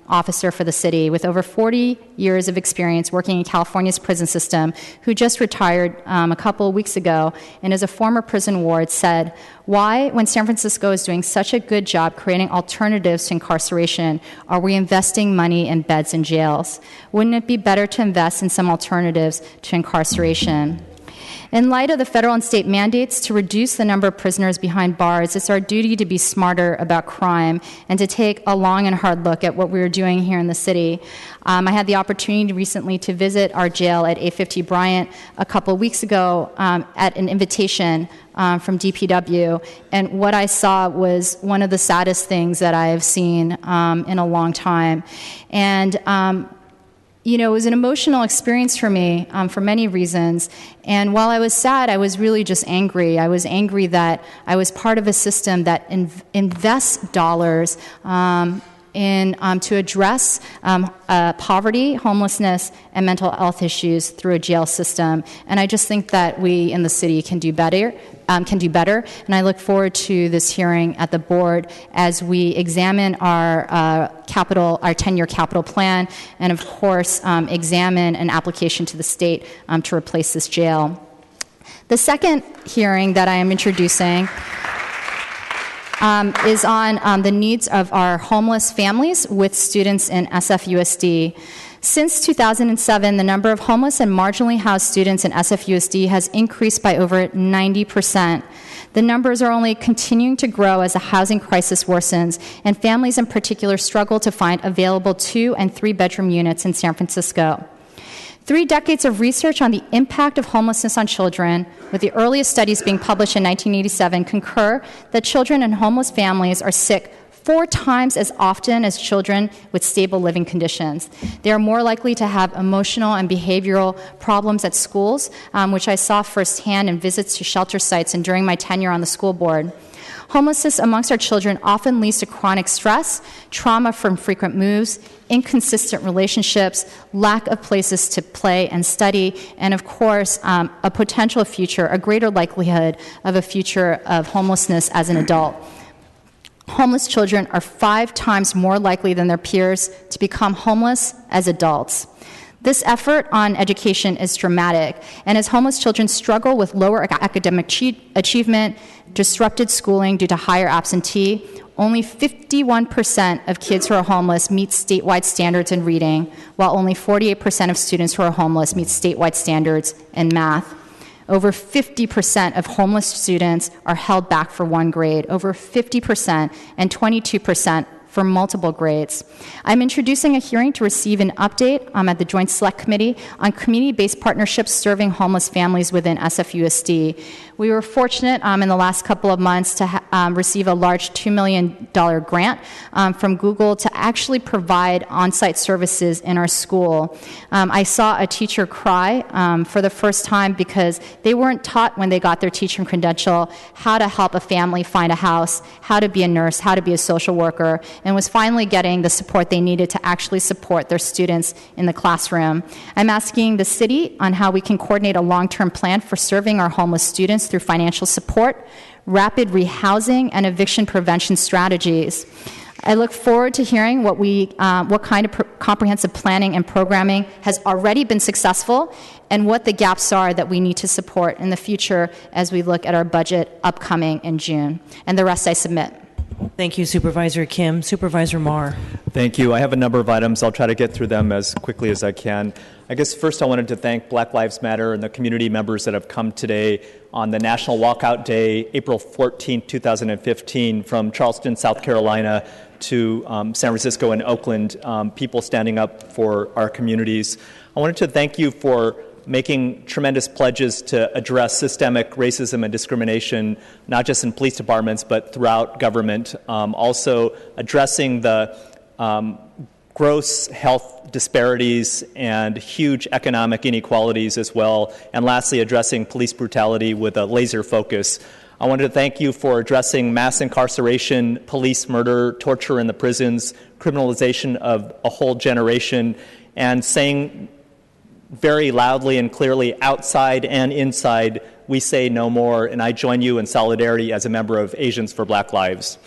officer for the city with over 40 years of experience working in California's prison system, who just retired a couple of weeks ago and is a former prison ward, said, "Why, when San Francisco is doing such a good job creating alternatives to incarceration, are we investing money in beds in jails? Wouldn't it be better to invest in some alternatives to incarceration?" In light of the federal and state mandates to reduce the number of prisoners behind bars, it's our duty to be smarter about crime and to take a long and hard look at what we're doing here in the city. I had the opportunity recently to visit our jail at 850 Bryant a couple of weeks ago at an invitation from DPW, and what I saw was one of the saddest things that I have seen in a long time. And it was an emotional experience for me for many reasons. And while I was sad, I was really just angry. I was angry that I was part of a system that invests dollars to address poverty, homelessness, and mental health issues through a jail system. And I just think that we in the city can do better. And I look forward to this hearing at the board as we examine our 10-year capital plan, and of course examine an application to the state to replace this jail. The second hearing that I am introducing is on the needs of our homeless families with students in SFUSD. Since 2007, the number of homeless and marginally housed students in SFUSD has increased by over 90%. The numbers are only continuing to grow as the housing crisis worsens, and families in particular struggle to find available 2- and 3-bedroom units in San Francisco. 3 decades of research on the impact of homelessness on children, with the earliest studies being published in 1987, concur that children in homeless families are sick 4 times as often as children with stable living conditions. They are more likely to have emotional and behavioral problems at schools, which I saw firsthand in visits to shelter sites and during my tenure on the school board. Homelessness amongst our children often leads to chronic stress, trauma from frequent moves, inconsistent relationships, lack of places to play and study, and of course, a potential future, a greater likelihood of a future of homelessness as an adult. Homeless children are 5 times more likely than their peers to become homeless as adults. This effort on education is dramatic, and as homeless children struggle with lower academic achievement, disrupted schooling due to higher absentee, only 51% of kids who are homeless meet statewide standards in reading, while only 48% of students who are homeless meet statewide standards in math. Over 50% of homeless students are held back for 1 grade, over 50%, and 22% for multiple grades. I'm introducing a hearing to receive an update at the Joint Select Committee on community-based partnerships serving homeless families within SFUSD. We were fortunate in the last couple of months to receive a large $2 million grant from Google to actually provide on-site services in our school. I saw a teacher cry for the first time because they weren't taught when they got their teaching credential how to help a family find a house, how to be a nurse, how to be a social worker, and was finally getting the support they needed to actually support their students in the classroom. I'm asking the city on how we can coordinate a long-term plan for serving our homeless students through financial support, rapid rehousing, and eviction prevention strategies. I look forward to hearing what kind of comprehensive planning and programming has already been successful and what the gaps are that we need to support in the future as we look at our budget upcoming in June. And the rest I submit. Thank you, Supervisor Kim. Supervisor Marr. Thank you. I have a number of items. I'll try to get through them as quickly as I can. I guess first I wanted to thank Black Lives Matter and the community members that have come today on the National Walkout Day, April 14, 2015, from Charleston, South Carolina to San Francisco and Oakland, people standing up for our communities. I wanted to thank you for making tremendous pledges to address systemic racism and discrimination, not just in police departments, but throughout government. Also addressing the gross health disparities and huge economic inequalities as well. And lastly, addressing police brutality with a laser focus. I wanted to thank you for addressing mass incarceration, police murder, torture in the prisons, criminalization of a whole generation, and saying very loudly and clearly, outside and inside, we say no more, and I join you in solidarity as a member of Asians for Black Lives.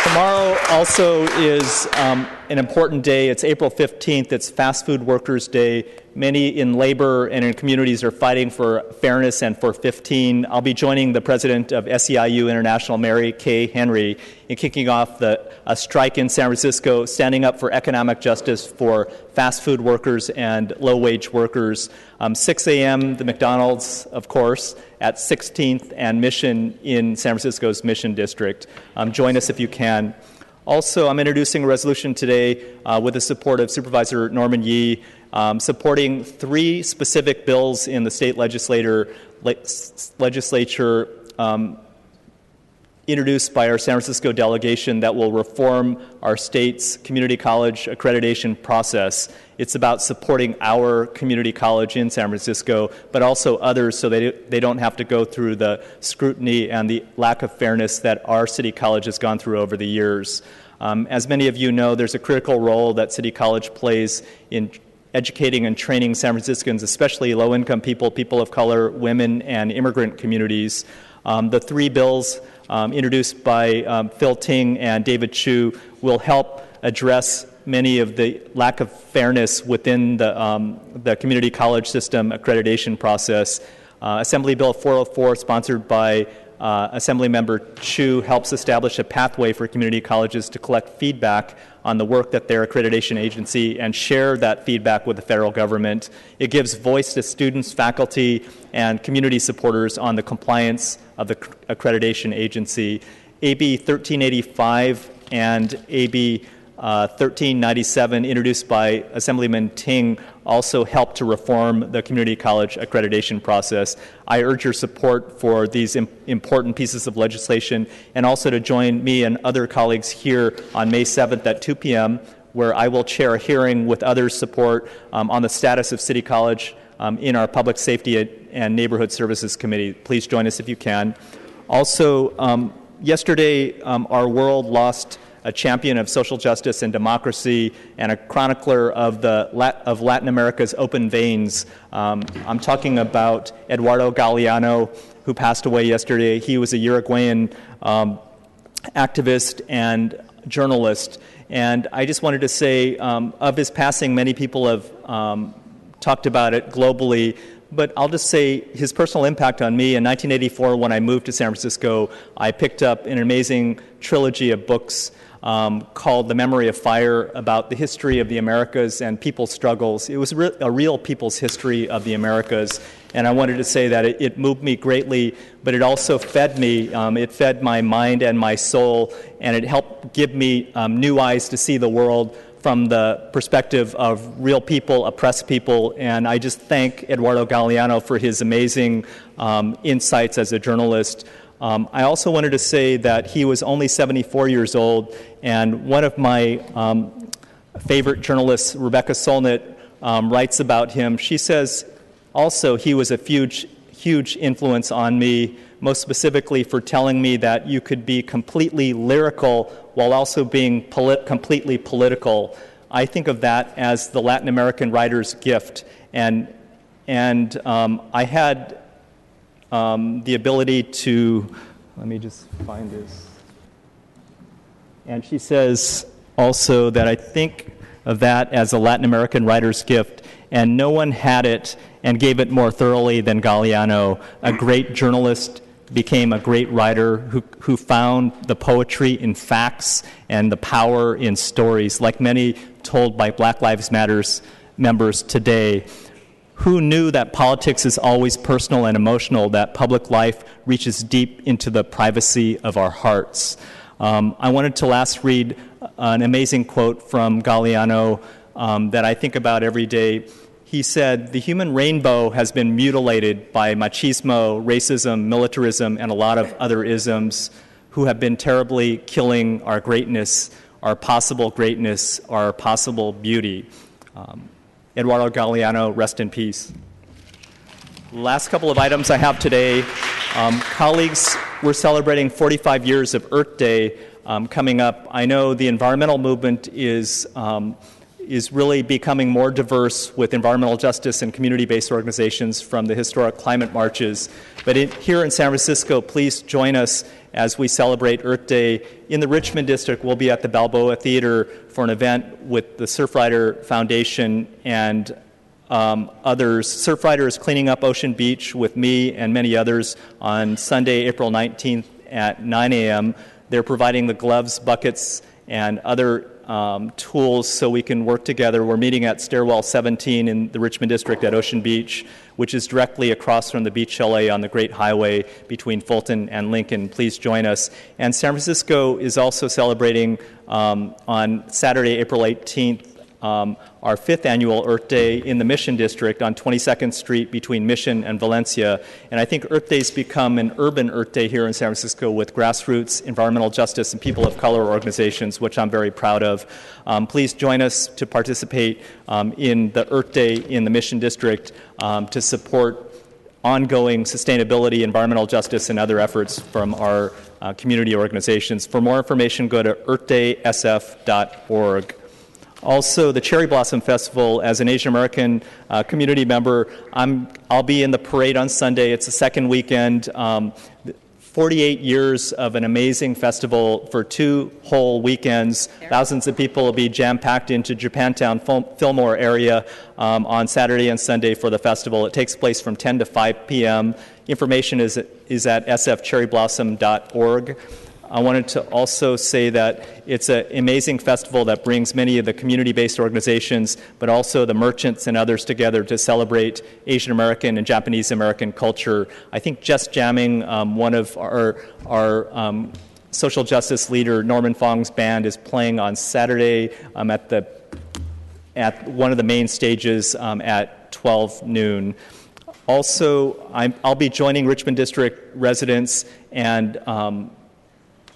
Tomorrow also is an important day. It's April 15th. It's Fast Food Workers Day. Many in labor and in communities are fighting for fairness and for 15. I'll be joining the president of SEIU International, Mary Kay Henry, in kicking off a strike in San Francisco, standing up for economic justice for fast food workers and low-wage workers. 6 a.m., the McDonald's, of course, at 16th and Mission in San Francisco's Mission District. Join us if you can. Also, I'm introducing a resolution today with the support of Supervisor Norman Yee, supporting 3 specific bills in the state legislature introduced by our San Francisco delegation that will reform our state's community college accreditation process. It's about supporting our community college in San Francisco, but also others so they don't have to go through the scrutiny and the lack of fairness that our city college has gone through over the years. As many of you know, there's a critical role that City College plays in educating and training San Franciscans, especially low-income people, people of color, women, and immigrant communities. The three bills introduced by Phil Ting and David Chu will help address many of the lack of fairness within the community college system accreditation process. Assembly Bill 404, sponsored by Assemblymember Chu, helps establish a pathway for community colleges to collect feedback on the work that their accreditation agency and share that feedback with the federal government. It gives voice to students, faculty, and community supporters on the compliance of the accreditation agency. AB 1385 and AB 1397, introduced by Assemblyman Ting, also help to reform the community college accreditation process. I urge your support for these important pieces of legislation, and also to join me and other colleagues here on May 7th at 2 p.m., where I will chair a hearing with others' support on the status of City College in our Public Safety and Neighborhood Services Committee. Please join us if you can. Also, yesterday, our world lost a champion of social justice and democracy, and a chronicler of Latin America's open veins. I'm talking about Eduardo Galeano, who passed away yesterday. He was a Uruguayan activist and journalist. And I just wanted to say, of his passing, many people have talked about it globally. But I'll just say his personal impact on me. In 1984, when I moved to San Francisco, I picked up an amazing trilogy of books called The Memory of Fire, about the history of the Americas and people's struggles. It was a real people's history of the Americas, and I wanted to say that it moved me greatly, but it also fed me. It fed my mind and my soul, and it helped give me new eyes to see the world from the perspective of real people, oppressed people, and I just thank Eduardo Galeano for his amazing insights as a journalist. I also wanted to say that he was only 74 years old, and one of my favorite journalists, Rebecca Solnit, writes about him. She says also he was a huge influence on me, most specifically for telling me that you could be completely lyrical while also being completely political. I think of that as the Latin American writer's gift, and I had the ability to, let me just find this. And she says also that I think of that as a Latin American writer's gift, and no one had it and gave it more thoroughly than Galeano, a great journalist, became a great writer who found the poetry in facts and the power in stories, like many told by Black Lives Matter members today. Who knew that politics is always personal and emotional, that public life reaches deep into the privacy of our hearts? I wanted to last read an amazing quote from Galeano that I think about every day. He said, "The human rainbow has been mutilated by machismo, racism, militarism, and a lot of other isms who have been terribly killing our greatness, our possible beauty." Eduardo Galeano, rest in peace. Last couple of items I have today. Colleagues, we're celebrating 45 years of Earth Day coming up. I know the environmental movement is really becoming more diverse with environmental justice and community-based organizations from the historic climate marches. But here in San Francisco, please join us as we celebrate Earth Day. In the Richmond District, we'll be at the Balboa Theater for an event with the Surfrider Foundation and others. Surfrider is cleaning up Ocean Beach with me and many others on Sunday, April 19th at 9 a.m. They're providing the gloves, buckets, and other tools so we can work together. We're meeting at Stairwell 17 in the Richmond District at Ocean Beach, which is directly across from the Beach Chalet on the Great Highway between Fulton and Lincoln. Please join us. And San Francisco is also celebrating on Saturday, April 18th, our 5th annual Earth Day in the Mission District on 22nd Street between Mission and Valencia. And I think Earth Day's become an urban Earth Day here in San Francisco with grassroots environmental justice and people of color organizations, which I'm very proud of. Please join us to participate in the Earth Day in the Mission District to support ongoing sustainability, environmental justice, and other efforts from our community organizations. For more information, go to earthdaysf.org. Also, the Cherry Blossom Festival, as an Asian American community member, I'll be in the parade on Sunday. It's the second weekend. 48 years of an amazing festival for 2 whole weekends. Thousands of people will be jam-packed into Japantown, Fillmore area on Saturday and Sunday for the festival. It takes place from 10 to 5 p.m. Information is at sfcherryblossom.org. I wanted to also say that it's an amazing festival that brings many of the community-based organizations, but also the merchants and others together to celebrate Asian American and Japanese American culture. I think Just Jamming, one of our social justice leader, Norman Fong's band, is playing on Saturday at one of the main stages at 12 noon. Also, I'll be joining Richmond District residents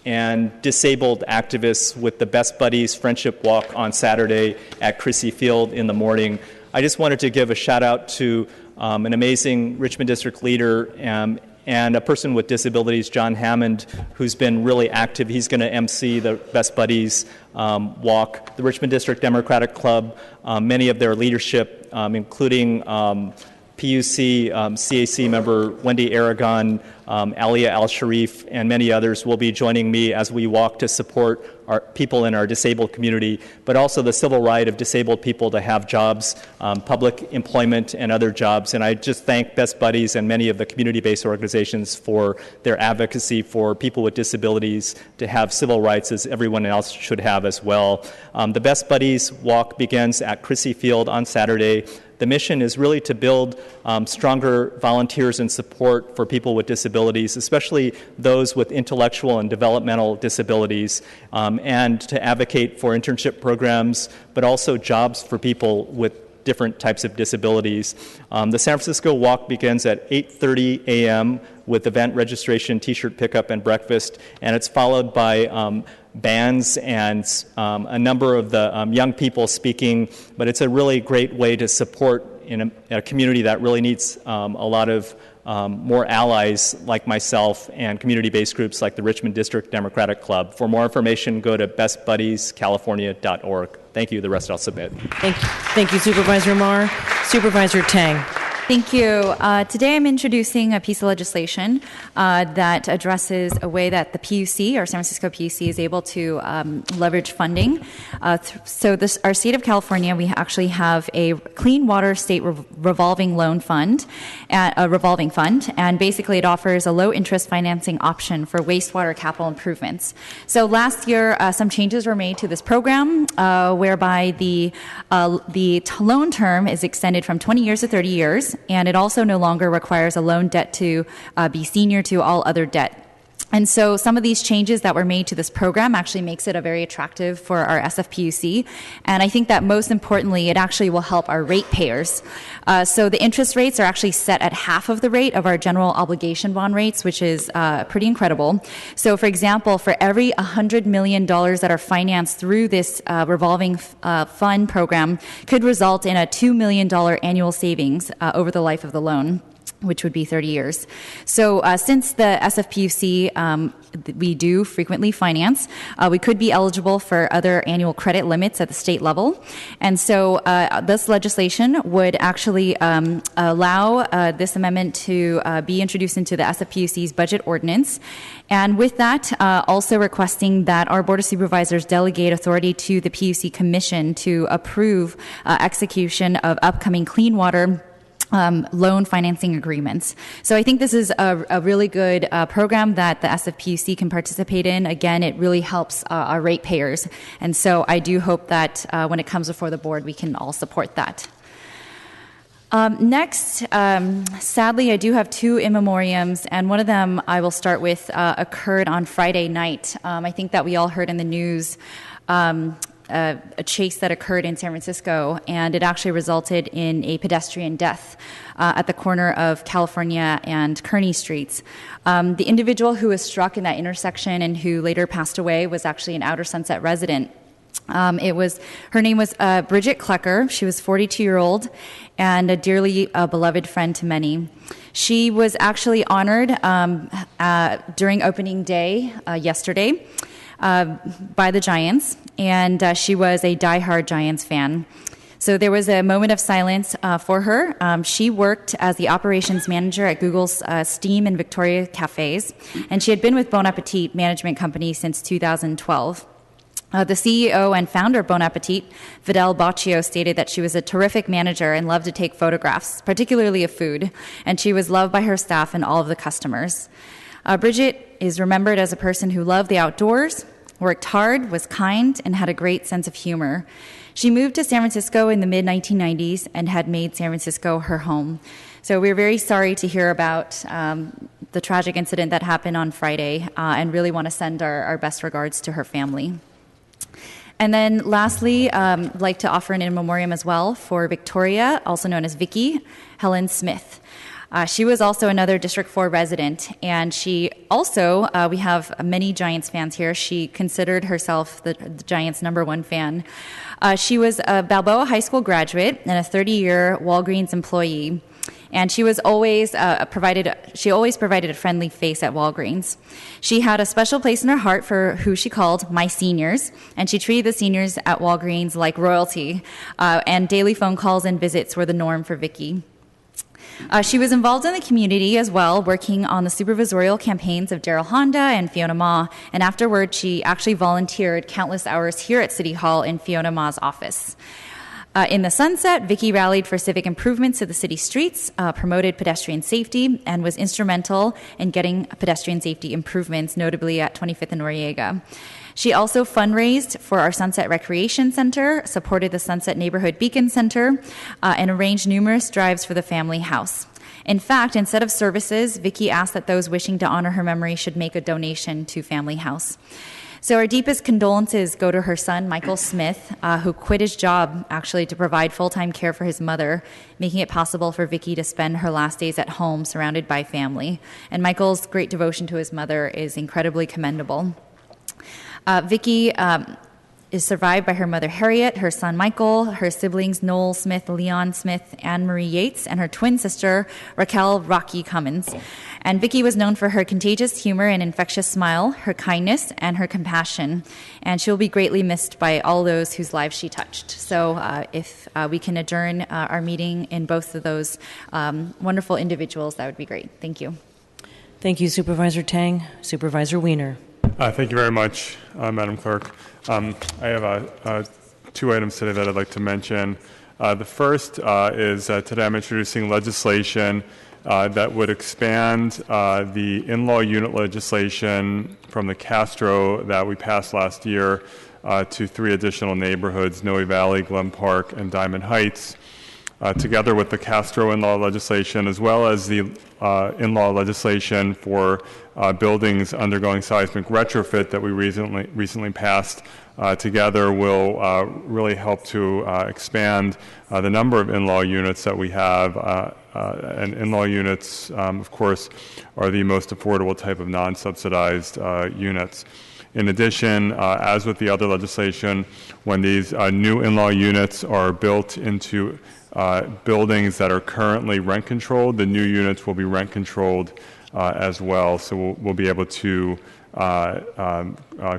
and disabled activists with the Best Buddies Friendship Walk on Saturday at Crissy Field in the morning. I just wanted to give a shout out to an amazing Richmond District leader and a person with disabilities, John Hammond, who's been really active. He's going to MC the Best Buddies walk. The Richmond District Democratic Club, many of their leadership, including PUC, CAC member Wendy Aragon, Alia Al-Sharif, and many others will be joining me as we walk to support our people in our disabled community, but also the civil right of disabled people to have jobs, public employment, and other jobs. And I just thank Best Buddies and many of the community-based organizations for their advocacy for people with disabilities to have civil rights as everyone else should have as well. The Best Buddies walk begins at Crissy Field on Saturday. The mission is really to build stronger volunteers and support for people with disabilities, especially those with intellectual and developmental disabilities, and to advocate for internship programs, but also jobs for people with different types of disabilities. The San Francisco Walk begins at 8:30 a.m. with event registration, T-shirt pickup, and breakfast, and it's followed by bands and a number of the young people speaking, but it's a really great way to support in a community that really needs a lot of more allies like myself and community-based groups like the Richmond District Democratic Club. For more information, go to bestbuddiescalifornia.org. Thank you. The rest I'll submit. Thank you, Supervisor Marr. Supervisor Tang. Thank you. Today I'm introducing a piece of legislation that addresses a way that the PUC, or San Francisco PUC, is able to leverage funding. Our state of California, we actually have a Clean Water State Revolving Fund, and basically it offers a low-interest financing option for wastewater capital improvements. So last year, some changes were made to this program, whereby the loan term is extended from 20 years to 30 years, and it also no longer requires a loan debt to be senior to all other debt. And so some of these changes that were made to this program actually makes it a very attractive for our SFPUC. And I think that most importantly, it actually will help our ratepayers. So the interest rates are actually set at half of the rate of our general obligation bond rates, which is pretty incredible. So for example, for every $100 million that are financed through this revolving fund program could result in a $2 million annual savings over the life of the loan, which would be 30 years. So since the SFPUC, we do frequently finance, we could be eligible for other annual credit limits at the state level. And so this legislation would actually allow this amendment to be introduced into the SFPUC's budget ordinance. And with that, also requesting that our Board of Supervisors delegate authority to the PUC Commission to approve execution of upcoming clean water loan financing agreements. So I think this is a really good program that the SFPUC can participate in. Again, it really helps our ratepayers. And so I do hope that when it comes before the board, we can all support that. Next, sadly, I do have 2 in memoriams, and one of them I will start with occurred on Friday night. I think that we all heard in the news a chase that occurred in San Francisco, and it actually resulted in a pedestrian death at the corner of California and Kearny Streets. The individual who was struck in that intersection and who later passed away was actually an Outer Sunset resident. Her name was Bridget Klecker. She was 42-year-old and a dearly beloved friend to many. She was actually honored during opening day yesterday by the Giants, and she was a diehard Giants fan. So there was a moment of silence for her. She worked as the operations manager at Google's Steam and Victoria cafes, and she had been with Bon Appetit Management Company since 2012. The CEO and founder of Bon Appetit, Vidal Baccio, stated that she was a terrific manager and loved to take photographs, particularly of food, and she was loved by her staff and all of the customers. Bridget is remembered as a person who loved the outdoors, worked hard, was kind, and had a great sense of humor. She moved to San Francisco in the mid-1990s and had made San Francisco her home. So we're very sorry to hear about the tragic incident that happened on Friday and really want to send our best regards to her family. And then lastly, I'd like to offer an in memoriam as well for Victoria, also known as Vicky Helen Smith. She was also another District 4 resident, and she also, we have many Giants fans here, she considered herself the Giants' #1 fan. She was a Balboa High School graduate and a 30-year Walgreens employee. And she was always provided a friendly face at Walgreens. She had a special place in her heart for who she called my seniors, and she treated the seniors at Walgreens like royalty, and daily phone calls and visits were the norm for Vicky. She was involved in the community as well, working on the supervisorial campaigns of Daryl Honda and Fiona Ma, and afterward she actually volunteered countless hours here at City Hall in Fiona Ma's office. In the sunset, Vicky rallied for civic improvements to the city streets, promoted pedestrian safety, and was instrumental in getting pedestrian safety improvements, notably at 25th and Noriega. She also fundraised for our Sunset Recreation Center, supported the Sunset Neighborhood Beacon Center, and arranged numerous drives for the family house. In fact, instead of services, Vicky asked that those wishing to honor her memory should make a donation to Family House. So our deepest condolences go to her son, Michael Smith, who quit his job, actually, to provide full-time care for his mother, making it possible for Vicky to spend her last days at home surrounded by family. And Michael's great devotion to his mother is incredibly commendable. Vicky is survived by her mother, Harriet, her son, Michael, her siblings, Noel Smith, Leon Smith, Anne-Marie Yates, and her twin sister, Raquel Rocky Cummins. And Vicky was known for her contagious humor and infectious smile, her kindness, and her compassion. And she'll be greatly missed by all those whose lives she touched. So if we can adjourn our meeting in both of those wonderful individuals, that would be great. Thank you. Thank you, Supervisor Tang. Supervisor Wiener. Thank you very much, Madam Clerk. I have two items today that I'd like to mention. The first is today I'm introducing legislation that would expand the in-law unit legislation from the Castro that we passed last year to 3 additional neighborhoods, Noe Valley, Glen Park, and Diamond Heights. Together with the Castro in-law legislation, as well as the in-law legislation for buildings undergoing seismic retrofit that we recently passed, together will really help to expand the number of in-law units that we have. And in-law units, of course, are the most affordable type of non-subsidized units. In addition, as with the other legislation, when these new in-law units are built into buildings that are currently rent controlled, the new units will be rent controlled as well. So we'll be able to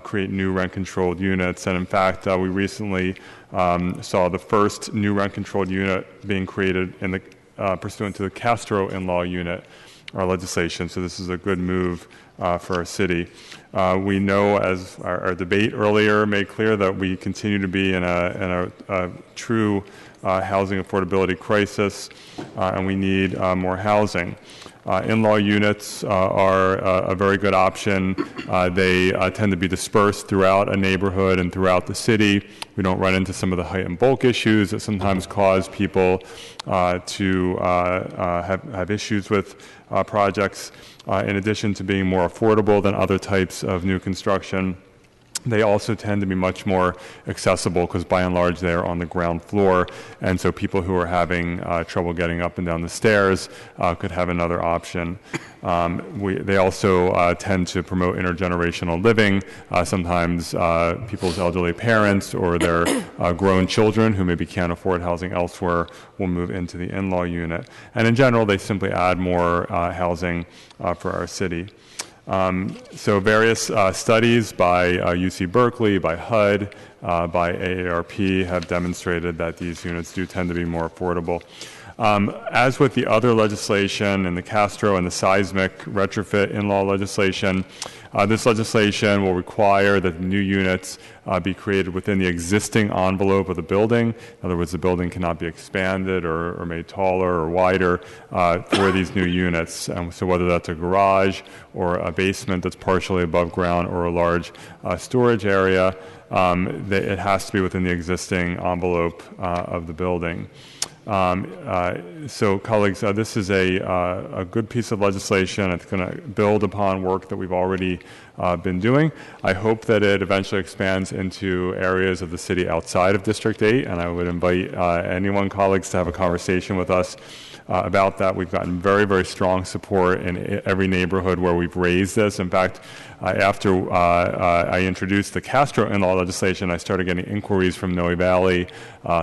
create new rent controlled units. And in fact, we recently saw the first new rent controlled unit being created in the pursuant to the Castro in-law unit legislation. So this is a good move for our city. We know, as our debate earlier made clear, that we continue to be in a true housing affordability crisis, and we need more housing. In-law units are a very good option. They tend to be dispersed throughout a neighborhood and throughout the city. We don't run into some of the height and bulk issues that sometimes cause people to have issues with projects, in addition to being more affordable than other types of new construction. They also tend to be much more accessible because by and large they're on the ground floor, and so people who are having trouble getting up and down the stairs could have another option. They also tend to promote intergenerational living. Sometimes people's elderly parents or their grown children who maybe can't afford housing elsewhere will move into the in-law unit. And in general, they simply add more housing for our city. So various studies by UC Berkeley, by HUD, by AARP have demonstrated that these units do tend to be more affordable. As with the other legislation and the Castro and the seismic retrofit in-law legislation, this legislation will require that the new units be created within the existing envelope of the building. In other words, the building cannot be expanded or made taller or wider for these new units. So whether that's a garage or a basement that's partially above ground or a large storage area, it has to be within the existing envelope of the building. So, colleagues, this is a good piece of legislation. It's going to build upon work that we've already been doing. I hope that it eventually expands into areas of the city outside of District 8, and I would invite colleagues, to have a conversation with us about that. We've gotten very, very strong support in every neighborhood where we've raised this. In fact, after I introduced the Castro in-law legislation, I started getting inquiries from Noe Valley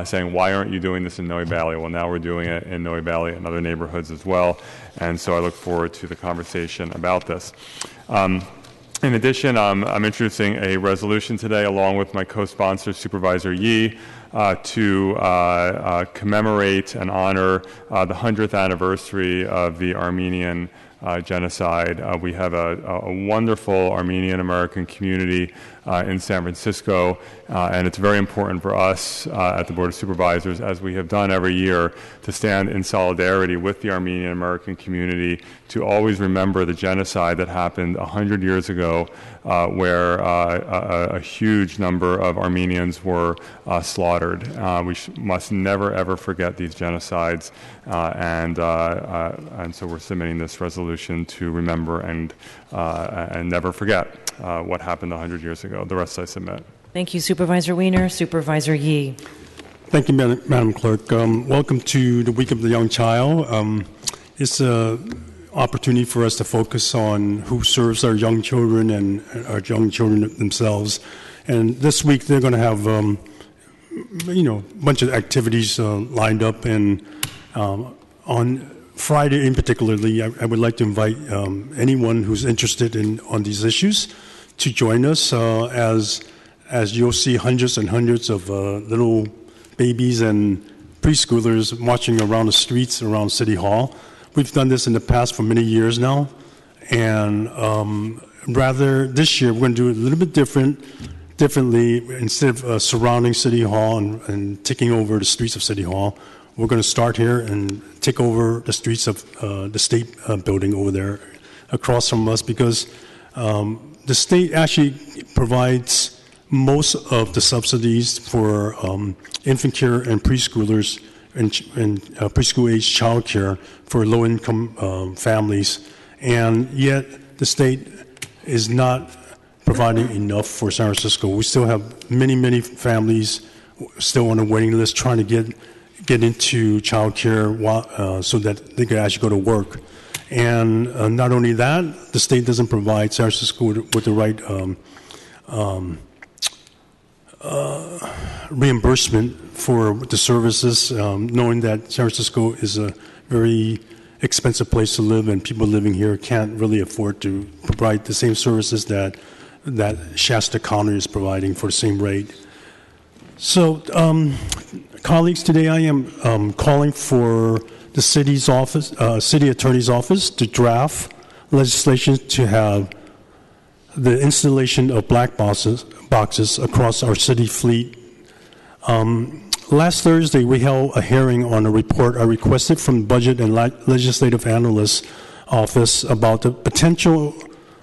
saying, why aren't you doing this in Noe Valley? Well, now we're doing it in Noe Valley and other neighborhoods as well, and so I look forward to the conversation about this. In addition, I'm introducing a resolution today along with my co-sponsor, Supervisor Yee, to commemorate and honor the 100th anniversary of the Armenian genocide. We have a wonderful Armenian-American community in San Francisco, and it's very important for us at the Board of Supervisors, as we have done every year, to stand in solidarity with the Armenian-American community to always remember the genocide that happened 100 years ago, where a huge number of Armenians were slaughtered. We must never, ever forget these genocides, and so we're submitting this resolution to remember and never forget what happened 100 years ago. The rest I submit. Thank you, Supervisor Wiener. Supervisor Yee. Thank you, Madam Clerk. Welcome to the Week of the Young Child. It's an opportunity for us to focus on who serves our young children and our young children themselves. And this week they're going to have, a bunch of activities lined up. And on Friday in particularly, I would like to invite anyone who's interested on these issues to join us as you'll see hundreds and hundreds of little babies and preschoolers marching around the streets around City Hall. We've done this in the past for many years now, and rather this year we're going to do it a little bit differently. Instead of surrounding City Hall and taking over the streets of City Hall, we're going to start here and take over the streets of the state building over there across from us, because the state actually provides most of the subsidies for infant care and preschoolers and preschool-age child care for low-income families, and yet the state is not providing enough for San Francisco. We still have many, many families still on the waiting list trying to get into child care so that they can actually go to work. And not only that, the state doesn't provide San Francisco with the right reimbursement for the services, knowing that San Francisco is a very expensive place to live, and people living here can't really afford to provide the same services that Shasta County is providing for the same rate. So, colleagues, today I am calling for the city attorney's office to draft legislation to have the installation of black boxes across our city fleet. Last Thursday, we held a hearing on a report I requested from Budget and Legislative Analyst's Office about the potential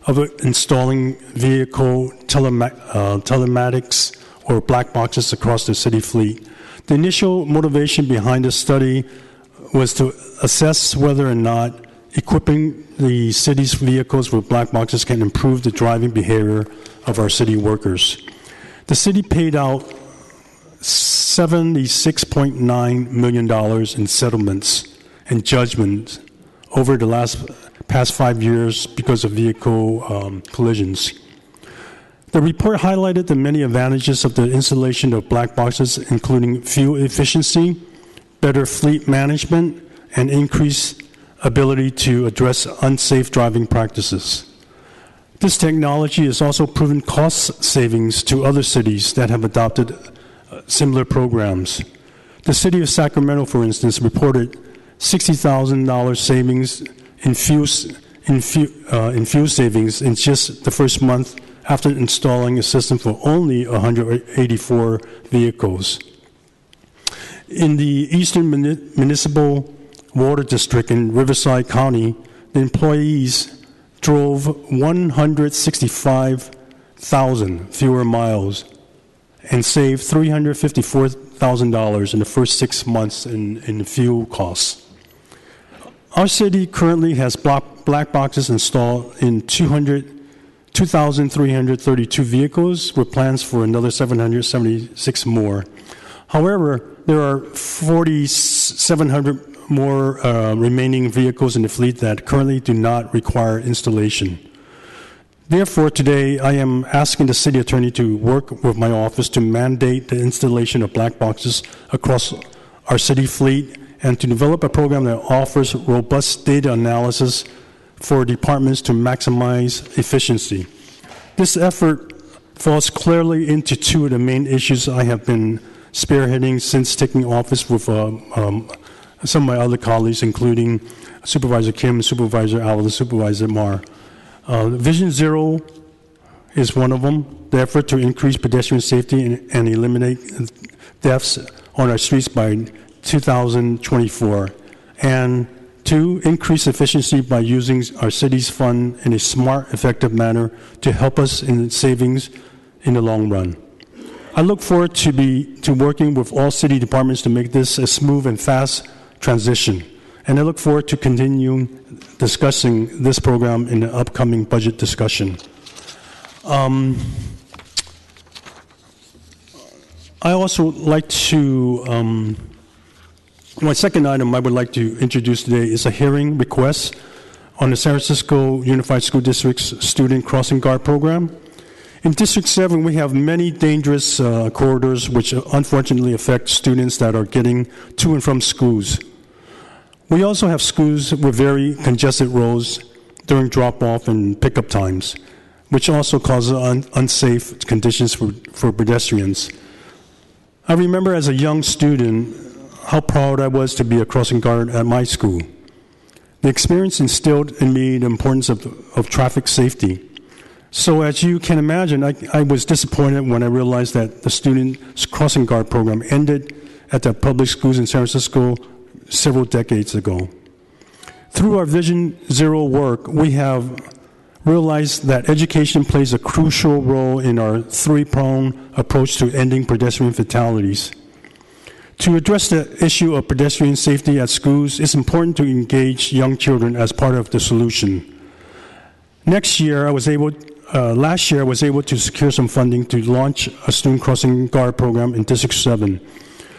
of installing vehicle telematics or black boxes across the city fleet. The initial motivation behind the study was to assess whether or not equipping the city's vehicles with black boxes can improve the driving behavior of our city workers. The city paid out $76.9 million in settlements and judgments over the past 5 years because of vehicle collisions. The report highlighted the many advantages of the installation of black boxes, including fuel efficiency, better fleet management, and increased ability to address unsafe driving practices. This technology has also proven cost savings to other cities that have adopted similar programs. The city of Sacramento, for instance, reported $60,000 savings in fuel savings in just the first month after installing a system for only 184 vehicles. In the Eastern Municipal Water District in Riverside County, the employees drove 165,000 fewer miles and saved $354,000 in the first 6 months in fuel costs. Our city currently has black boxes installed in 2,332 vehicles with plans for another 776 more. However, there are 4,700 more remaining vehicles in the fleet that currently do not require installation. Therefore, today I am asking the city attorney to work with my office to mandate the installation of black boxes across our city fleet and to develop a program that offers robust data analysis for departments to maximize efficiency. This effort falls clearly into two of the main issues I have been spearheading since taking office with some of my other colleagues, including Supervisor Kim, Supervisor Allen, and Supervisor Marr. Vision Zero is one of them, the effort to increase pedestrian safety and eliminate deaths on our streets by 2024. And two, increase efficiency by using our city's fund in a smart, effective manner to help us in savings in the long run. I look forward to working with all city departments to make this a smooth and fast transition. And I look forward to continuing discussing this program in the upcoming budget discussion. I also like to, my second item I would like to introduce today is a hearing request on the San Francisco Unified School District's Student Crossing Guard program. In District 7, we have many dangerous corridors which unfortunately affect students that are getting to and from schools. We also have schools with very congested roads during drop-off and pickup times, which also causes unsafe conditions for pedestrians. I remember as a young student how proud I was to be a crossing guard at my school. The experience instilled in me the importance of traffic safety. So as you can imagine, I was disappointed when I realized that the Student Crossing Guard program ended at the public schools in San Francisco several decades ago. Through our Vision Zero work, we have realized that education plays a crucial role in our three-pronged approach to ending pedestrian fatalities. To address the issue of pedestrian safety at schools, it's important to engage young children as part of the solution. Last year, I was able to secure some funding to launch a Student Crossing Guard program in District 7.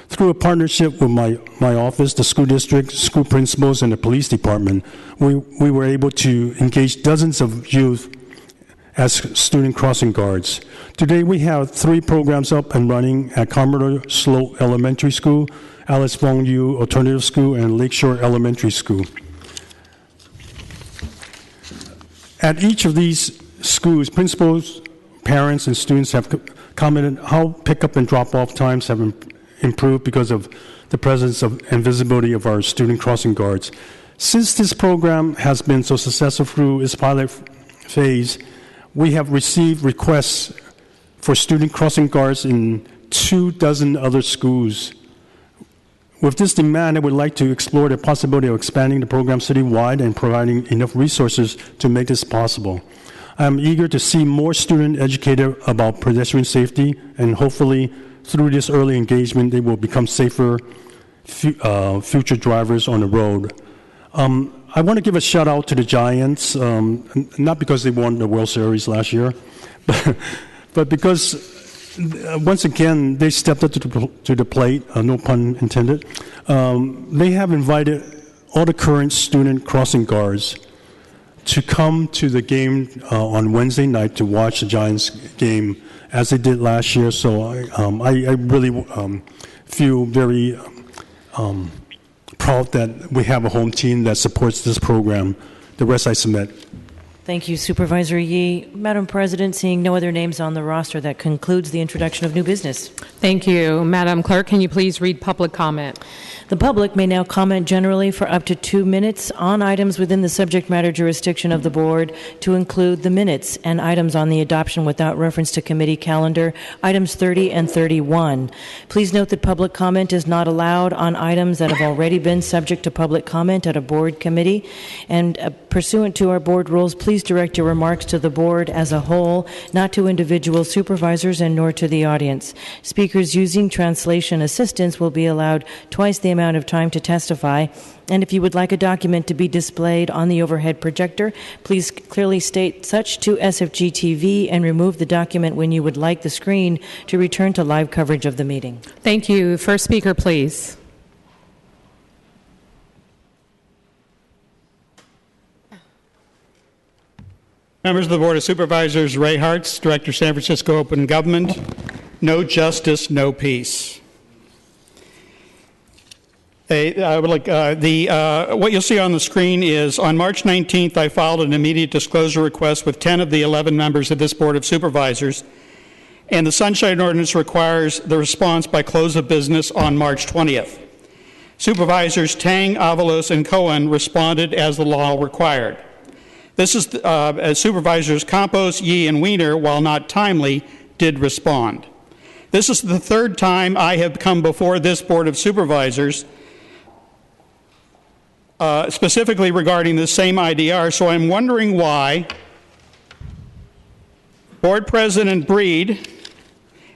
Through a partnership with my office, the school district, school principals, and the police department, we were able to engage dozens of youth as student crossing guards. Today, we have 3 programs up and running at Commodore Sloat Elementary School, Alice Fong Yu Alternative School, and Lakeshore Elementary School. At each of these schools, principals, parents, and students have commented how pickup and drop-off times have improved because of the presence and visibility of our student crossing guards. Since this program has been so successful through its pilot phase, we have received requests for student crossing guards in 24 other schools. With this demand, I would like to explore the possibility of expanding the program citywide and providing enough resources to make this possible. I am eager to see more students educated about pedestrian safety, and hopefully through this early engagement, they will become safer future drivers on the road. I want to give a shout out to the Giants, not because they won the World Series last year, but because once again they stepped up to the plate, no pun intended. They have invited all the current student crossing guards to come to the game on Wednesday night to watch the Giants game as they did last year. So I really feel very proud that we have a home team that supports this program. The rest I submit. Thank you, Supervisor Yee. Madam President, seeing no other names on the roster, that concludes the introduction of new business. Thank you. Madam Clerk, can you please read public comment? The public may now comment generally for up to 2 minutes on items within the subject matter jurisdiction of the board, to include the minutes and items on the adoption without reference to committee calendar, items 30 and 31. Please note that public comment is not allowed on items that have already been subject to public comment at a board committee. And pursuant to our board rules, please direct your remarks to the board as a whole, not to individual supervisors and nor to the audience. Speakers using translation assistance will be allowed twice the amount of time to testify. And if you would like a document to be displayed on the overhead projector, please clearly state such to SFG TV and remove the document when you would like the screen to return to live coverage of the meeting. Thank you. First speaker, please. Members of the Board of Supervisors, Ray Hartz, Director, San Francisco Open Government. No justice, no peace. What you'll see on the screen is on March 19th, I filed an immediate disclosure request with 10 of the 11 members of this Board of Supervisors, and the Sunshine Ordinance requires the response by close of business on March 20th. Supervisors Tang, Avalos, and Cohen responded as the law required. This is as Supervisors Campos, Yee, and Wiener, while not timely, did respond. This is the third time I have come before this Board of Supervisors specifically regarding the same IDR, so I'm wondering why Board President Breed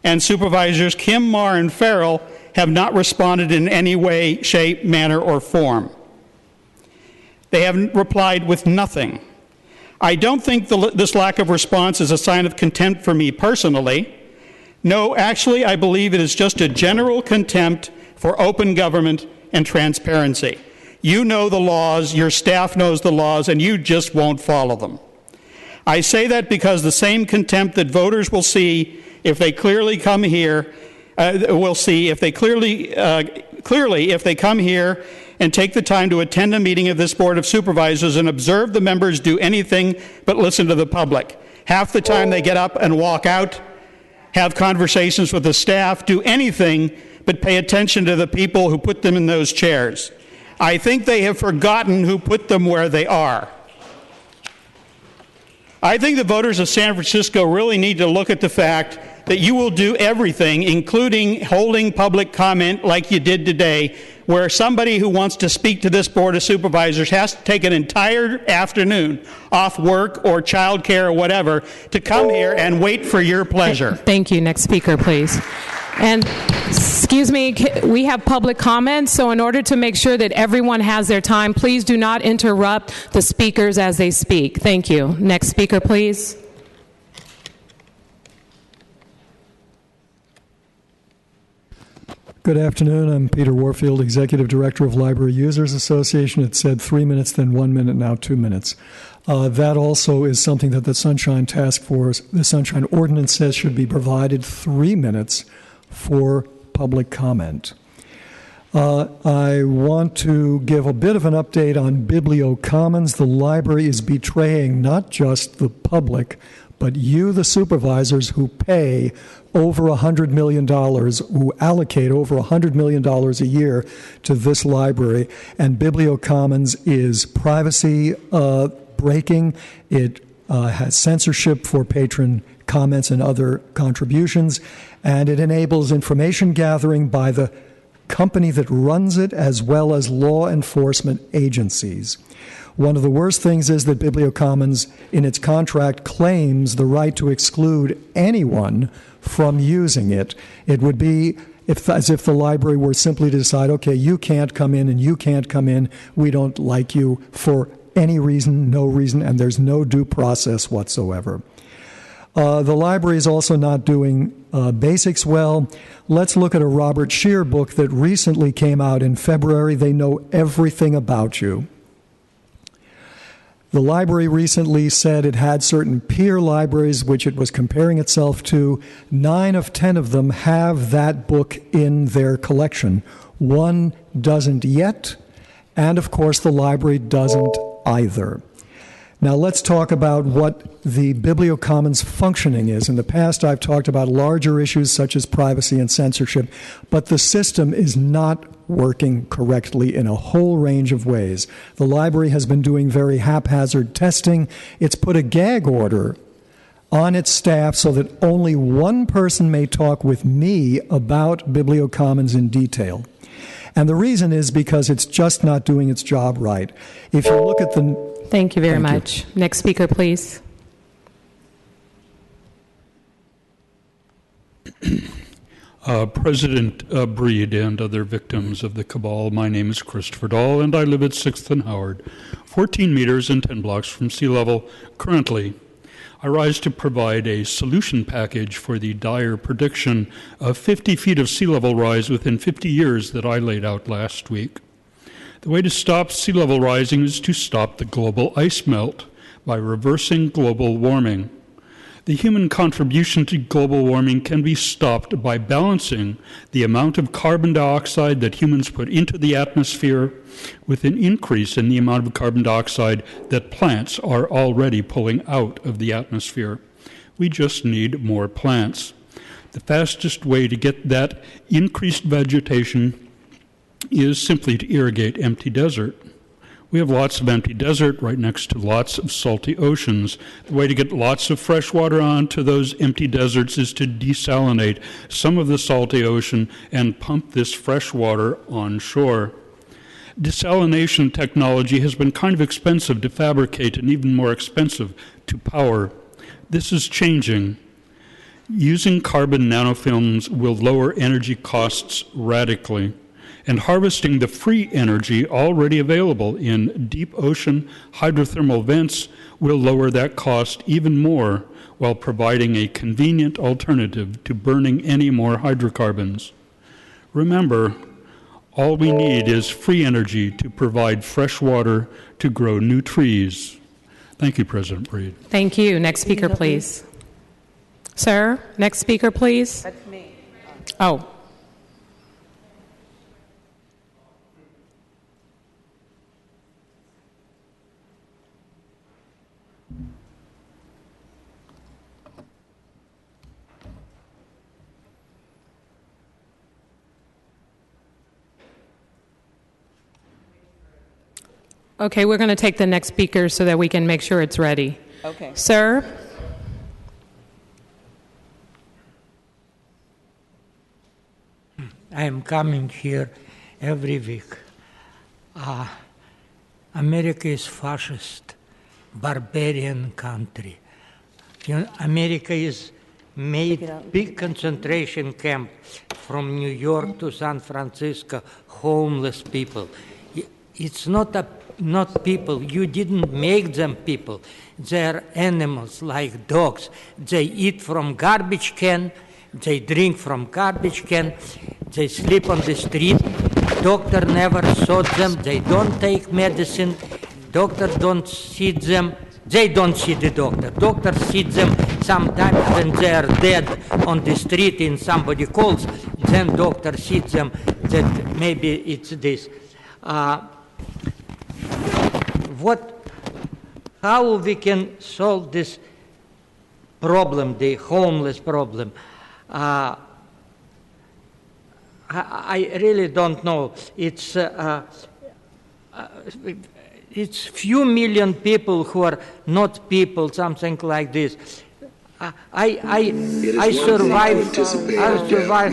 and Supervisors Kim, Marr, and Farrell have not responded in any way, shape, manner, or form. They have replied with nothing. I don't think this lack of response is a sign of contempt for me personally. No, actually, I believe it is just a general contempt for open government and transparency. You know the laws, your staff knows the laws, and you just won't follow them. I say that because the same contempt that voters will see if they clearly come here, if they come here and take the time to attend a meeting of this Board of Supervisors and observe the members do anything but listen to the public. Half the time they get up and walk out, have conversations with the staff, do anything but pay attention to the people who put them in those chairs. I think they have forgotten who put them where they are. I think the voters of San Francisco really need to look at the fact that you will do everything, including holding public comment like you did today, where somebody who wants to speak to this Board of Supervisors has to take an entire afternoon off work or childcare or whatever to come here and wait for your pleasure. Thank you. Next speaker, please. And excuse me, we have public comments, so in order to make sure that everyone has their time, please do not interrupt the speakers as they speak. Thank you. Next speaker, please. Good afternoon. I'm Peter Warfield, Executive Director of Library Users Association. It said 3 minutes, then 1 minute, now 2 minutes. That also is something that the Sunshine Task Force, the Sunshine Ordinance says should be provided 3 minutes for public comment. I want to give a bit of an update on Bibliocommons. The library is betraying not just the public, but you, the supervisors, who pay over $100 million, who allocate over $100 million a year to this library. And Bibliocommons is privacy breaking. It has censorship for patron comments and other contributions. And it enables information gathering by the company that runs it, as well as law enforcement agencies. One of the worst things is that Bibliocommons, in its contract, claims the right to exclude anyone from using it. It would be as if the library were simply to decide, okay, you can't come in and you can't come in, we don't like you for any reason, no reason, and there's no due process whatsoever. The library is also not doing basics well. Let's look at a Robert Scheer book that recently came out in February. They know everything about you. The library recently said it had certain peer libraries which it was comparing itself to. 9 of 10 of them have that book in their collection. 1 doesn't yet, and of course the library doesn't either. Now let's talk about what the Bibliocommons functioning is. In the past I've talked about larger issues such as privacy and censorship, but the system is not working correctly in a whole range of ways. The library has been doing very haphazard testing. It's put a gag order on its staff so that only one person may talk with me about Bibliocommons in detail. And the reason is because it's just not doing its job right. If you look at the... Thank you very much. Next speaker, please. President Breed and other victims of the cabal, my name is Christopher Dahl, and I live at 6th and Howard, 14 meters and 10 blocks from sea level. Currently, I rise to provide a solution package for the dire prediction of 50 feet of sea level rise within 50 years that I laid out last week. The way to stop sea level rising is to stop the global ice melt by reversing global warming. The human contribution to global warming can be stopped by balancing the amount of carbon dioxide that humans put into the atmosphere with an increase in the amount of carbon dioxide that plants are already pulling out of the atmosphere. We just need more plants. The fastest way to get that increased vegetation is simply to irrigate empty desert. We have lots of empty desert right next to lots of salty oceans. The way to get lots of fresh water onto those empty deserts is to desalinate some of the salty ocean and pump this fresh water on shore. Desalination technology has been kind of expensive to fabricate and even more expensive to power. This is changing. Using carbon nanofilms will lower energy costs radically. And harvesting the free energy already available in deep ocean hydrothermal vents will lower that cost even more while providing a convenient alternative to burning any more hydrocarbons. Remember, all we need is free energy to provide fresh water to grow new trees. Thank you, President Breed. Thank you. Next speaker, please. Sir, next speaker, please. That's me. Oh. Okay, we're going to take the next speaker so that we can make sure it's ready. Okay. Sir? I am coming here every week. America is fascist, barbarian country. America is made big concentration camp from New York to San Francisco, homeless people. It's not people. You didn't make them people. They're animals like dogs. They eat from garbage can. They drink from garbage can. They sleep on the street. Doctor never saw them. They don't take medicine. Doctor don't see them. They don't see the doctor. Doctor sees them sometimes when they are dead on the street and somebody calls. Then doctor sees them that maybe it's this. How we can solve this problem, the homeless problem? I really don't know. It's few million people who are not people, something like this. I survived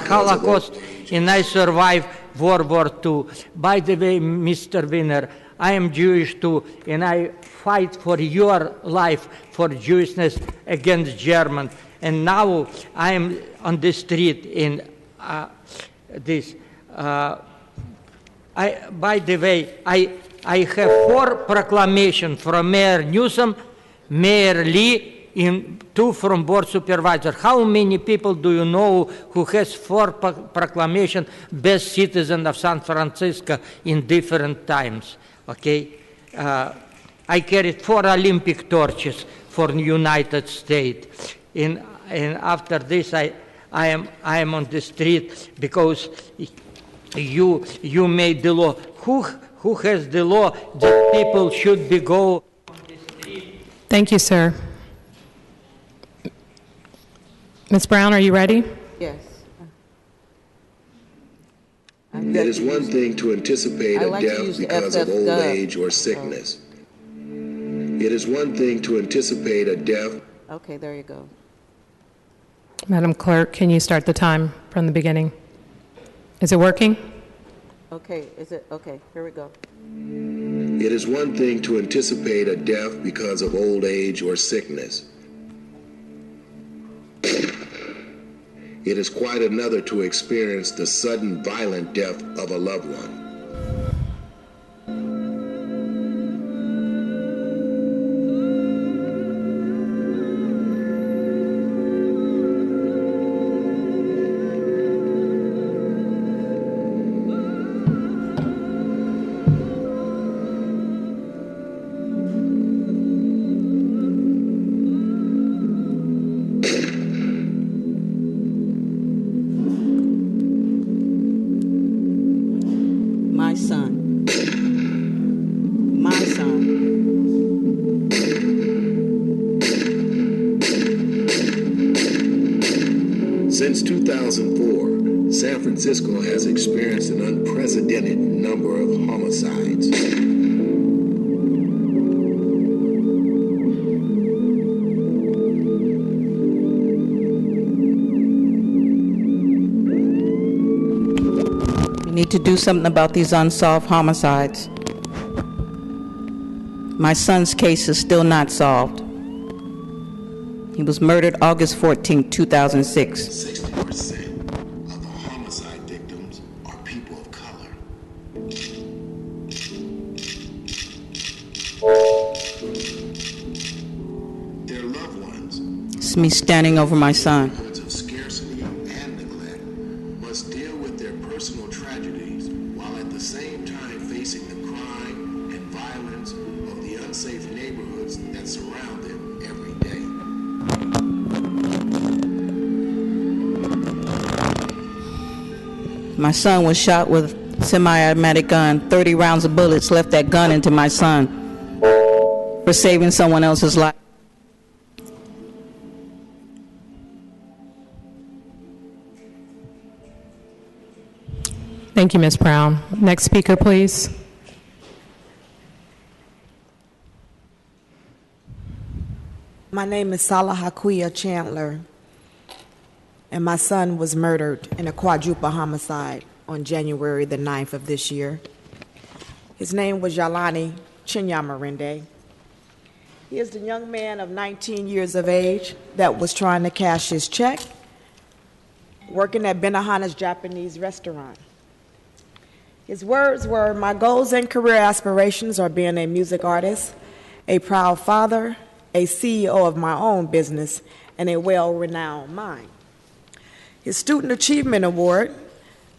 Holocaust and I survived World War II. By the way, Mr. Wiener, I am Jewish too, and I fight for your life, for Jewishness against Germans. And now I am on the street, and this. By the way, I have 4 proclamations from Mayor Newsom, Mayor Lee, and 2 from Board Supervisor. How many people do you know who has 4 proclamations, best citizen of San Francisco in different times? Okay, I carried 4 Olympic torches for the United States, and after this I am on the street because you made the law. Who has the law that people should be go on the street? Thank you, sir. Ms. Brown, are you ready? Yes. It is one thing to anticipate a death because of old age or sickness. It is one thing to anticipate a death. Okay, there you go. Madam Clerk, can you start the time from the beginning? Is it working? Okay, is it? Okay, here we go. It is one thing to anticipate a death because of old age or sickness. It is quite another to experience the sudden violent death of a loved one. Since 2004, San Francisco has experienced an unprecedented number of homicides. We need to do something about these unsolved homicides. My son's case is still not solved. He was murdered August 14, 2006. 60% of the homicide victims are people of color. Their loved ones. It's me standing over my son. Of scarcity and neglect must deal with their personal tragedies while at the same time facing the crime and violence of the unsafe neighborhoods that surround them every day. My son was shot with a semi-automatic gun. 30 rounds of bullets left that gun into my son for saving someone else's life. Thank you, Ms. Brown. Next speaker, please. My name is Salah Hakuya Chandler, and my son was murdered in a quadruple homicide on January the 9th of this year. His name was Yalani Chinyamarinde. He is the young man of 19 years of age that was trying to cash his check, working at Benihana's Japanese restaurant. His words were, "My goals and career aspirations are being a music artist, a proud father, a CEO of my own business, and a well-renowned mind." His Student Achievement Award,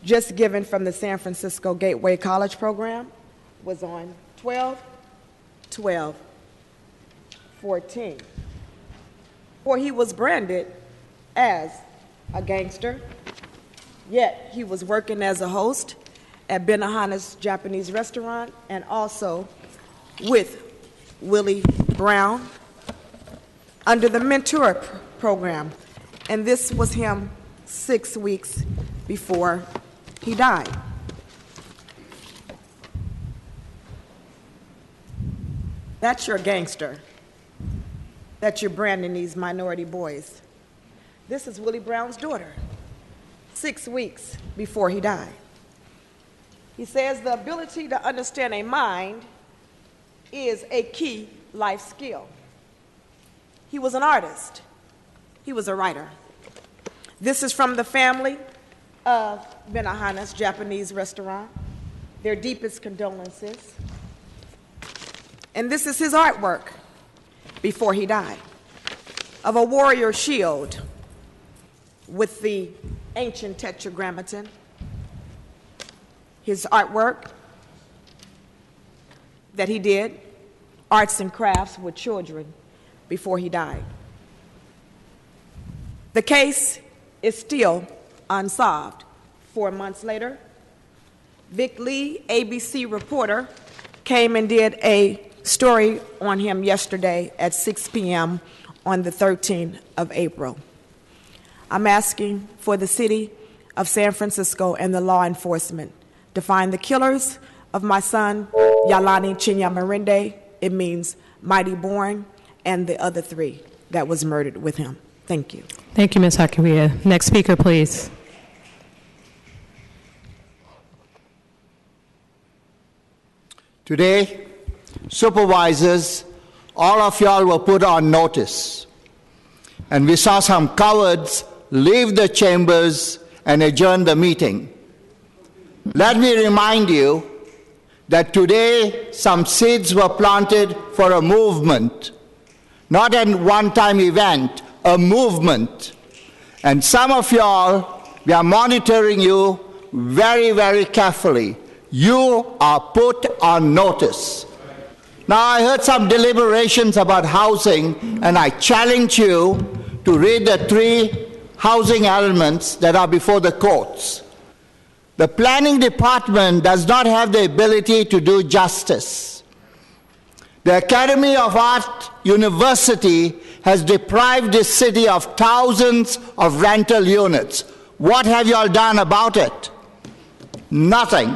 just given from the San Francisco Gateway College program, was on 12/12/14, for he was branded as a gangster, yet he was working as a host at Benihana's Japanese restaurant and also with Willie Brown under the Mentor program. And this was him 6 weeks before he died. That's your gangster that you're branding these minority boys. This is Willie Brown's daughter, 6 weeks before he died. He says the ability to understand a mind is a key life skill. He was an artist. He was a writer. This is from the family of Benihana's Japanese restaurant their deepest condolences. And this is his artwork before he died, of a warrior shield with the ancient tetragrammaton. His artwork that he did, arts and crafts with children before he died. The case is still unsolved. 4 months later, Vic Lee, ABC reporter, came and did a story on him yesterday at 6 p.m. on the 13th of April. I'm asking for the city of San Francisco and the law enforcement to find the killers of my son, Yalani Chinyamarinde, it means mighty born, and the other 3 that was murdered with him. Thank you. Thank you, Ms. Hakawia. Next speaker, please. Today, supervisors, all of y'all were put on notice. And we saw some cowards leave the chambers and adjourn the meeting. Let me remind you that today some seeds were planted for a movement, not a one-time event, a movement. And some of y'all, we are monitoring you very, very carefully. You are put on notice. Now, I heard some deliberations about housing, and I challenge you to read the 3 housing elements that are before the courts. The planning department does not have the ability to do justice. The Academy of Art University has deprived this city of thousands of rental units. What have you all done about it? Nothing.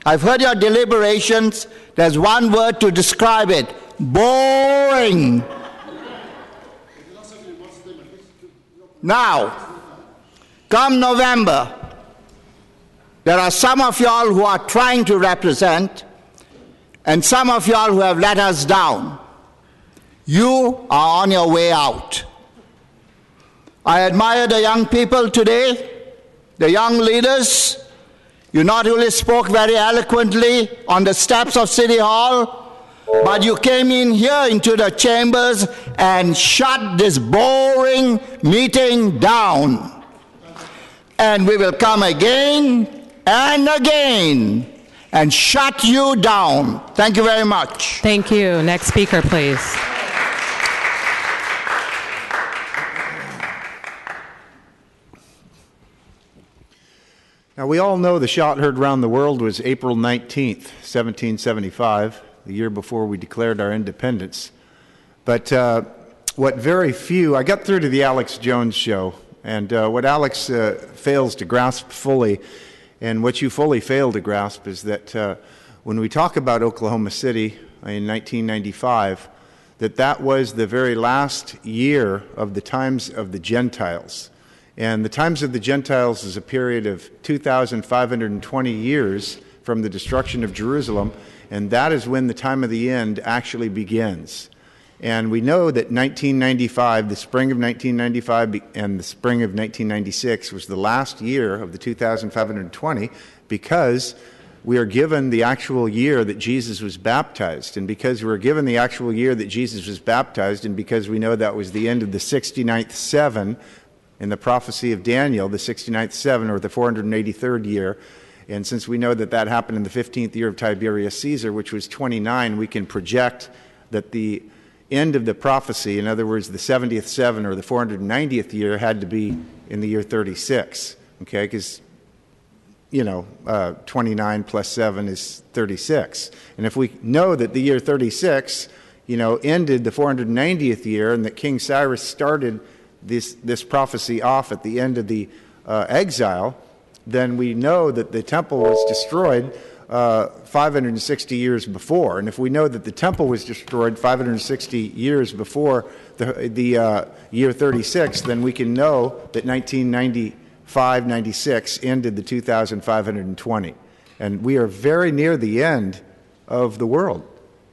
I've heard your deliberations. There's one word to describe it: boring. Now, come November, there are some of y'all who are trying to represent, and some of y'all who have let us down. You are on your way out. I admire the young people today, the young leaders. You not only spoke very eloquently on the steps of City Hall, but you came in here into the chambers and shut this boring meeting down. And we will come again and again and shut you down. Thank you very much. Thank you. Next speaker, please. Now, we all know the shot heard around the world was April 19th, 1775, the year before we declared our independence. But what very few, I got through to the Alex Jones show, and what Alex fails to grasp fully, and what you fully fail to grasp, is that when we talk about Oklahoma City in 1995, that was the very last year of the times of the Gentiles. And the times of the Gentiles is a period of 2,520 years from the destruction of Jerusalem, and that is when the time of the end actually begins. And we know that 1995, the spring of 1995 and the spring of 1996 was the last year of the 2,520 because we are given the actual year that Jesus was baptized. And because we're given the actual year that Jesus was baptized, and because we know that was the end of the 69th seven, in the prophecy of Daniel, the 69th seven, or the 483rd year, and since we know that that happened in the 15th year of Tiberius Caesar, which was 29, we can project that the end of the prophecy, in other words, the 70th seven, or the 490th year, had to be in the year 36, okay, because, 29 plus 7 is 36. And if we know that the year 36, ended the 490th year, and that King Cyrus started this prophecy off at the end of the exile, then we know that the temple was destroyed 560 years before. And if we know that the temple was destroyed 560 years before the year 36, then we can know that 1995-96 ended the 2,520. And we are very near the end of the world.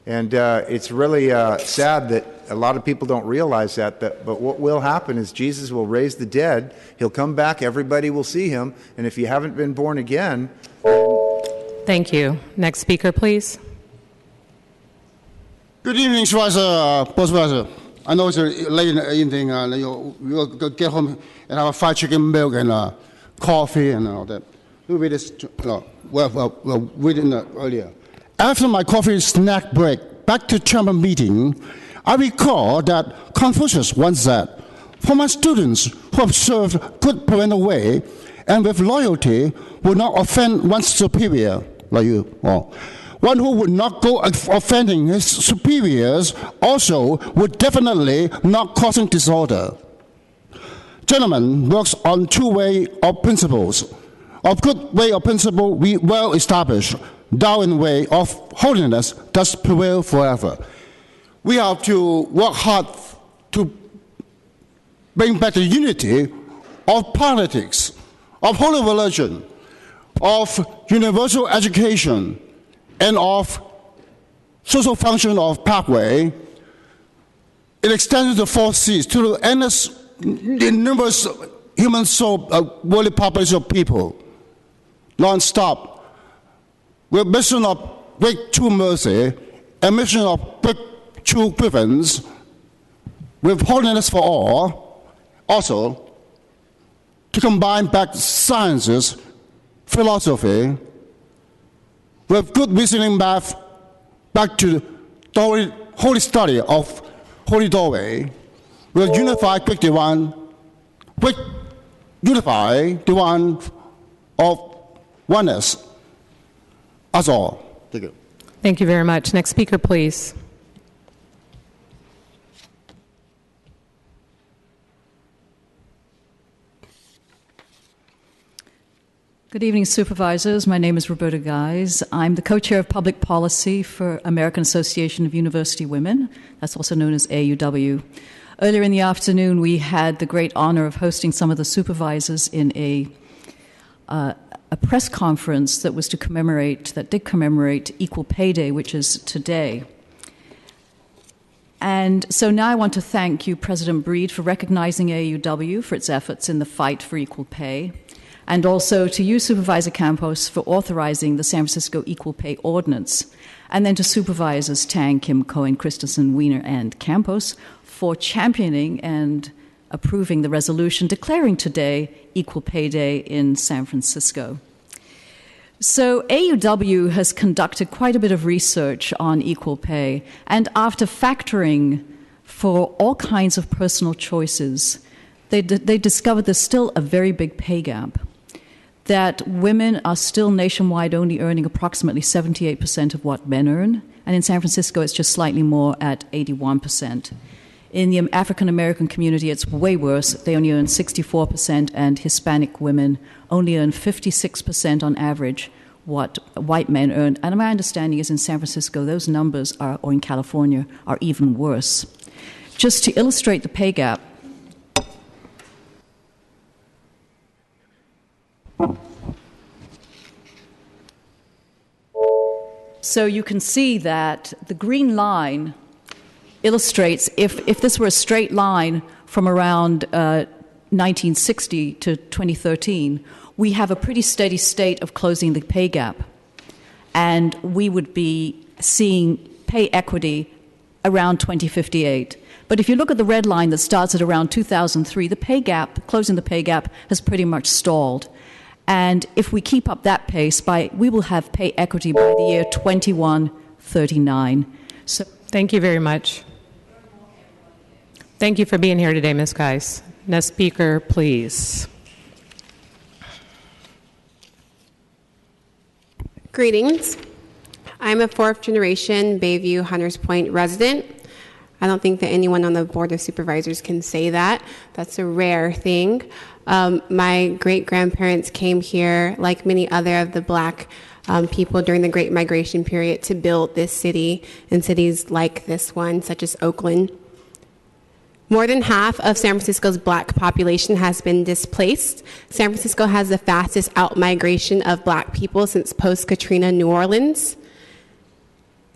And it's really sad that A lot of people don't realize that, but what will happen is Jesus will raise the dead. He'll come back. Everybody will see him. And if you haven't been born again... Thank you. Next speaker, please. Good evening, Supervisor. I know it's late in the evening. You'll get home and have a fried chicken, milk, and coffee and all that. We'll read this. We'll read it earlier. After my coffee snack break, back to chamber meeting, I recall that Confucius once said, "For my students who have served good parental way and with loyalty will not offend one's superior," like you all. One who would not go offending his superiors also would definitely not causing disorder. Gentlemen works on two way of principles. Of good way of principle, we well established. Darwin way of holiness does prevail forever. We have to work hard to bring back the unity of politics, of holy religion, of universal education, and of social function of pathway. It extends the four C's to the endless, numerous human soul, worldly population of people, non-stop, with mission of great true mercy and mission of great true grievance, with holiness for all, also to combine back sciences, philosophy, with good reasoning math, back to the holy study of Holy Doorway, will unify unify the one of oneness. That's all. Thank you. Thank you very much. Next speaker, please. Good evening, Supervisors. My name is Roberta Guise. I'm the co-chair of public policy for American Association of University Women. That's also known as AUW. Earlier in the afternoon, we had the great honor of hosting some of the supervisors in a press conference that did commemorate Equal Pay Day, which is today. And so now I want to thank you, President Breed, for recognizing AUW for its efforts in the fight for equal pay, and also to you, Supervisor Campos, for authorizing the San Francisco Equal Pay Ordinance, and then to Supervisors Tang, Kim, Cohen, Christensen, Wiener, and Campos for championing and approving the resolution declaring today Equal Pay Day in San Francisco. So AUW has conducted quite a bit of research on equal pay, and after factoring for all kinds of personal choices, they discovered there's still a very big pay gap, that women are still nationwide only earning approximately 78% of what men earn, and in San Francisco it's just slightly more at 81%. In the African American community, it's way worse. They only earn 64%, and Hispanic women only earn 56% on average what white men earn. And my understanding is in San Francisco, those numbers or in California, are even worse. Just to illustrate the pay gap, so you can see that the green line illustrates, if this were a straight line from around 1960 to 2013, we have a pretty steady state of closing the pay gap. And we would be seeing pay equity around 2058. But if you look at the red line that starts at around 2003, the pay gap, closing the pay gap, has pretty much stalled. And if we keep up that pace, we will have pay equity by the year 2139. So, thank you very much. Thank you for being here today, Ms. Geis. Next speaker, please. Greetings. I'm a fourth-generation Bayview Hunters Point resident. I don't think that anyone on the Board of Supervisors can say that. That's a rare thing. My great-grandparents came here, like many other of the black people during the Great Migration period, to build this city and cities like this one, such as Oakland. More than half of San Francisco's black population has been displaced. San Francisco has the fastest out-migration of black people since post-Katrina New Orleans.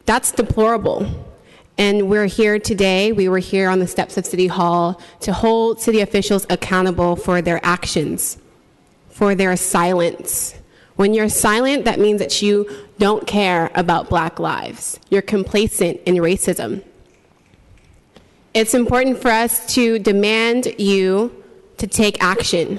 That's deplorable. And we're here today, we were here on the steps of City Hall to hold city officials accountable for their actions, for their silence. When you're silent, that means that you don't care about Black lives. You're complacent in racism. It's important for us to demand you to take action.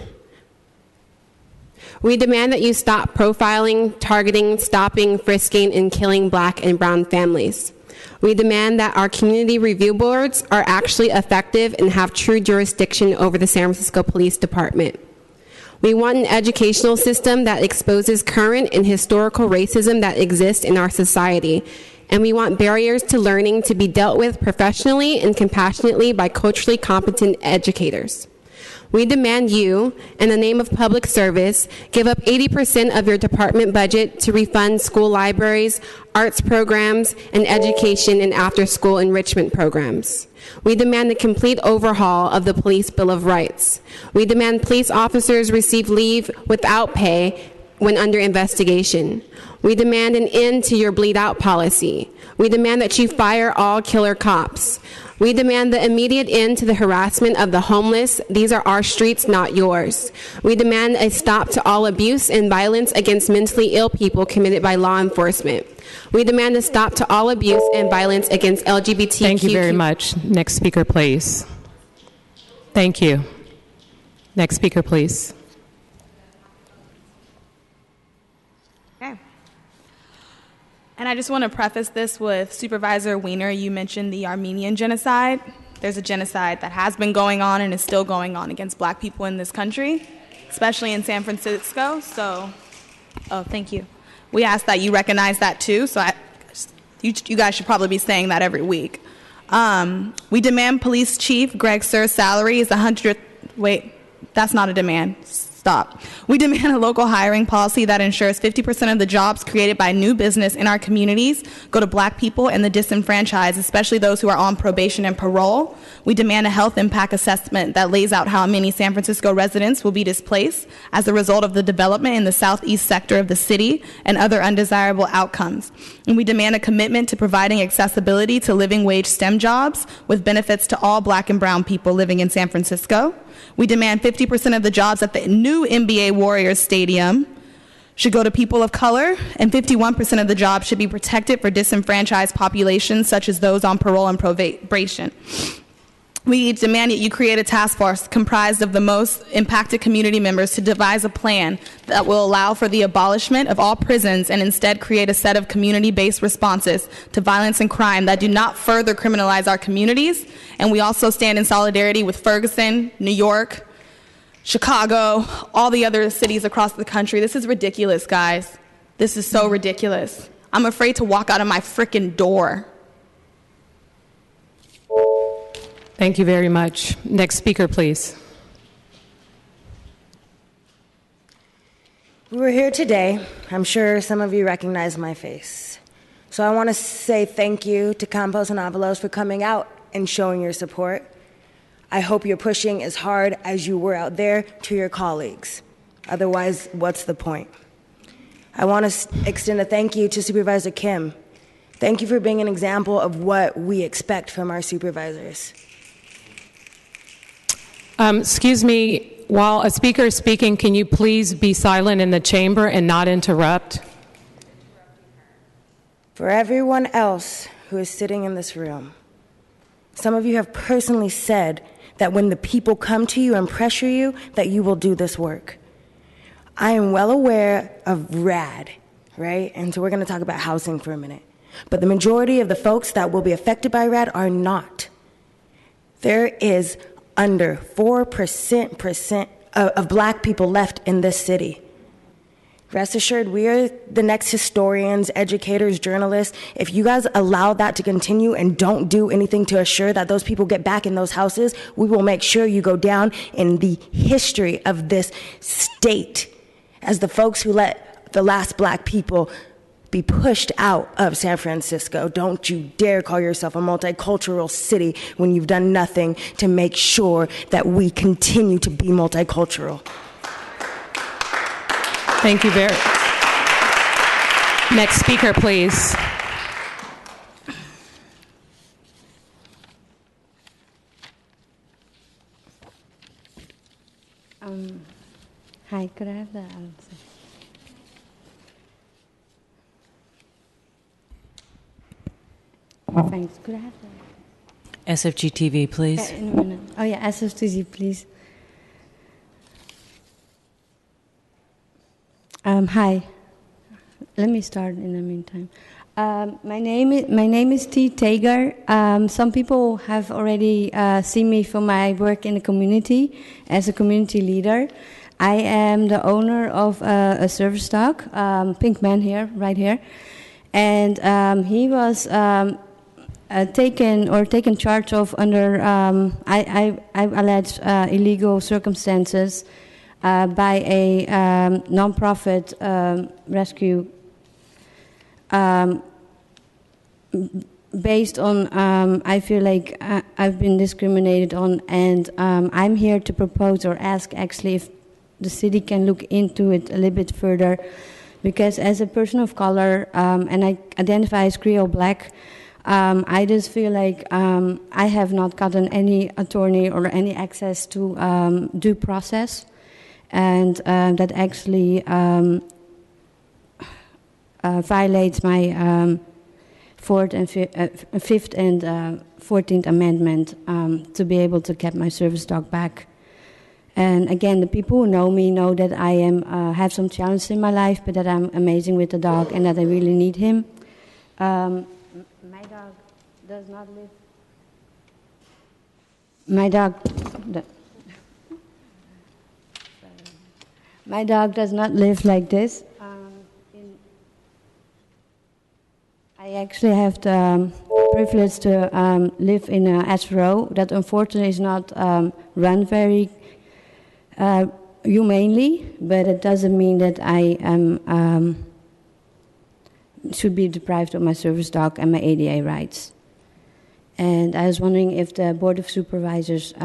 We demand that you stop profiling, targeting, stopping, frisking, and killing Black and brown families. We demand that our community review boards are actually effective and have true jurisdiction over the San Francisco Police Department. We want an educational system that exposes current and historical racism that exists in our society. And we want barriers to learning to be dealt with professionally and compassionately by culturally competent educators. We demand you, in the name of public service, give up 80% of your department budget to refund school libraries, arts programs, and education and after-school enrichment programs. We demand a complete overhaul of the Police Bill of Rights. We demand police officers receive leave without pay when under investigation. We demand an end to your bleed out policy. We demand that you fire all killer cops. We demand the immediate end to the harassment of the homeless. These are our streets, not yours. We demand a stop to all abuse and violence against mentally ill people committed by law enforcement. We demand a stop to all abuse and violence against LGBTQ. Thank you very much. Next speaker, please. Thank you. Next speaker, please. Okay. And I just want to preface this with Supervisor Wiener. You mentioned the Armenian genocide. There's a genocide that has been going on and is still going on against Black people in this country, especially in San Francisco. So, thank you. We ask that you recognize that too. So you guys should probably be saying that every week. We demand Police Chief Greg Sir's salary is 100. Wait, that's not a demand. Stop. We demand a local hiring policy that ensures 50% of the jobs created by new business in our communities go to Black people and the disenfranchised, especially those who are on probation and parole. We demand a health impact assessment that lays out how many San Francisco residents will be displaced as a result of the development in the southeast sector of the city and other undesirable outcomes. And we demand a commitment to providing accessibility to living wage STEM jobs with benefits to all Black and brown people living in San Francisco. We demand 50% of the jobs at the new NBA Warriors Stadium should go to people of color, and 51% of the jobs should be protected for disenfranchised populations such as those on parole and probation. We demand that you create a task force comprised of the most impacted community members to devise a plan that will allow for the abolishment of all prisons and instead create a set of community-based responses to violence and crime that do not further criminalize our communities. And we also stand in solidarity with Ferguson, New York, Chicago, all the other cities across the country. This is ridiculous, guys. This is so ridiculous. I'm afraid to walk out of my frickin' door. Thank you very much. Next speaker, please. We were here today. I'm sure some of you recognize my face. So I want to say thank you to Campos and Avalos for coming out and showing your support. I hope you're pushing as hard as you were out there to your colleagues. Otherwise, what's the point? I want to extend a thank you to Supervisor Kim. Thank you for being an example of what we expect from our supervisors. Excuse me, while a speaker is speaking, can you please be silent in the chamber and not interrupt? For everyone else who is sitting in this room, some of you have personally said that when the people come to you and pressure you, that you will do this work. I am well aware of RAD, right? And so we're going to talk about housing for a minute. But the majority of the folks that will be affected by RAD are not. There is under 4% of Black people left in this city. Rest assured, we are the next historians, educators, journalists. If you guys allow that to continue and don't do anything to assure that those people get back in those houses, we will make sure you go down in the history of this state as the folks who let the last Black people be pushed out of San Francisco. Don't you dare call yourself a multicultural city when you've done nothing to make sure that we continue to be multicultural. Thank you very much. Next speaker, please. Hi, could I have the answer? Thanks. Could I have the SFG TV, please. in a minute. Oh yeah, SFG, please. Hi. Let me start in the meantime. My name is T. Tager. Some people have already seen me for my work in the community as a community leader. I am the owner of a service dog, Pink Man here, right here, and he was taken charge of under I allege illegal circumstances by a nonprofit rescue. Based on, I feel like I've been discriminated on, and I'm here to propose or ask actually if the city can look into it a little bit further, because as a person of color, and I identify as Creole Black, I just feel like I have not gotten any attorney or any access to due process, and that actually violates my Fifth and 14th Amendment to be able to get my service dog back. And again, the people who know me know that I am have some challenges in my life, but that I'm amazing with the dog and that I really need him. My dog does not live. My dog does not live like this. I actually have the privilege to live in a SRO that unfortunately is not run very humanely, but it doesn't mean that I am should be deprived of my service dog and my ADA rights. And I was wondering if the Board of Supervisors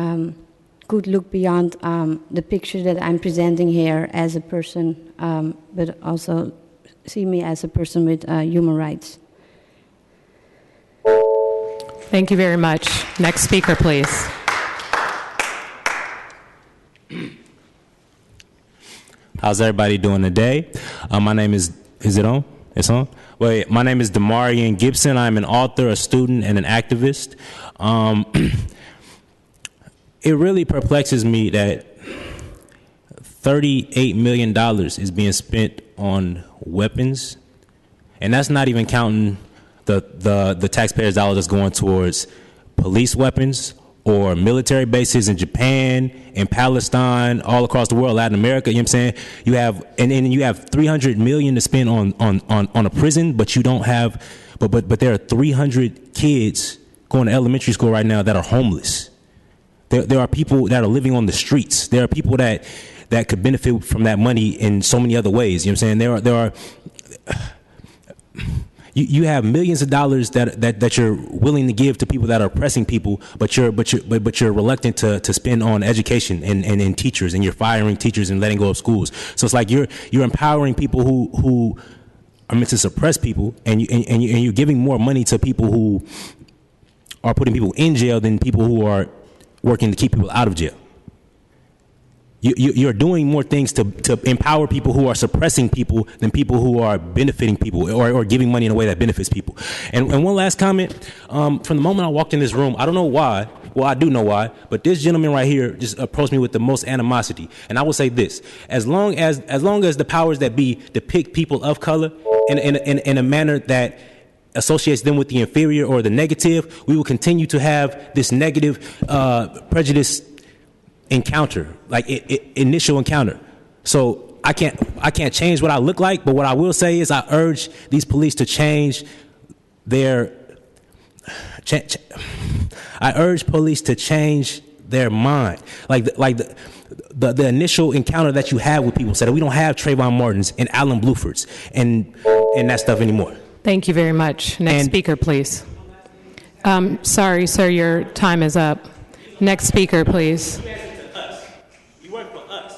could look beyond the picture that I'm presenting here as a person, but also see me as a person with human rights. Thank you very much. Next speaker, please. How's everybody doing today? My name is it on? It's on? Wait, my name is Demarian Gibson. I'm an author, a student, and an activist. It really perplexes me that $38 million is being spent on weapons, and that's not even counting the taxpayers' dollars that's going towards police weapons or military bases in Japan, in Palestine, all across the world, Latin America. You know what I'm saying? You have and you have $300 million to spend on a prison, but you don't have. But there are 300 kids going to elementary school right now that are homeless. There are people that are living on the streets. There are people that could benefit from that money in so many other ways. You know what I'm saying? There are. You have millions of dollars that you're willing to give to people that are oppressing people, but you're reluctant to spend on education and teachers, and you're firing teachers and letting go of schools. So it's like you're empowering people who are meant to suppress people, and you're giving more money to people who are putting people in jail than people who are working to keep people out of jail. You're doing more things to empower people who are suppressing people than people who are benefiting people or giving money in a way that benefits people. And one last comment. From the moment I walked in this room, I don't know why. Well, I do know why. But this gentleman right here just approached me with the most animosity. And I will say this: as long as the powers that be depict people of color in a manner that associates them with the inferior or the negative, we will continue to have this negative prejudice encounter, like initial encounter. So I can't change what I look like, but what I will say is I urge these police to change their I urge police to change their mind. Like the initial encounter that you have with people, so that we don't have Trayvon Martins and Alan Blufords and that stuff anymore. Thank you very much. Next speaker, please. Sorry, sir, your time is up. Next speaker, please. You work for us.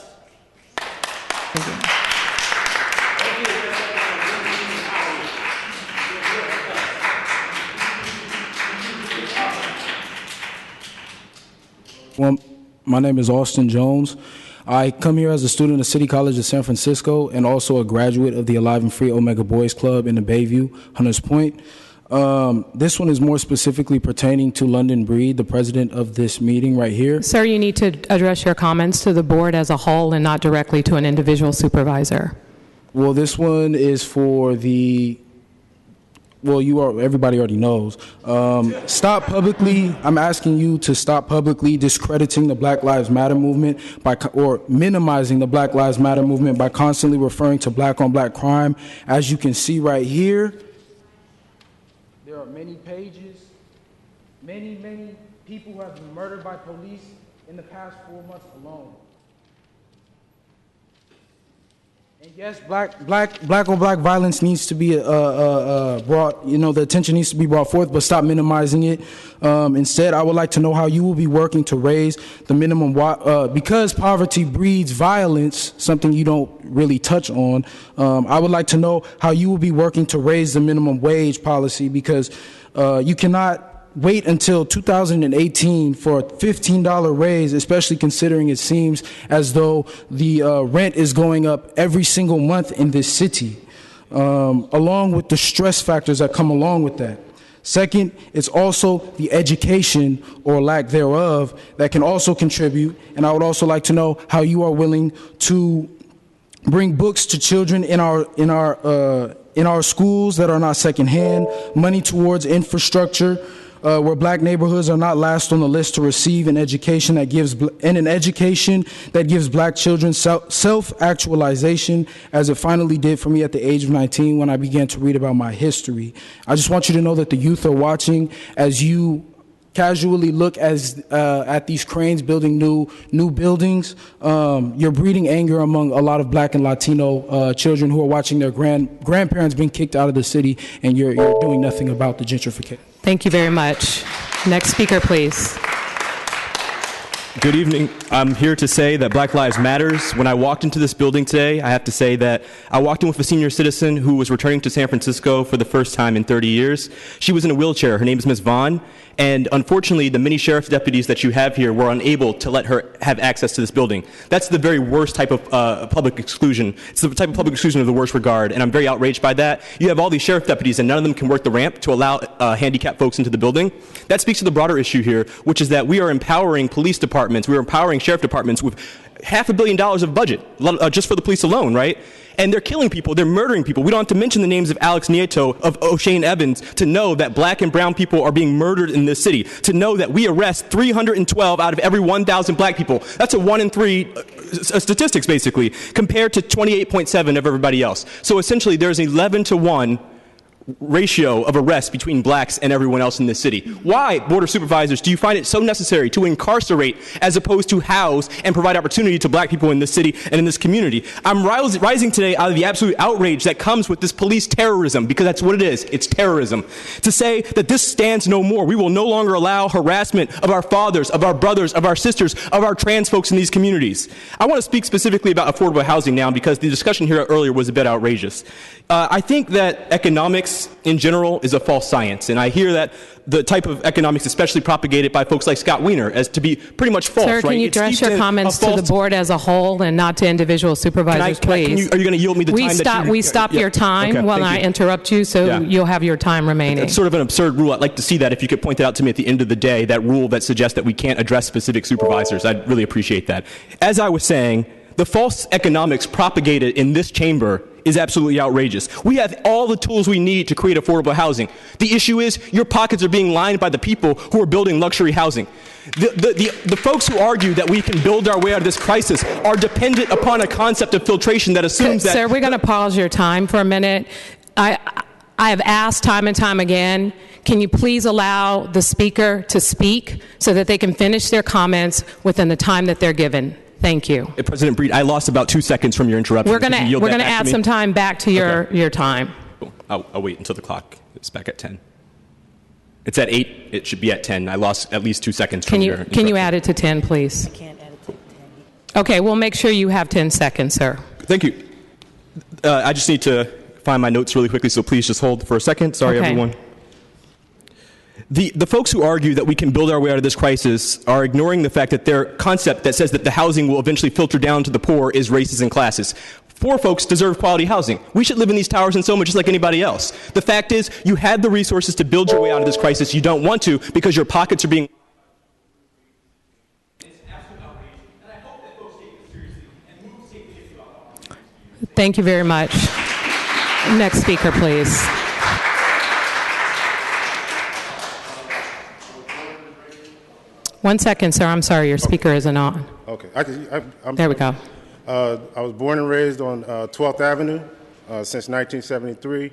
Well, my name is Austin Jones. I come here as a student of City College of San Francisco and also a graduate of the Alive and Free Omega Boys Club in the Bayview, Hunters Point. This one is more specifically pertaining to London Breed, the president of this meeting right here. Sir, you need to address your comments to the board as a whole and not directly to an individual supervisor. Well, this one is for the... Well, everybody already knows. Stop publicly. I'm asking you to stop publicly discrediting the Black Lives Matter movement or minimizing the Black Lives Matter movement by constantly referring to black-on-black crime. As you can see right here, there are many pages, many people who have been murdered by police in the past 4 months alone. And yes, black on black violence needs to be brought, the attention needs to be brought forth, but stop minimizing it. Instead, I would like to know how you will be working to raise the minimum, because poverty breeds violence, something you don't really touch on. I would like to know how you will be working to raise the minimum wage policy, because you cannot wait until 2018 for a $15 raise, especially considering it seems as though the rent is going up every single month in this city, along with the stress factors that come along with that. Second, it's also the education or lack thereof that can also contribute, and I would also like to know how you are willing to bring books to children in our schools that are not secondhand, money towards infrastructure, where black neighborhoods are not last on the list to receive an education that gives black children self-actualization, as it finally did for me at the age of 19 when I began to read about my history. I just want you to know that the youth are watching as you casually look at these cranes building new buildings. You're breeding anger among a lot of black and Latino children who are watching their grandparents being kicked out of the city, and you're doing nothing about the gentrification. Thank you very much. Next speaker, please. Good evening. I'm here to say that Black Lives Matters. When I walked into this building today, I have to say that I walked in with a senior citizen who was returning to San Francisco for the first time in 30 years. She was in a wheelchair. Her name is Ms. Vaughn. And unfortunately, the many sheriff's deputies that you have here were unable to let her have access to this building. That's the very worst type of public exclusion. It's the type of public exclusion of the worst regard, and I'm very outraged by that. You have all these sheriff deputies, and none of them can work the ramp to allow handicapped folks into the building. That speaks to the broader issue here, which is that we are empowering police departments, we are empowering sheriff departments with $500 million of budget, just for the police alone, right? And they're killing people, they're murdering people. We don't have to mention the names of Alex Nieto, of O'Shane Evans, to know that black and brown people are being murdered in this city, to know that we arrest 312 out of every 1,000 black people. That's a 1 in 3 statistics, basically, compared to 28.7 of everybody else. So essentially, there's an 11-to-1 ratio of arrests between blacks and everyone else in this city. Why, Board of Supervisors, do you find it so necessary to incarcerate as opposed to house and provide opportunity to black people in this city and in this community? I'm rising today out of the absolute outrage that comes with this police terrorism, because that's what it is. It's terrorism. To say that this stands no more. We will no longer allow harassment of our fathers, of our brothers, of our sisters, of our trans folks in these communities. I want to speak specifically about affordable housing now, because the discussion here earlier was a bit outrageous. I think that economics in general is a false science, and I hear that the type of economics especially propagated by folks like Scott Wiener as to be pretty much false. Sir, can you address your comments to the board as a whole and not to individual supervisors, please? Are you going to yield me the time that you... We stop your time when I interrupt you, so you'll have your time remaining. It's sort of an absurd rule. I'd like to see that if you could point that out to me at the end of the day, that rule that suggests that we can't address specific supervisors. I'd really appreciate that. As I was saying, the false economics propagated in this chamber is absolutely outrageous. We have all the tools we need to create affordable housing. The issue is your pockets are being lined by the people who are building luxury housing. The folks who argue that we can build our way out of this crisis are dependent upon a concept of filtration that assumes that... Sir, we're going to pause your time for a minute. I have asked time and time again, can you please allow the speaker to speak so that they can finish their comments within the time that they're given? Thank you. President Breed, I lost about 2 seconds from your interruption. We're going to add some time back to your time. Cool. I'll wait until the clock is back at 10. It's at 8. It should be at 10. I lost at least 2 seconds from your interruption. Can you add it to 10, please? I can't add it to 10. Okay, we'll make sure you have 10 seconds, sir. Thank you. I just need to find my notes really quickly, so please just hold for a second. Sorry, everyone. The folks who argue that we can build our way out of this crisis are ignoring the fact that their concept that says that the housing will eventually filter down to the poor is racist and classist. Poor folks deserve quality housing. We should live in these towers in Selma just like anybody else. The fact is, you had the resources to build your way out of this crisis. You don't want to because your pockets are being... Thank you very much. Next speaker, please. One second, sir. I'm sorry, your speaker isn't on. Okay. There we go. I was born and raised on 12th Avenue since 1973.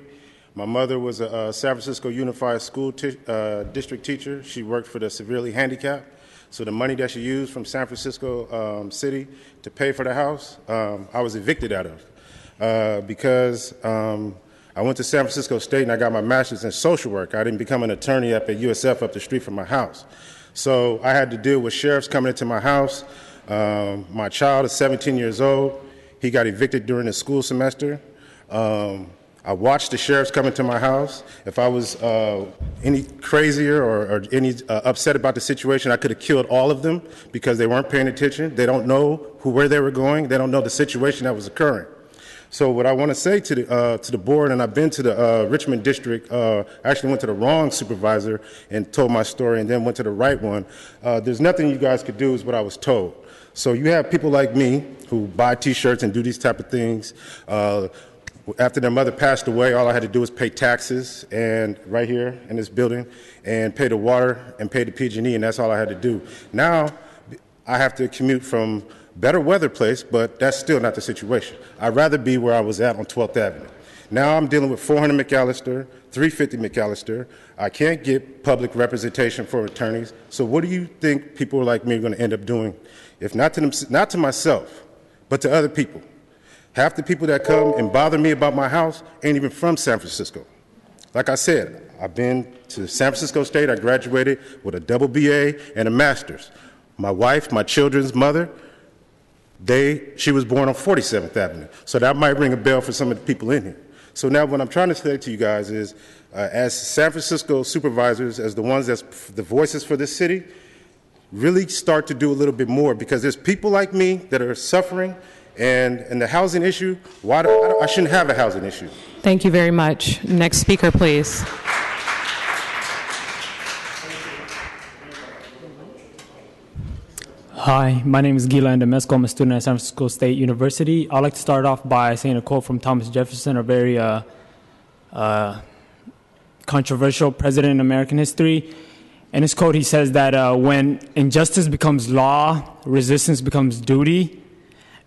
My mother was a San Francisco Unified School District teacher. She worked for the severely handicapped. So the money that she used from San Francisco City to pay for the house, I was evicted out of because I went to San Francisco State and I got my master's in social work. I didn't become an attorney up at USF up the street from my house. So I had to deal with sheriffs coming into my house. My child is 17 years old. He got evicted during the school semester. I watched the sheriffs come into my house. If I was any crazier or any upset about the situation, I could have killed all of them because they weren't paying attention. They don't know where they were going. They don't know the situation that was occurring. So what I want to say to the board, and I've been to the Richmond district, actually went to the wrong supervisor and told my story, and then went to the right one. There's nothing you guys could do is what I was told. So you have people like me who buy T-shirts and do these type of things. After their mother passed away, all I had to do was pay taxes and right here in this building and pay the water and pay the PG&E, and that's all I had to do. Now I have to commute from better weather place, but that's still not the situation. I'd rather be where I was at on 12th Avenue. Now I'm dealing with 400 McAllister, 350 McAllister. I can't get public representation for attorneys. So what do you think people like me are going to end up doing? If not to myself, but to other people. Half the people that come and bother me about my house ain't even from San Francisco. Like I said, I've been to San Francisco State. I graduated with a double BA and a master's. My wife, my children's mother, she was born on 47th Avenue. So that might ring a bell for some of the people in here. So now what I'm trying to say to you guys is, as San Francisco supervisors, as the ones that's the voices for this city, really start to do a little bit more, because there's people like me that are suffering, and the housing issue, I shouldn't have a housing issue. Thank you very much. Next speaker, please. Hi, my name is Gila Ndemesco. I'm a student at San Francisco State University. I'd like to start off by saying a quote from Thomas Jefferson, a very controversial president in American history. In his quote, he says that when injustice becomes law, resistance becomes duty.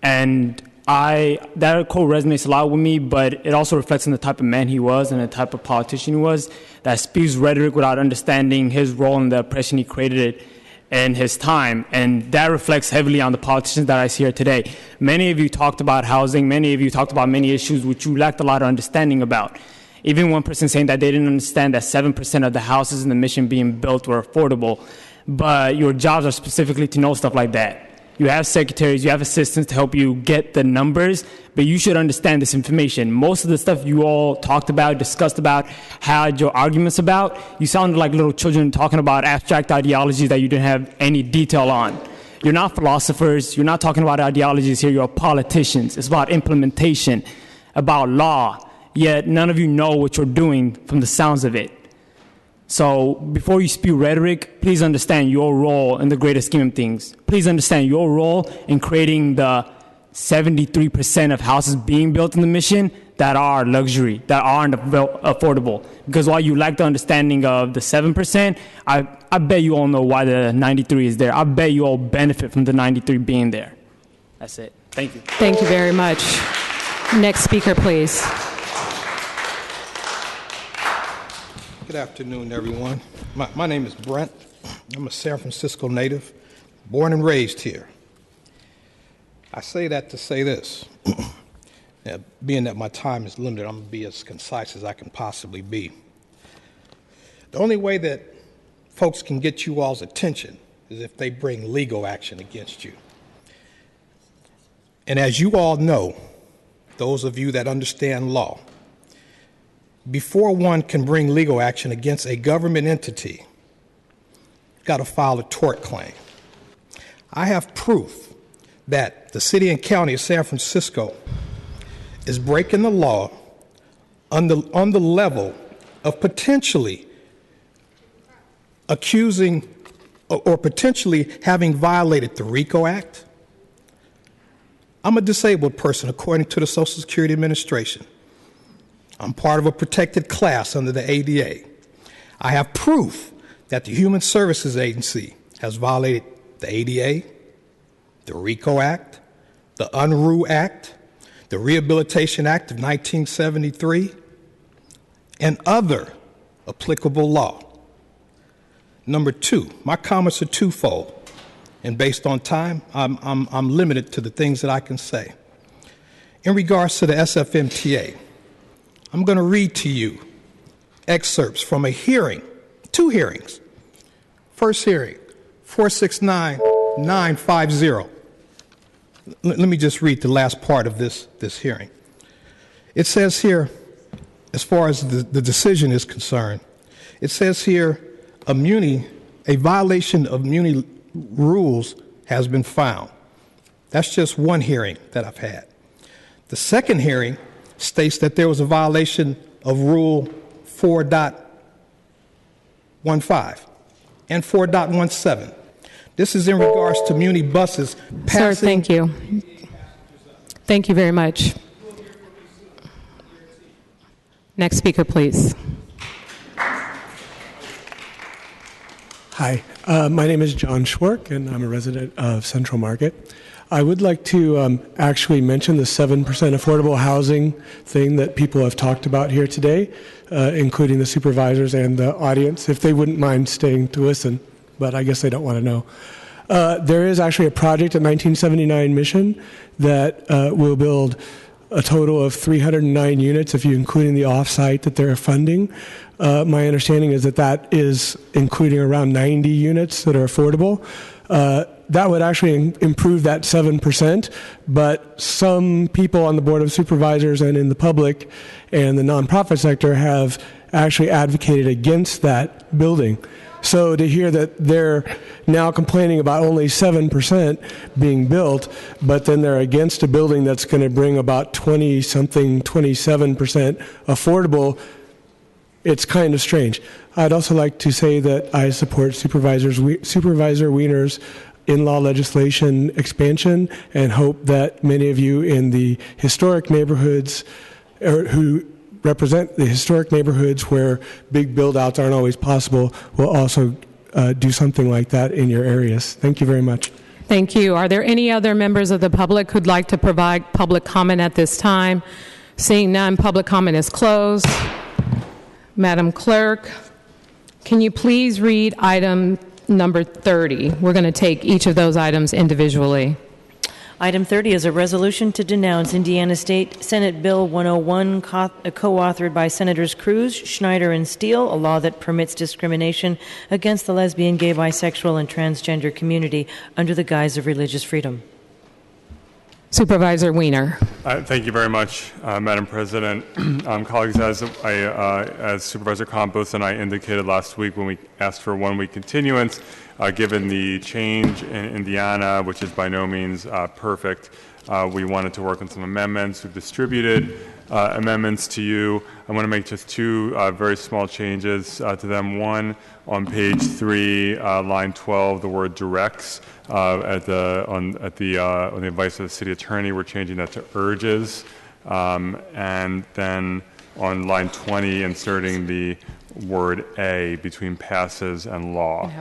And that quote resonates a lot with me, but it also reflects on the type of man he was and the type of politician he was, that spews rhetoric without understanding his role in the oppression he created in his time. And that reflects heavily on the politicians that I see here today. Many of you talked about housing. Many of you talked about many issues which you lacked a lot of understanding about. Even one person saying that they didn't understand that 7% of the houses in the mission being built were affordable. But your jobs are specifically to know stuff like that. You have secretaries, you have assistants to help you get the numbers, but you should understand this information. Most of the stuff you all talked about, discussed about, had your arguments about, you sounded like little children talking about abstract ideologies that you didn't have any detail on. You're not philosophers, you're not talking about ideologies here, you're politicians. It's about implementation, about law, yet none of you know what you're doing from the sounds of it. So before you spew rhetoric, please understand your role in the greater scheme of things. Please understand your role in creating the 73% of houses being built in the mission that are luxury, that aren't affordable. Because while you lack the understanding of the 7%, I bet you all know why the 93 is there. I bet you all benefit from the 93 being there. That's it. Thank you. Thank you very much. Next speaker, please. Good afternoon, everyone. My name is Brent. I'm a San Francisco native, born and raised here. I say that to say this. Being that my time is limited, I'm going to be as concise as I can possibly be. The only way that folks can get you all's attention is if they bring legal action against you. And as you all know, those of you that understand law, before one can bring legal action against a government entity, you've got to file a tort claim. I have proof that the city and county of San Francisco is breaking the law on the level of potentially accusing or potentially having violated the RICO Act. I'm a disabled person according to the Social Security Administration. I'm part of a protected class under the ADA. I have proof that the Human Services Agency has violated the ADA, the RICO Act, the UNRU Act, the Rehabilitation Act of 1973, and other applicable law. Number two, my comments are twofold, and based on time, I'm limited to the things that I can say. In regards to the SFMTA, I'm going to read to you excerpts from a hearing, two hearings. First hearing, 469-950. Let me just read the last part of this hearing. It says here, as far as the decision is concerned, it says here, a violation of muni rules has been found. That's just one hearing that I've had. The second hearing states that there was a violation of Rule 4.15 and 4.17. This is in regards to muni buses passing. Sir, thank you. Thank you very much. Next speaker, please. Hi, my name is John Schwark, and I'm a resident of Central Market. I would like to actually mention the 7% affordable housing thing that people have talked about here today, including the supervisors and the audience, if they wouldn't mind staying to listen, but I guess they don't want to know. There is actually a project at 1979 Mission that will build a total of 309 units, if you're including the off-site that they're funding. My understanding is that that is including around 90 units that are affordable. That would actually improve that 7%, but some people on the Board of Supervisors and in the public and the nonprofit sector have actually advocated against that building. So to hear that they're now complaining about only 7% being built, but then they're against a building that's going to bring about 27% affordable, it's kind of strange. I'd also like to say that I support Supervisor Wiener's in-law legislation expansion and hope that many of you in the historic neighborhoods or who represent the historic neighborhoods where big build-outs aren't always possible will also do something like that in your areas. Thank you very much. Thank you. Are there any other members of the public who'd like to provide public comment at this time? Seeing none, public comment is closed. Madam Clerk, can you please read item number 30? We're going to take each of those items individually. Item 30 is a resolution to denounce Indiana State Senate Bill 101, co-authored by Senators Cruz, Schneider, and Steele, a law that permits discrimination against the lesbian, gay, bisexual, and transgender community under the guise of religious freedom. Supervisor Wiener. Thank you very much, Madam President. Colleagues, as Supervisor Campos and I indicated last week when we asked for a one-week continuance, given the change in Indiana, which is by no means perfect, we wanted to work on some amendments. We've distributed amendments to you. I want to make just two very small changes to them. One, on page 3, line 12, the word directs. On the advice of the city attorney, we're changing that to urges. And then on line 20, inserting the word A between passes and law.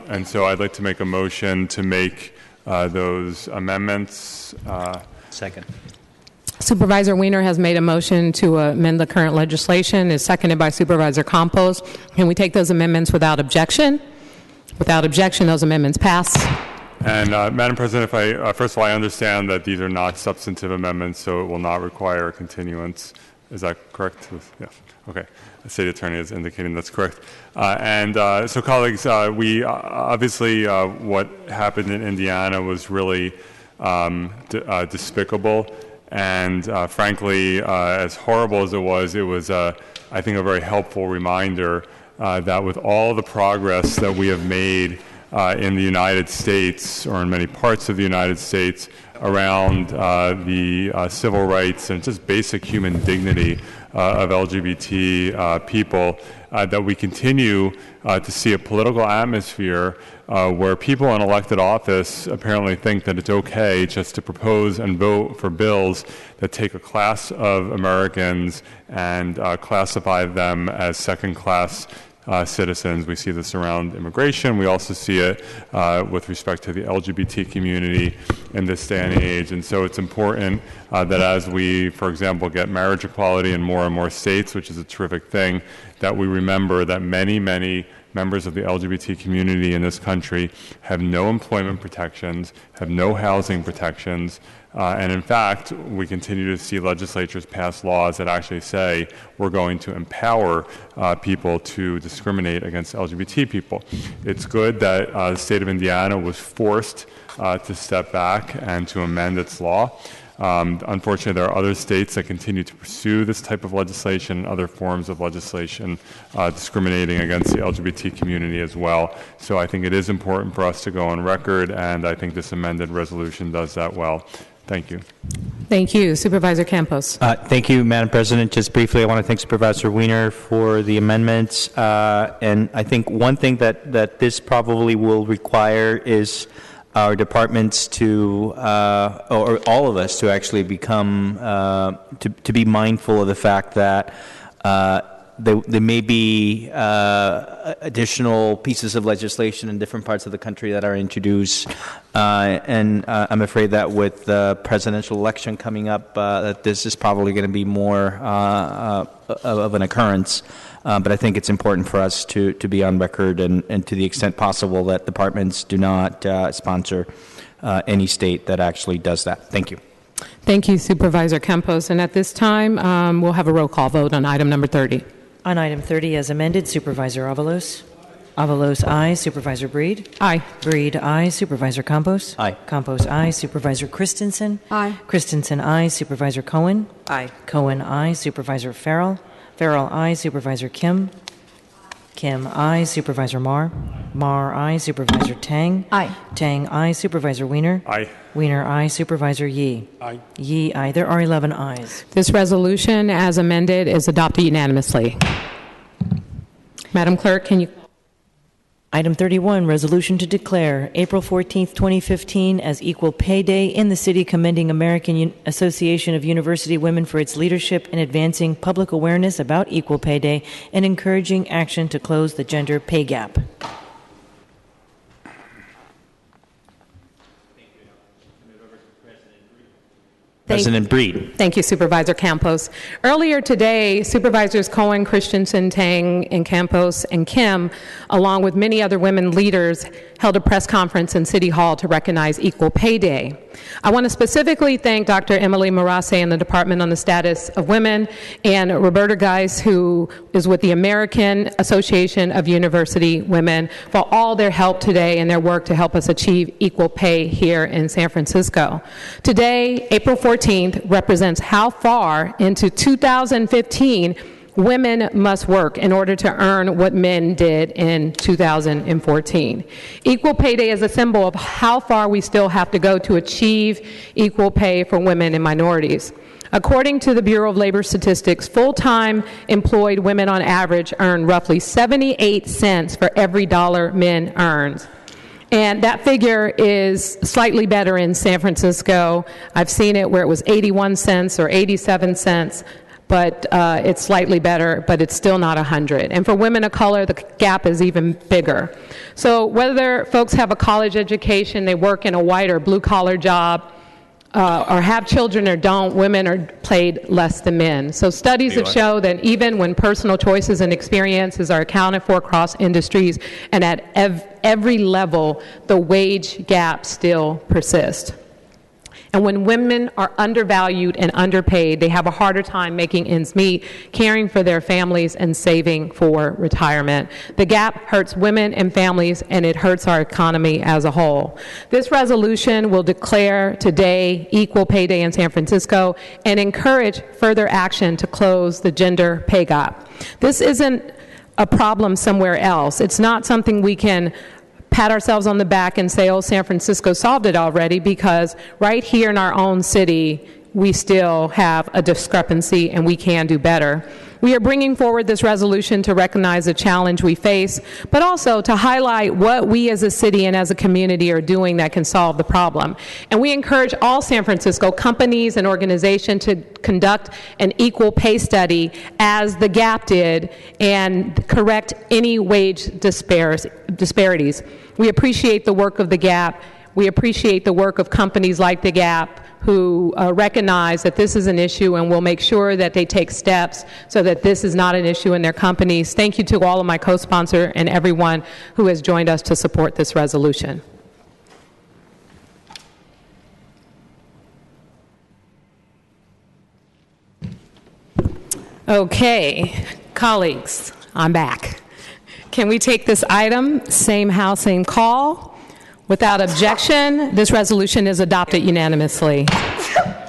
And so I'd like to make a motion to make those amendments. Second. Supervisor Wiener has made a motion to amend the current legislation. Is seconded by Supervisor Campos. Can we take those amendments without objection? Without objection, those amendments pass. And Madam President, first of all, I understand that these are not substantive amendments, so it will not require a continuance. Is that correct? Yeah. Okay. The city attorney is indicating that's correct. So colleagues, we obviously what happened in Indiana was really despicable. And frankly, as horrible as it was, I think, a very helpful reminder that with all the progress that we have made in the United States, or in many parts of the United States, around the civil rights and just basic human dignity of LGBT people, that we continue to see a political atmosphere where people in elected office apparently think that it's okay just to propose and vote for bills that take a class of Americans and classify them as second-class citizens. We see this around immigration. We also see it with respect to the LGBT community in this day and age. And so it's important that as we, for example, get marriage equality in more and more states, which is a terrific thing, that we remember that many, many members of the LGBT community in this country have no employment protections, have no housing protections, and in fact, we continue to see legislatures pass laws that actually say we're going to empower people to discriminate against LGBT people. It's good that the state of Indiana was forced to step back and to amend its law. Unfortunately, there are other states that continue to pursue this type of legislation and other forms of legislation discriminating against the LGBT community as well. So I think it is important for us to go on record, and I think this amended resolution does that well. Thank you. Thank you. Supervisor Campos. Thank you, Madam President. Just briefly, I want to thank Supervisor Wiener for the amendments. And I think one thing that this probably will require is our departments to, or all of us, to actually become, to be mindful of the fact that there may be additional pieces of legislation in different parts of the country that are introduced, and I'm afraid that with the presidential election coming up, that this is probably going to be more of an occurrence. But I think it's important for us to be on record, and to the extent possible that departments do not sponsor any state that actually does that. Thank you. Thank you, Supervisor Campos. And at this time, we'll have a roll call vote on item number 30. On item 30 as amended, Supervisor Avalos. Avalos, aye. Supervisor Breed. Aye. Breed, aye. Supervisor Campos. Aye. Campos, aye. Supervisor Christensen. Aye. Christensen, aye. Supervisor Cohen. Aye. Cohen, aye. Supervisor Farrell. Farrell, aye. Supervisor Kim. Kim, aye. Supervisor Marr. Marr, aye. Supervisor Tang. Aye. Tang, aye. Supervisor Wiener. Aye. Wiener, aye. Supervisor Yee. Aye. Yee, aye. There are 11 ayes. This resolution, as amended, is adopted unanimously. Madam Clerk, can you... Item 31, resolution to declare April 14th, 2015 as Equal Pay Day in the city, commending American Association of University Women for its leadership in advancing public awareness about Equal Pay Day and encouraging action to close the gender pay gap. President Breed. Thank you, Supervisor Campos. Earlier today, Supervisors Cohen, Christensen, Tang, and Campos, and Kim, along with many other women leaders, held a press conference in City Hall to recognize Equal Pay Day. I want to specifically thank Dr. Emily Marasse and the Department on the Status of Women, and Roberta Geis, who is with the American Association of University Women, for all their help today and their work to help us achieve equal pay here in San Francisco. Today, April 14th, represents how far into 2015 women must work in order to earn what men did in 2014. Equal Pay Day is a symbol of how far we still have to go to achieve equal pay for women and minorities. According to the Bureau of Labor Statistics, full-time employed women on average earn roughly 78 cents for every dollar men earn. And that figure is slightly better in San Francisco. I've seen it where it was 81 cents or 87 cents. But it's slightly better, but it's still not 100. And for women of color, the gap is even bigger. So whether folks have a college education, they work in a white or blue-collar job, or have children or don't, women are paid less than men. So studies have shown that even when personal choices and experiences are accounted for across industries and at every level, the wage gap still persists. And when women are undervalued and underpaid, they have a harder time making ends meet, caring for their families, and saving for retirement. The gap hurts women and families, and it hurts our economy as a whole. This resolution will declare today Equal Pay Day in San Francisco and encourage further action to close the gender pay gap. This isn't a problem somewhere else. It's not something we can pat ourselves on the back and say, oh, San Francisco solved it already, because right here in our own city, we still have a discrepancy and we can do better. We are bringing forward this resolution to recognize the challenge we face, but also to highlight what we as a city and as a community are doing that can solve the problem. And we encourage all San Francisco companies and organizations to conduct an equal pay study as the GAP did and correct any wage disparities. We appreciate the work of the GAP. We appreciate the work of companies like the GAP who recognize that this is an issue, and will make sure that they take steps so that this is not an issue in their companies. Thank you to all of my co-sponsors and everyone who has joined us to support this resolution. Okay, colleagues, I'm back. Can we take this item, same house, same call? Without objection, this resolution is adopted unanimously.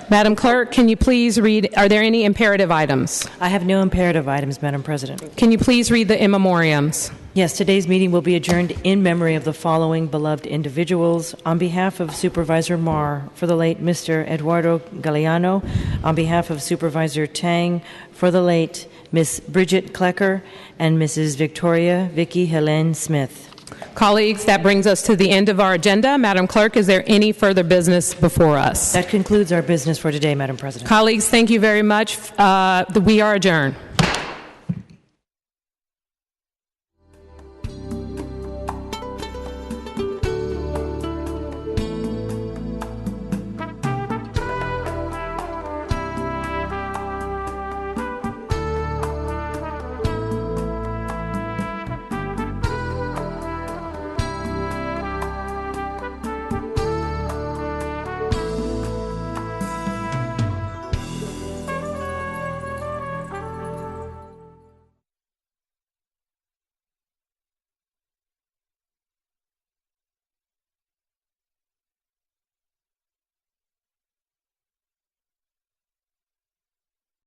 Madam Clerk, can you please read, are there any imperative items? I have no imperative items, Madam President. Can you please read the in memoriams? Yes, today's meeting will be adjourned in memory of the following beloved individuals. On behalf of Supervisor Marr, for the late Mr. Eduardo Galeano. On behalf of Supervisor Tang, for the late Miss Bridget Klecker and Mrs. Victoria Vicky Helene Smith. Colleagues, that brings us to the end of our agenda. Madam Clerk, is there any further business before us? That concludes our business for today, Madam President. Colleagues, thank you very much. We are adjourned.